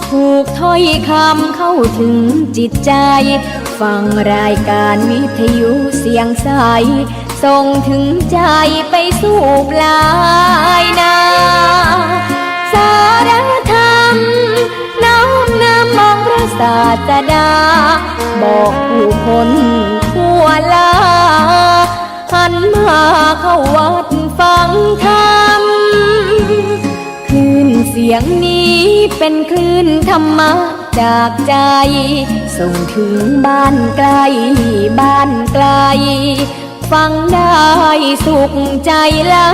ถูกถ้อยคำเข้าถึงจิตใจ ฟังรายการวิทยุเสียงใสส่งถึงใจไปสู่ปลายนาสารธรรมน้อมนำมองพระศาสดาบอกผู้คนทั่วลาหันมาเข้าวัดฟังธรรมคลื่นเสียงนี้เป็นคลื่นธรรมะจากใจส่งถึงบ้านไกลบ้านไกลฟังได้สุขใจล้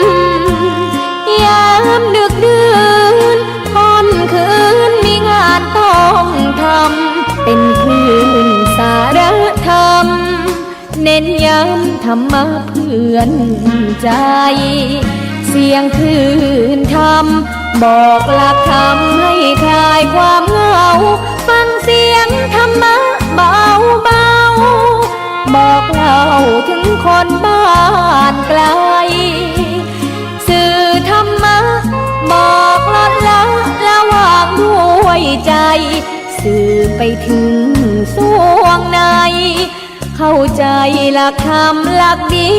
ำยามดึกดื่นค่ำคืนมีงานต้องทำเป็นคลื่นสารธรรมเน้นย้ำธรรมะเพื่อนใจเสียงคลื่นธรรมบอกหลักธรรมให้คลายความเหงาฟังเสียงธรรมะเบาเบาบอกเล่าถึงคนบ้านไกลสื่อธรรมะบอกลดละระหว่างด้วยใจสื่อไปถึงสวงในเข้าใจหลักธรรมหลักดี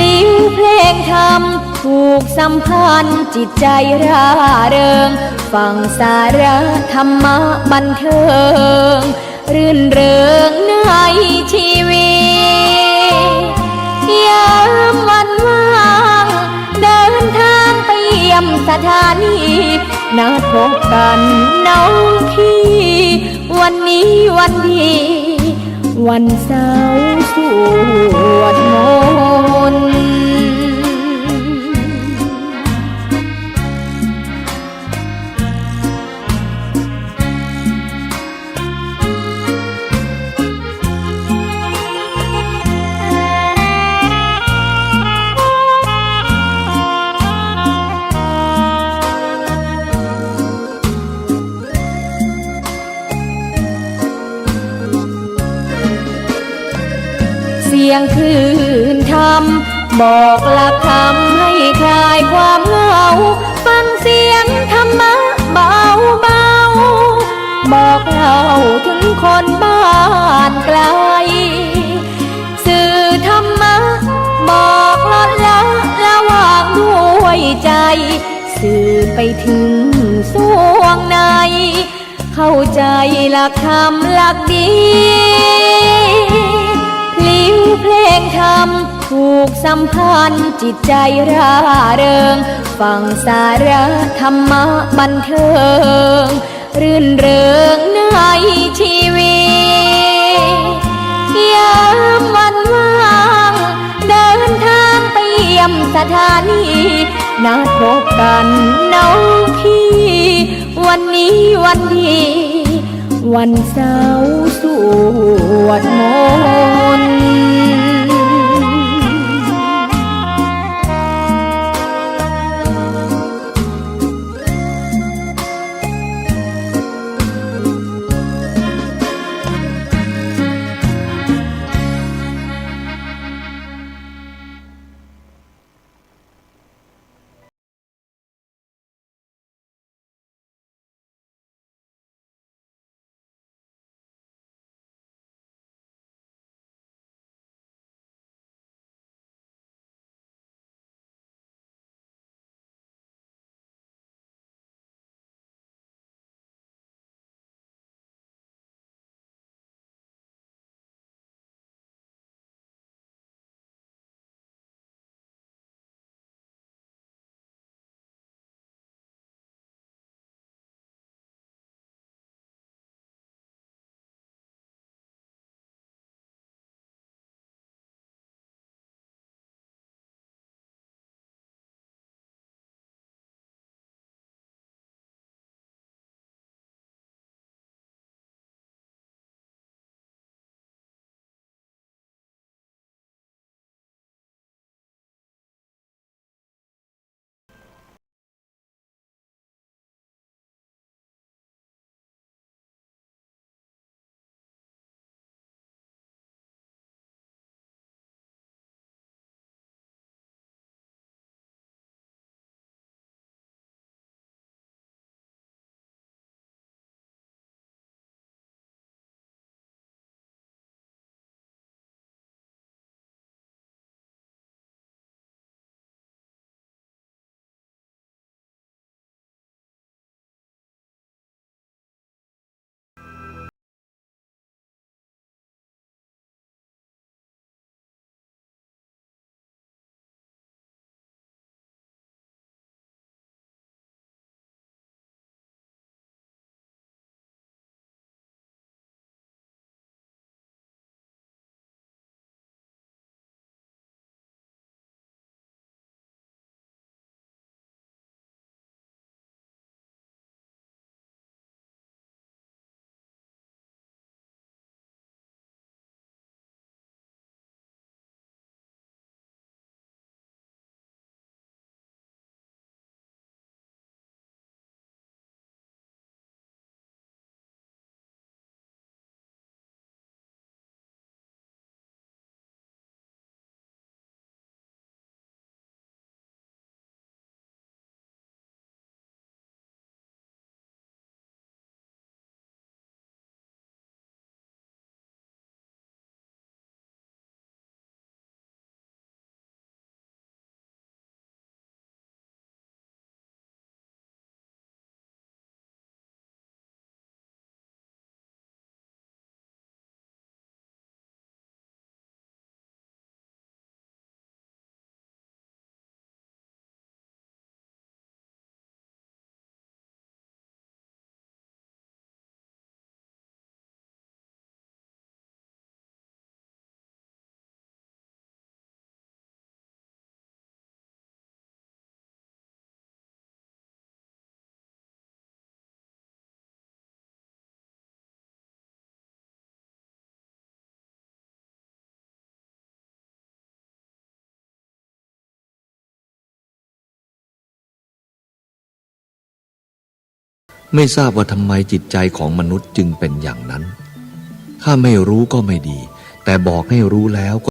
ลิ้วเพลงธรรมถูกสัมพันธ์จิตใจร่าเริงฟังสาระธรรมะบันเทิงรื่นเริงในชีวิตยามวันว่างเดินทางไปเยี่ยมสถานีนัดพบกันน้องพี่วันนี้วันดีวันเสาร์สวดมนต์ ยงคืนธรรมบอกหลักธรรมให้คลายความเหงาฟังเสียงธรรมะเบาเบาบอกเล่าถึงคนบ้านไกลสื่อธรรมะบอกลดละละวางด้วยใจสื่อไปถึงสวงในเข้าใจหลักธรรมหลักดีพลิ้วเพลงธรรมถูกสัมพันธ์จิตใจร่าเริงฟังสาระธรรมะบันเทิงรื่นเริงในชีวิตยามวันว่างเดินทางไปเยี่ยมสถานีนัดพบกันน้องพี่วันนี้วันดีวันเสาร์สวดมนต์ไม่ทราบว่าทำไมจิตใจของมนุษย์จึงเป็นอย่างนั้น ถ้าไม่รู้ก็ไม่ดี แต่บอกให้รู้แล้วก็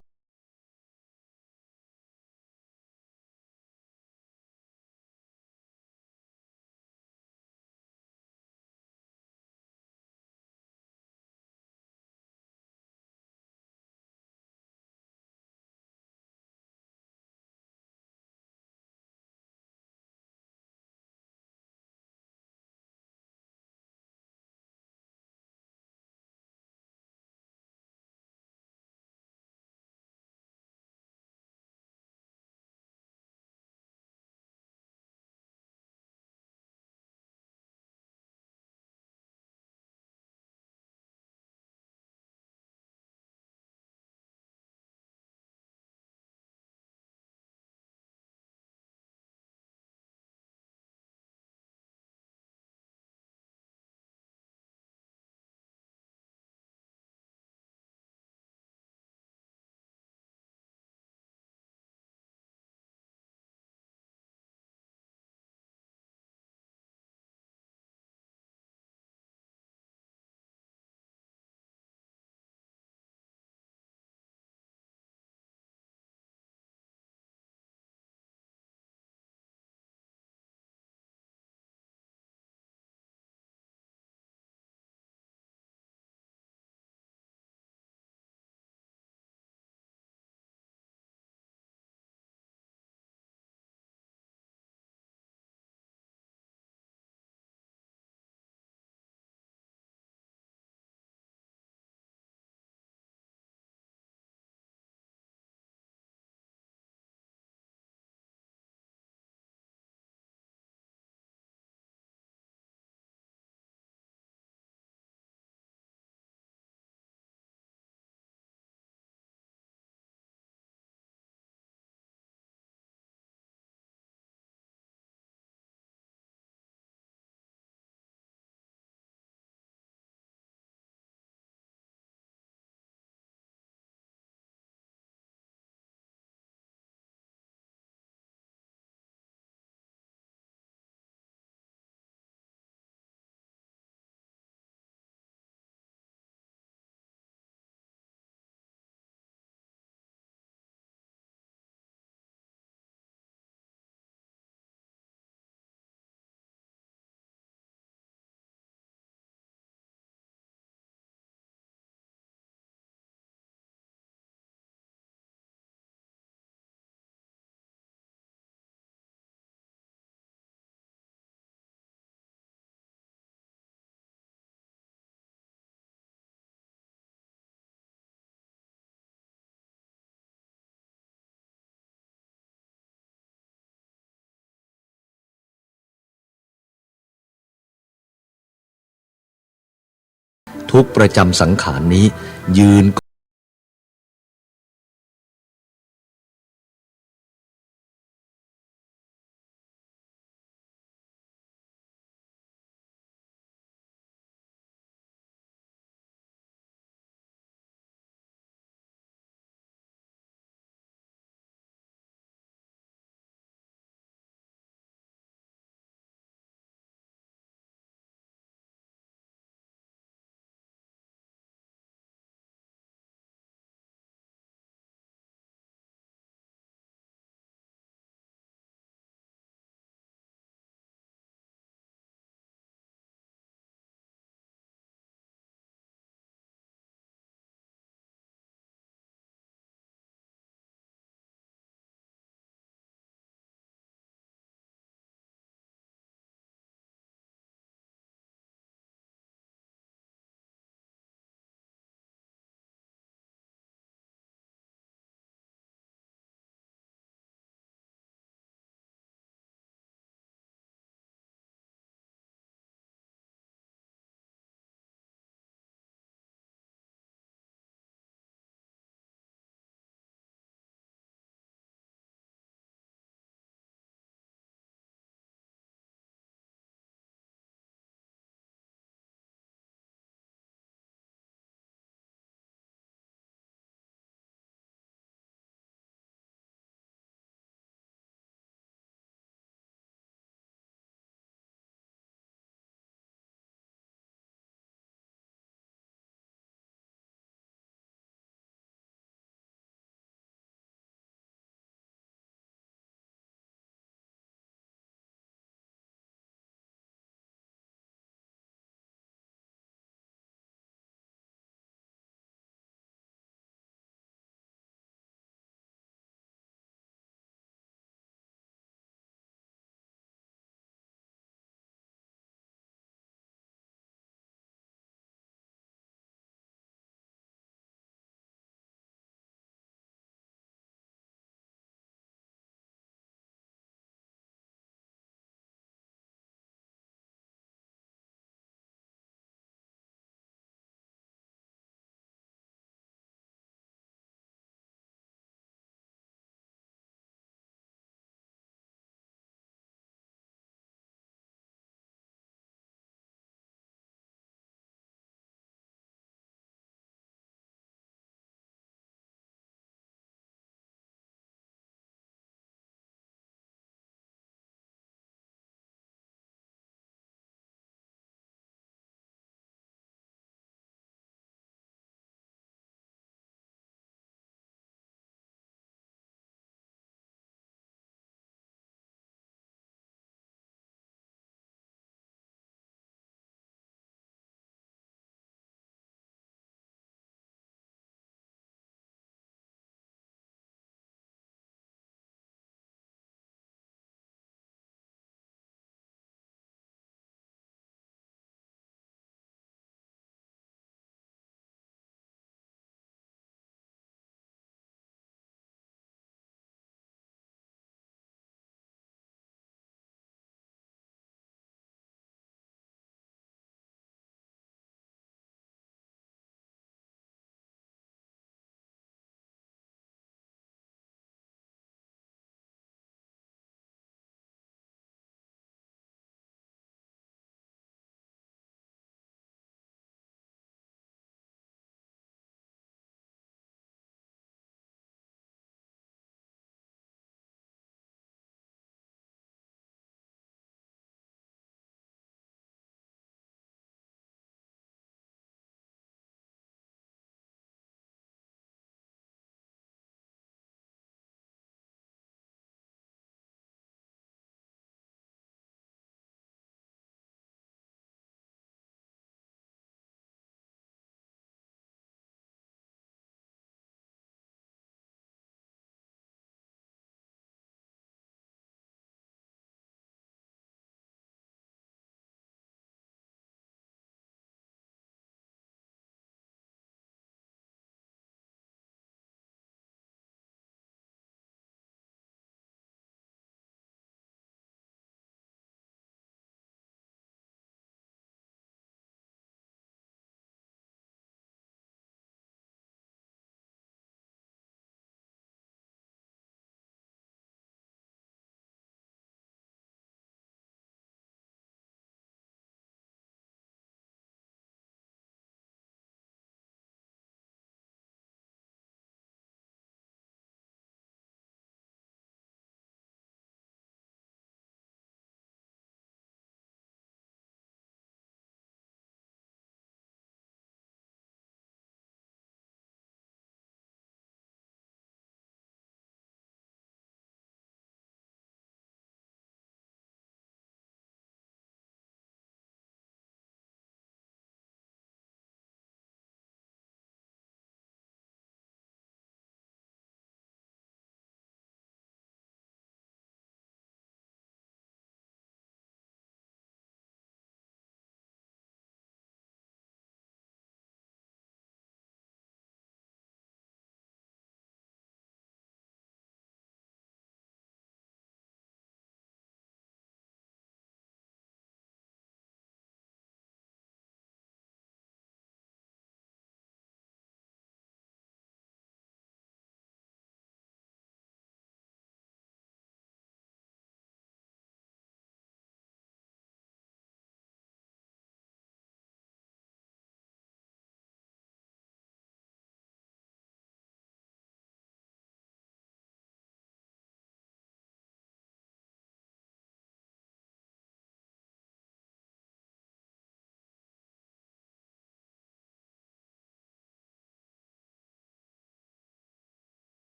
ทุกข์ประจำสังขารนี้ยืน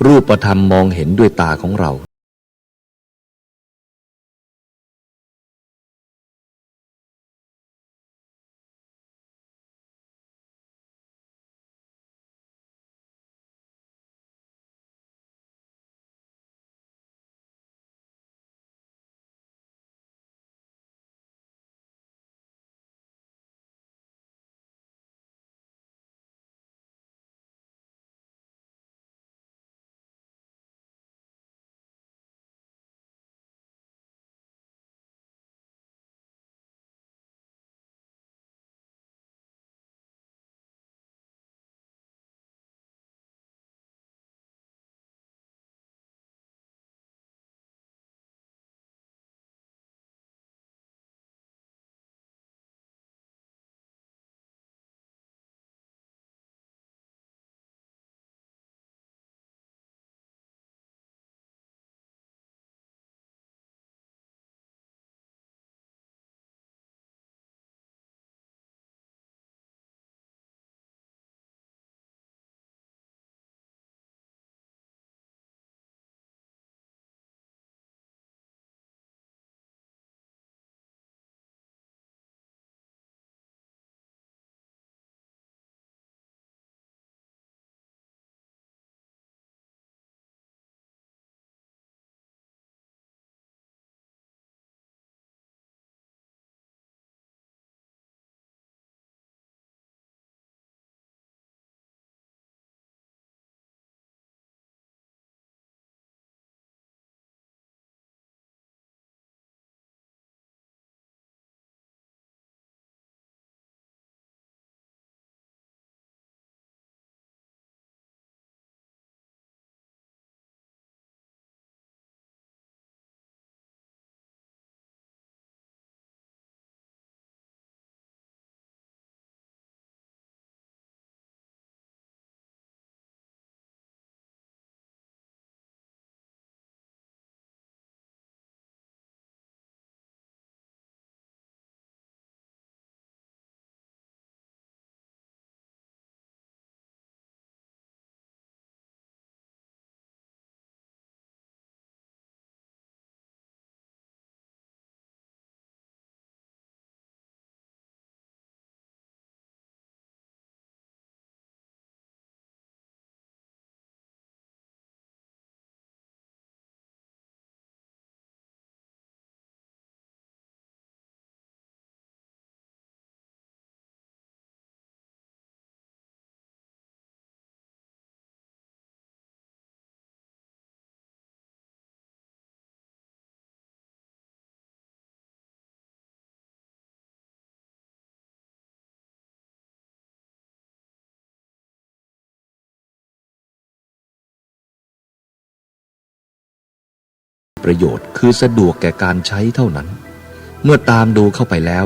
รูปธรรมมองเห็นด้วยตาของเราประโยชน์คือสะดวกแก่การใช้เท่านั้น เมื่อตามดูเข้าไปแล้ว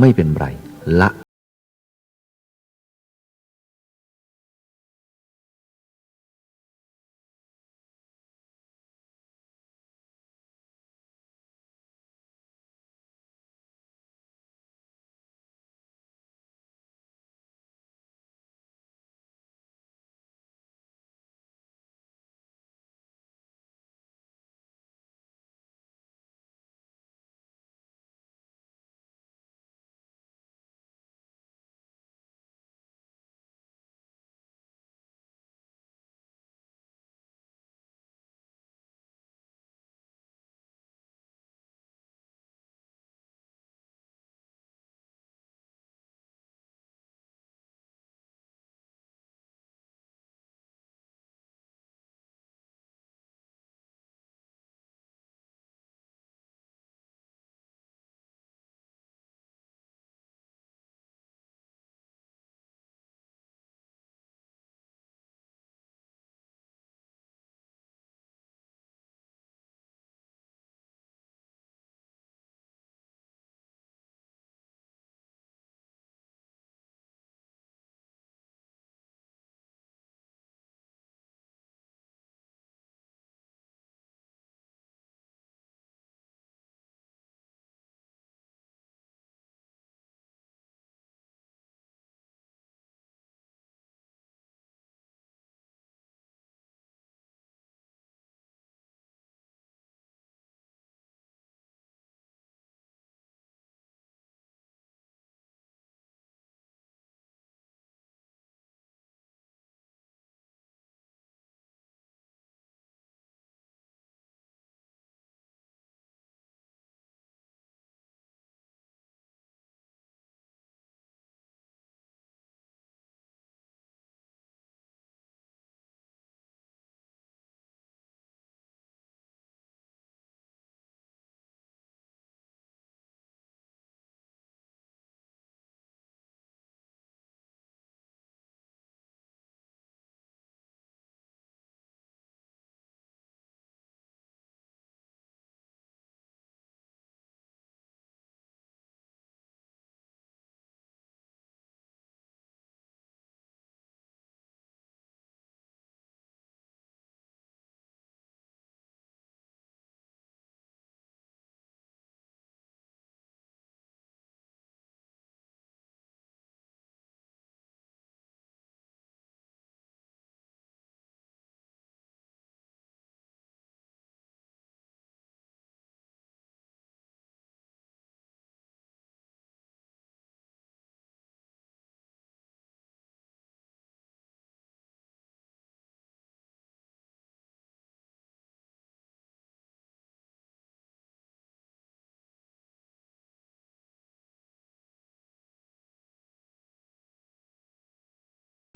ไม่เป็นไรละ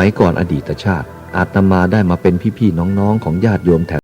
สมัยก่อนอดีตชาติ อาตมาได้มาเป็นพี่ๆน้องๆของญาติโยมแถว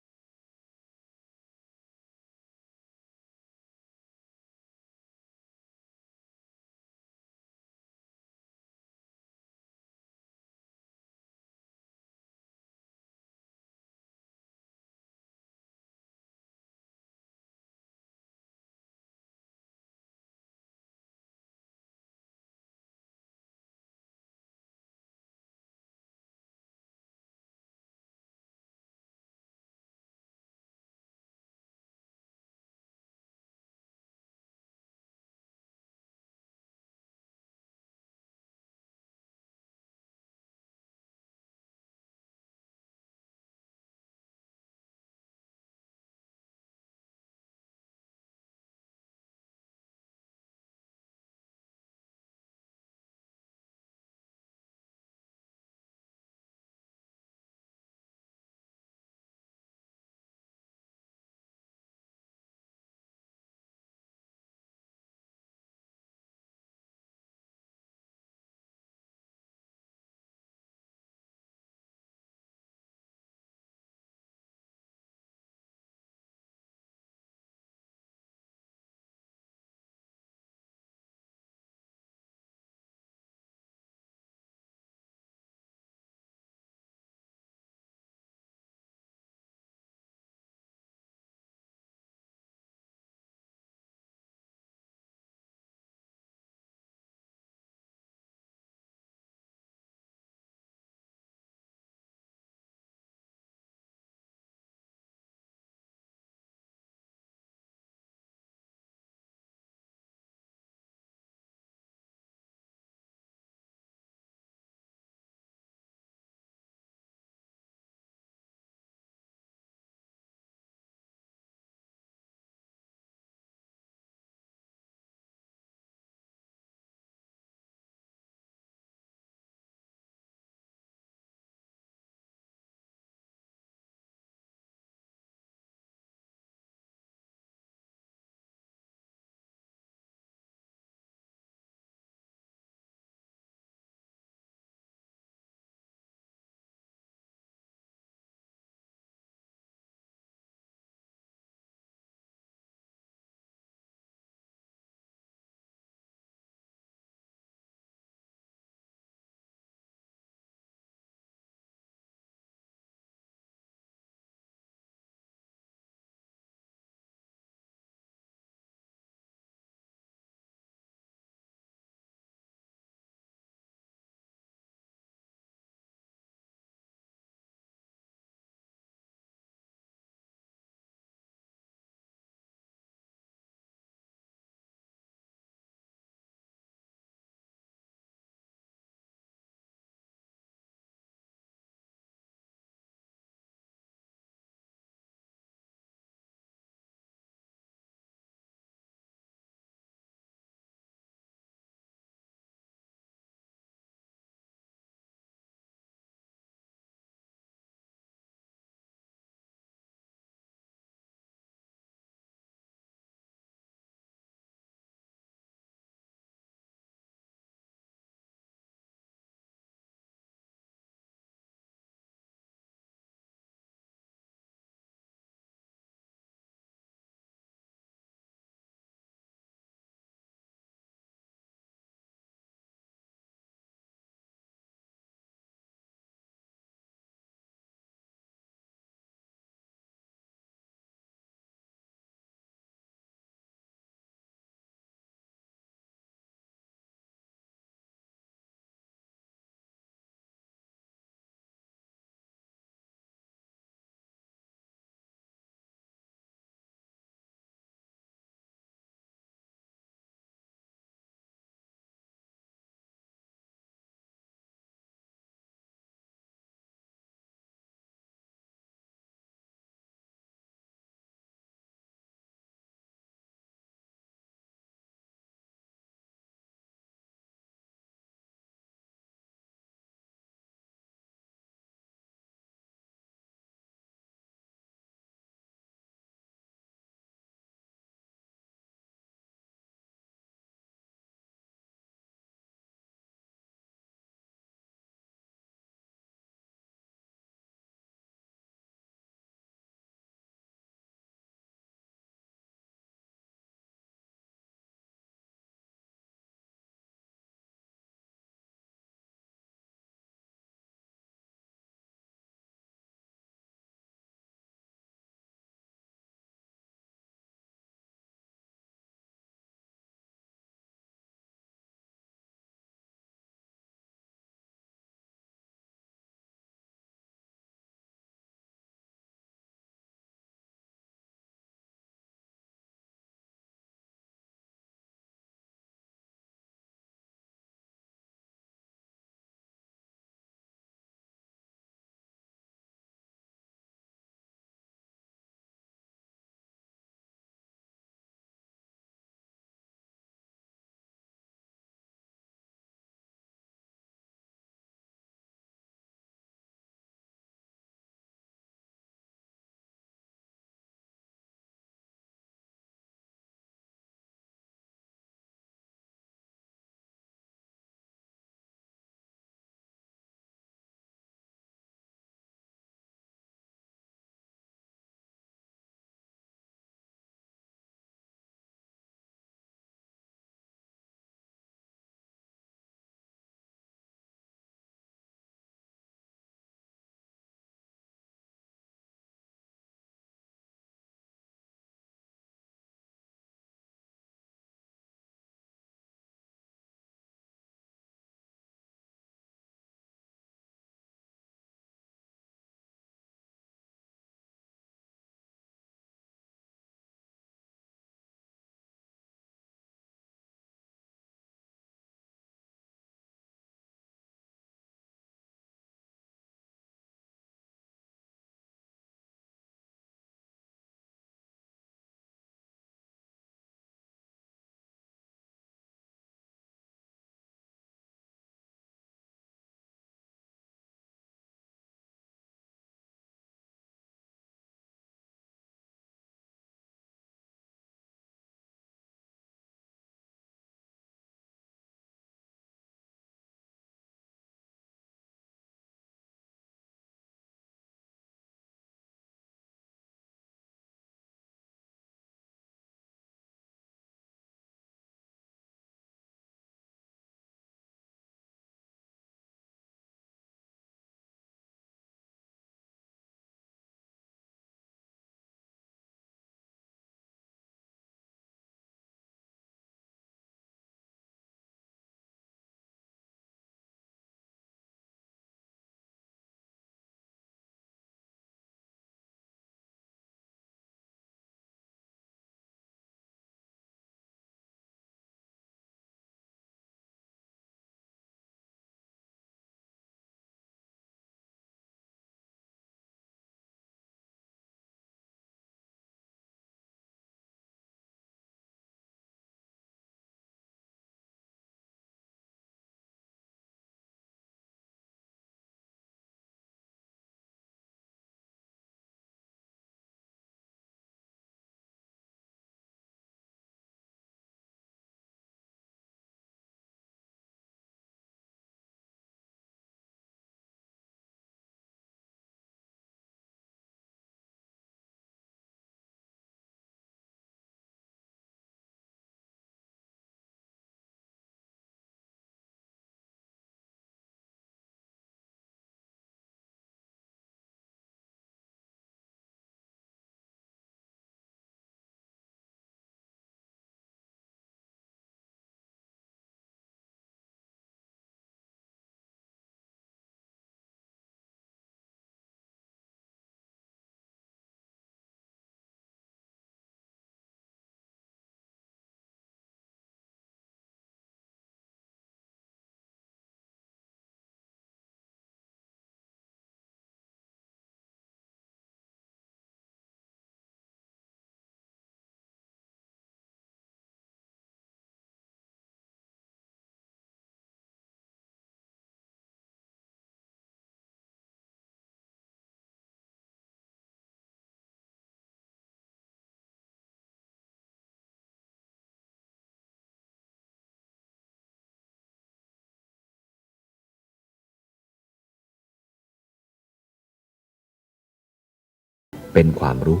เป็นความรู้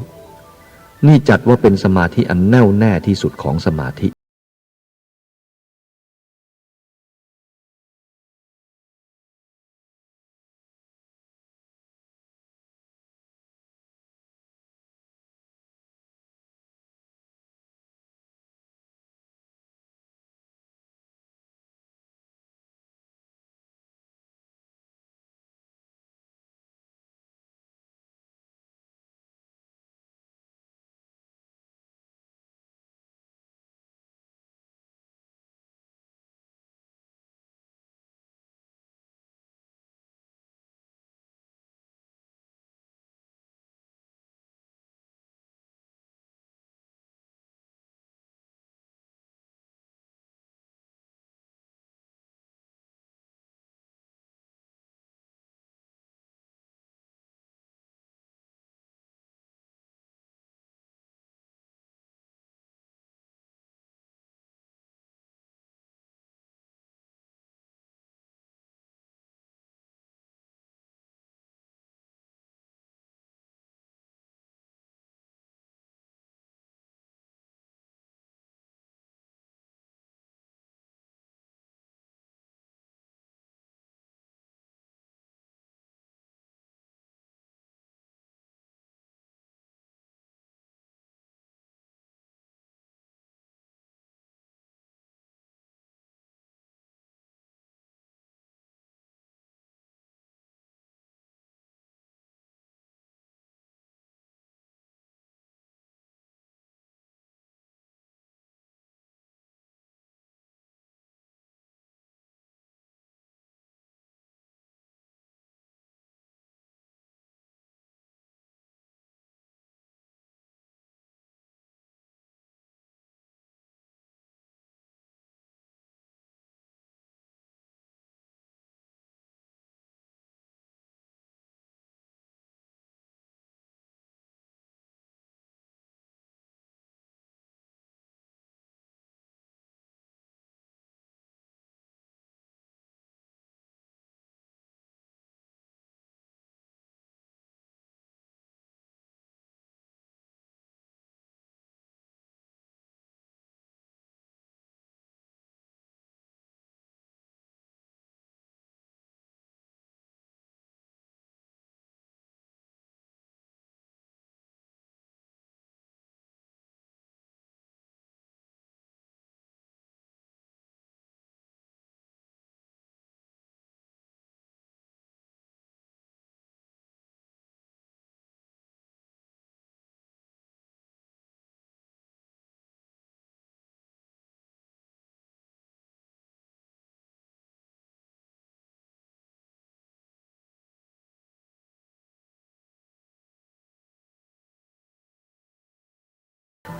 นี่จัดว่าเป็นสมาธิอันแน่วแน่ที่สุดของสมาธิ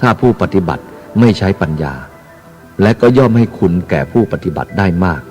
ถ้าผู้ปฏิบัติไม่ใช้ปัญญาและก็ย่อมให้คุณแก่ผู้ปฏิบัติได้มาก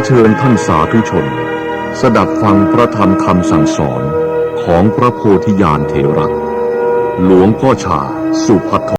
เชิญท่านสาธุชน สดับฟังพระธรรมคำสั่งสอนของพระโพธิญาณเถระ หลวงพ่อชา สุภัทโท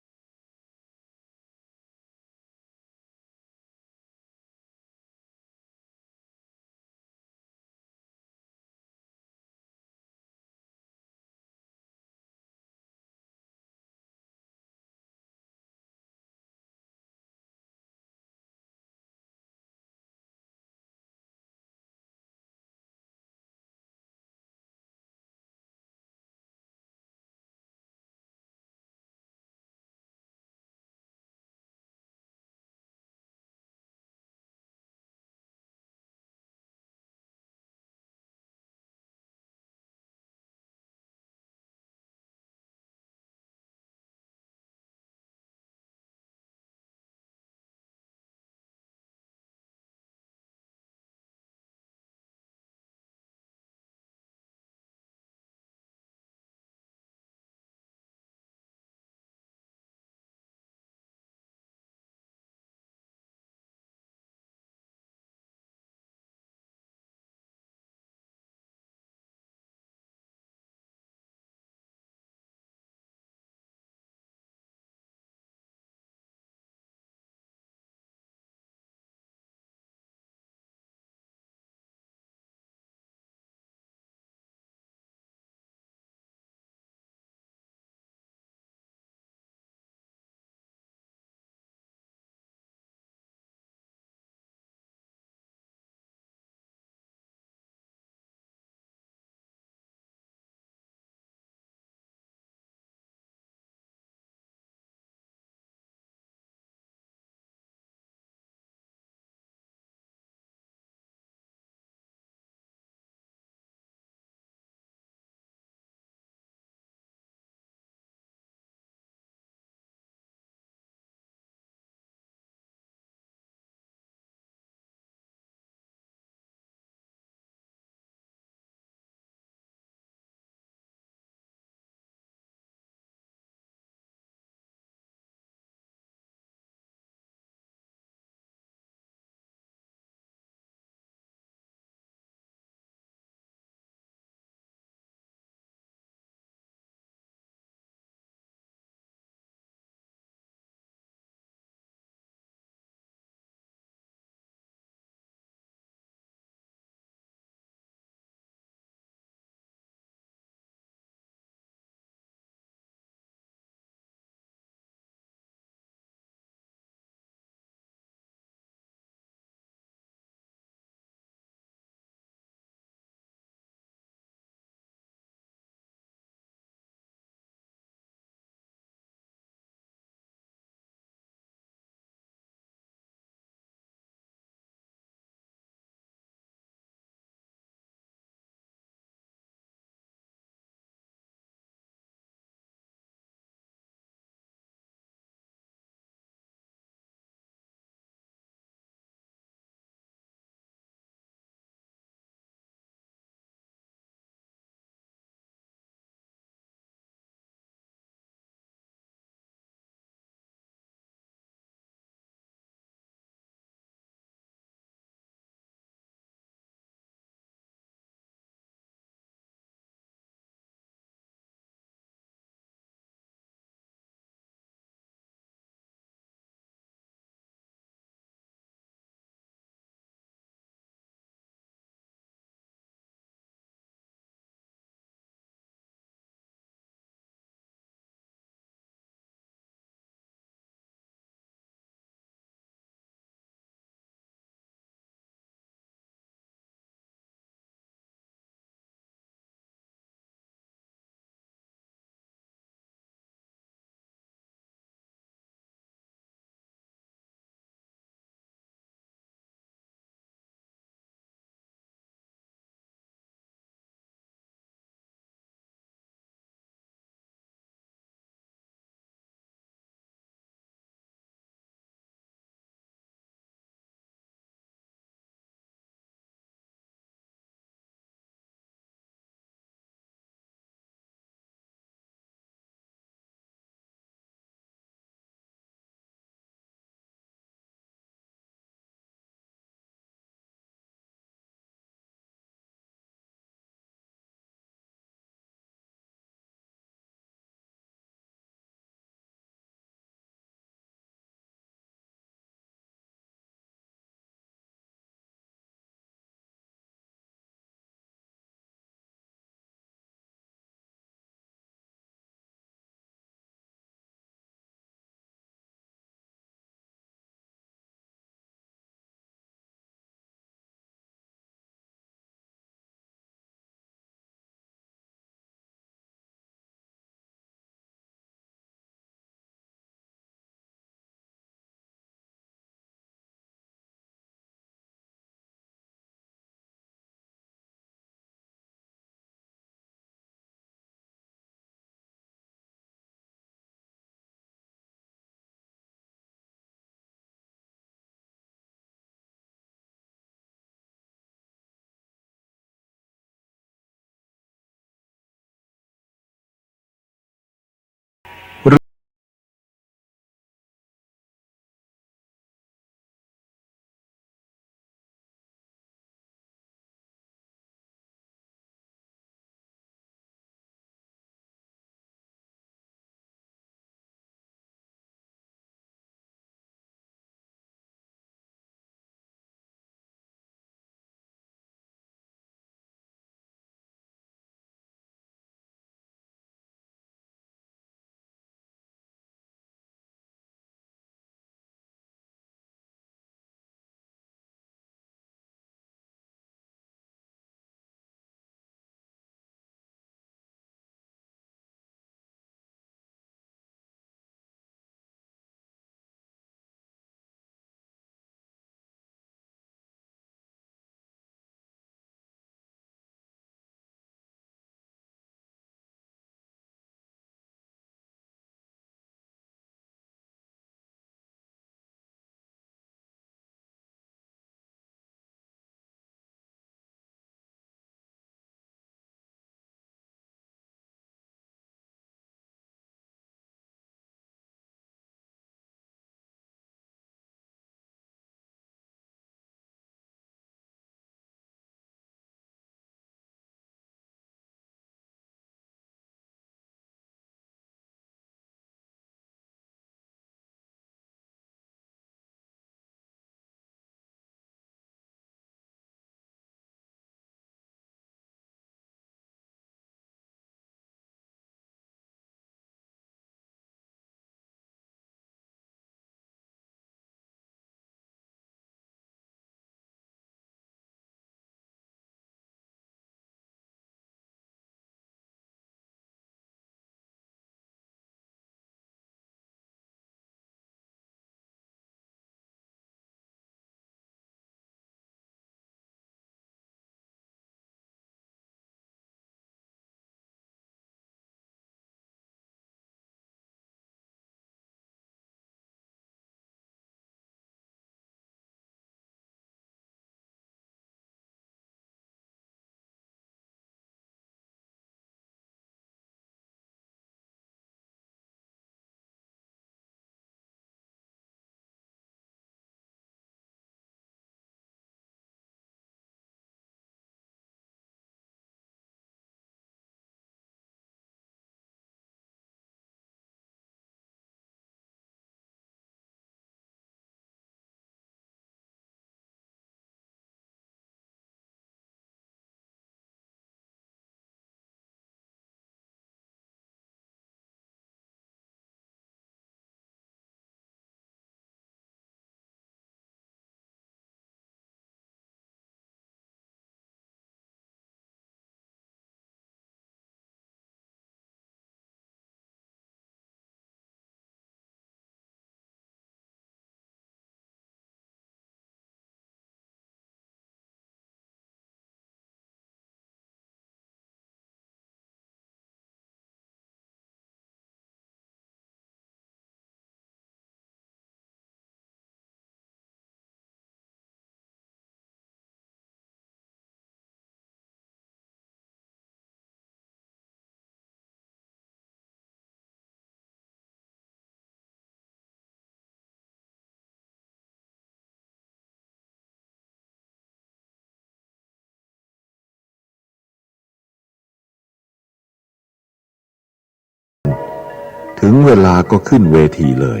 ถึงเวลาก็ขึ้นเวทีเลย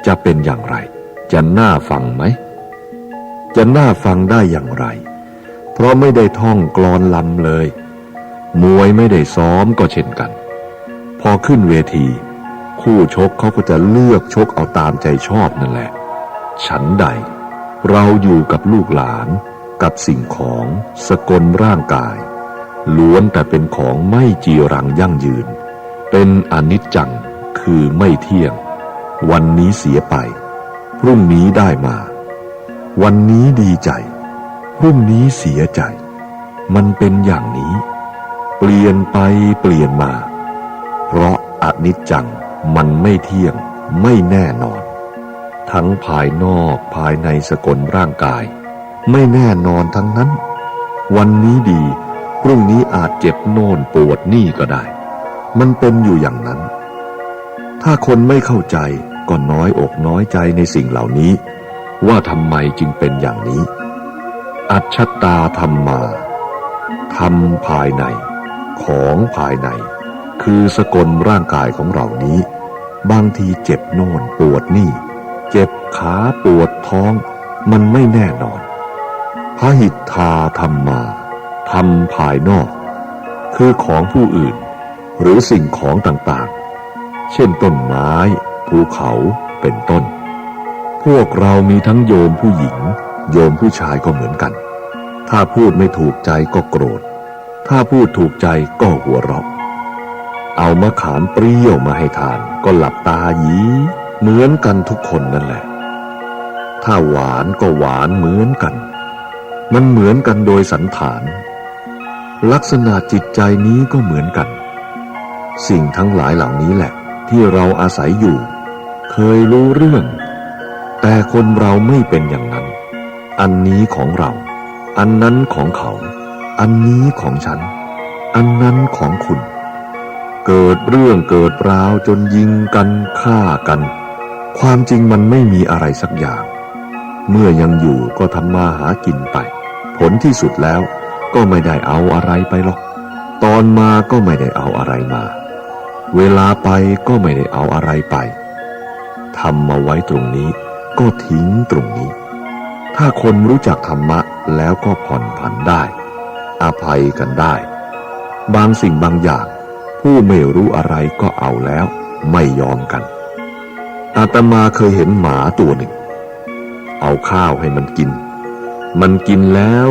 จะเป็นอย่างไร จะน่าฟังไหม จะน่าฟังได้อย่างไร เพราะไม่ได้ท่องกลอนลำเลย มวยไม่ได้ซ้อมก็เช่นกัน พอขึ้นเวที คู่ชกเขาก็จะเลือกชกเอาตามใจชอบนั่นแหละ ฉันใด เราอยู่กับลูกหลานกับสิ่งของสกลร่างกายล้วนแต่เป็นของไม่จีรังยั่งยืนเป็นอนิจจังคือไม่เที่ยงวันนี้เสียไปพรุ่งนี้ได้มาวันนี้ดีใจพรุ่งนี้เสียใจมันเป็นอย่างนี้เปลี่ยนไปเปลี่ยนมาเพราะอนิจจังมันไม่เที่ยงไม่แน่นอนทั้งภายนอกภายในสกลร่างกายไม่แน่นอนทั้งนั้นวันนี้ดีพรุ่งนี้อาจเจ็บโน่นปวดนี่ก็ได้มันเป็นอยู่อย่างนั้นถ้าคนไม่เข้าใจก็น้อยอกน้อยใจในสิ่งเหล่านี้ว่าทำไมจึงเป็นอย่างนี้อัจฉตาธรรมาธรรมภายในของภายในคือสกลร่างกายของเรานี้บางทีเจ็บโน่นปวดนี่เจ็บขาปวดท้องมันไม่แน่นอนพหิทธาธรรมาธรรมภายนอกคือของผู้อื่นหรือสิ่งของต่างๆเช่นต้นไม้ภูเขาเป็นต้นพวกเรามีทั้งโยมผู้หญิงโยมผู้ชายก็เหมือนกันถ้าพูดไม่ถูกใจก็โกรธถ้าพูดถูกใจก็หัวเราะเอามะขามเปรี้ยวมาให้ทานก็หลับตาหยีเหมือนกันทุกคนนั่นแหละถ้าหวานก็หวานเหมือนกันมันเหมือนกันโดยสันฐานลักษณะจิตใจนี้ก็เหมือนกันสิ่งทั้งหลายเหล่านี้แหละที่เราอาศัยอยู่เคยรู้เรื่องแต่คนเราไม่เป็นอย่างนั้นอันนี้ของเราอันนั้นของเขาอันนี้ของฉันอันนั้นของคุณเกิดเรื่องเกิดราวจนยิงกันฆ่ากันความจริงมันไม่มีอะไรสักอย่างเมื่อยังอยู่ก็ทำมาหากินไปผลที่สุดแล้วก็ไม่ได้เอาอะไรไปหรอกตอนมาก็ไม่ได้เอาอะไรมาเวลาไปก็ไม่ได้เอาอะไรไปทำมาไว้ตรงนี้ก็ทิ้งตรงนี้ถ้าคนรู้จักธรรมะแล้วก็ผ่อนผันได้อภัยกันได้บางสิ่งบางอย่างผู้ไม่รู้อะไรก็เอาแล้วไม่ยอมกันอาตมาเคยเห็นหมาตัวหนึ่งเอาข้าวให้มันกินแล้ว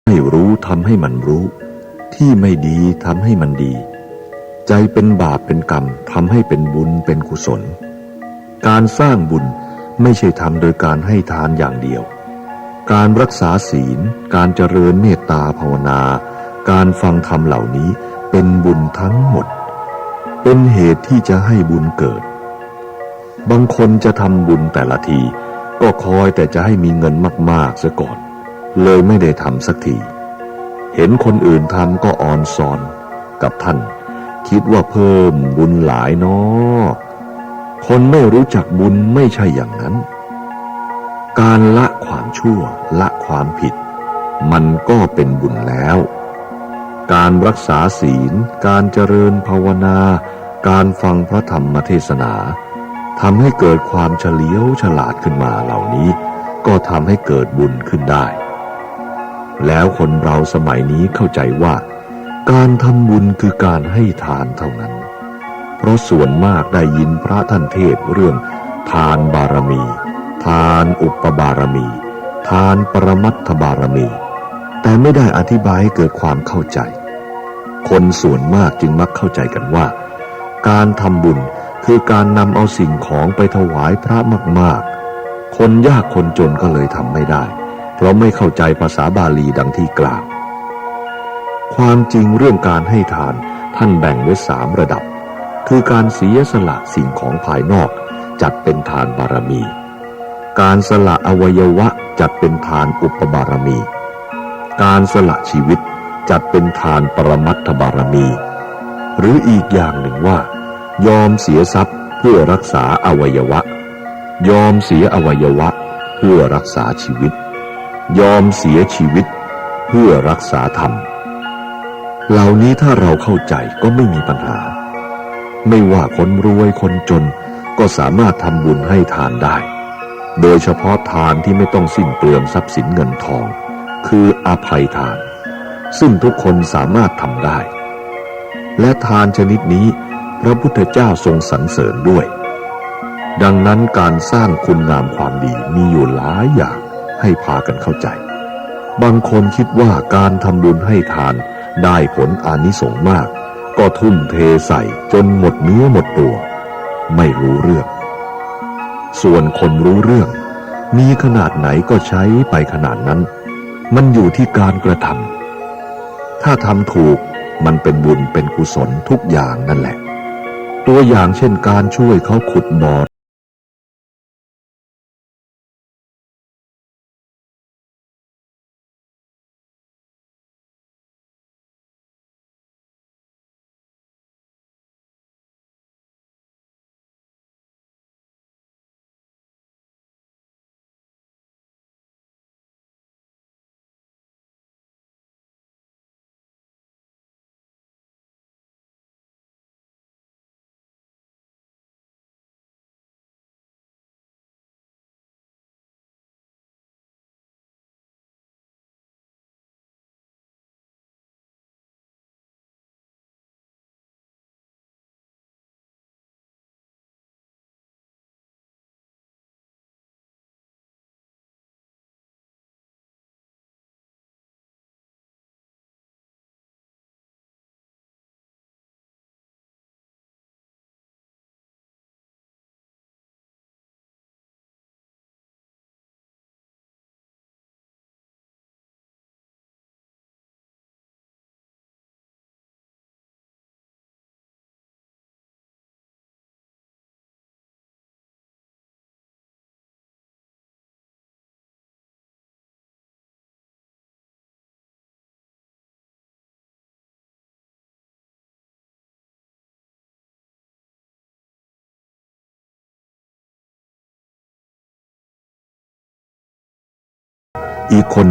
ไม่รู้ทำให้มันรู้ ที่ไม่ดีทำให้มันดี ใจเป็นบาปเป็นกรรมทำให้เป็นบุญเป็นกุศล การสร้างบุญไม่ใช่ทำโดยการให้ทานอย่างเดียว การรักษาศีลการเจริญเมตตาภาวนาการฟังธรรมเหล่านี้เป็นบุญทั้งหมดเป็นเหตุที่จะให้บุญเกิดบางคนจะทำบุญแต่ละทีก็คอยแต่จะให้มีเงินมากๆซะก่อนเลยไม่ได้ทำสักทีเห็นคนอื่นทำก็อ่อนซอนกับท่านคิดว่าเพิ่มบุญหลายน้อคนไม่รู้จักบุญไม่ใช่อย่างนั้นการละความชั่วละความผิดมันก็เป็นบุญแล้วการรักษาศีลการเจริญภาวนาการฟังพระธรรมเทศนาทำให้เกิดความเฉลียวฉลาดขึ้นมาเหล่านี้ก็ทำให้เกิดบุญขึ้นได้แล้วคนเราสมัยนี้เข้าใจว่าการทำบุญคือการให้ทานเท่านั้นเพราะส่วนมากได้ยินพระท่านเทศเรื่องทานบารมีทานอุปบารมีทานปรมัตถบารมีแต่ไม่ได้อธิบายให้เกิดความเข้าใจคนส่วนมากจึงมักเข้าใจกันว่าการทำบุญคือการนำเอาสิ่งของไปถวายพระมากๆคนยากคนจนก็เลยทำไม่ได้เพราะไม่เข้าใจภาษาบาลีดังที่กล่าวความจริงเรื่องการให้ทานท่านแบ่งไว้3 ระดับคือการเสียสละสิ่งของภายนอกจัดเป็นทานบารมีการสละอวัยวะจัดเป็นทานอุปบารมีการสละชีวิตจัดเป็นทานปรมัตถบารมีหรืออีกอย่างหนึ่งว่ายอมเสียทรัพย์เพื่อรักษาอวัยวะยอมเสียอวัยวะเพื่อรักษาชีวิตยอมเสียชีวิตเพื่อรักษาธรรมเหล่านี้ถ้าเราเข้าใจก็ไม่มีปัญหาไม่ว่าคนรวยคนจนก็สามารถทำบุญให้ทานได้โดยเฉพาะทานที่ไม่ต้องสิ้นเปลืองทรัพย์สินเงินทองคืออภัยทานซึ่งทุกคนสามารถทำได้และทานชนิดนี้พระพุทธเจ้าทรงสรรเสริญด้วยดังนั้นการสร้างคุณงามความดีมีอยู่หลายอย่างให้พากันเข้าใจบางคนคิดว่าการทำบุญให้ทานได้ผลอานิสงส์มากก็ทุ่มเทใส่จนหมดเนื้อหมดตัวไม่รู้เรื่องส่วนคนรู้เรื่องมีขนาดไหนก็ใช้ไปขนาดนั้นมันอยู่ที่การกระทำถ้าทำถูกมันเป็นบุญเป็นกุศลทุกอย่างนั่นแหละตัวอย่างเช่นการช่วยเขาขุดบ่ออีกคน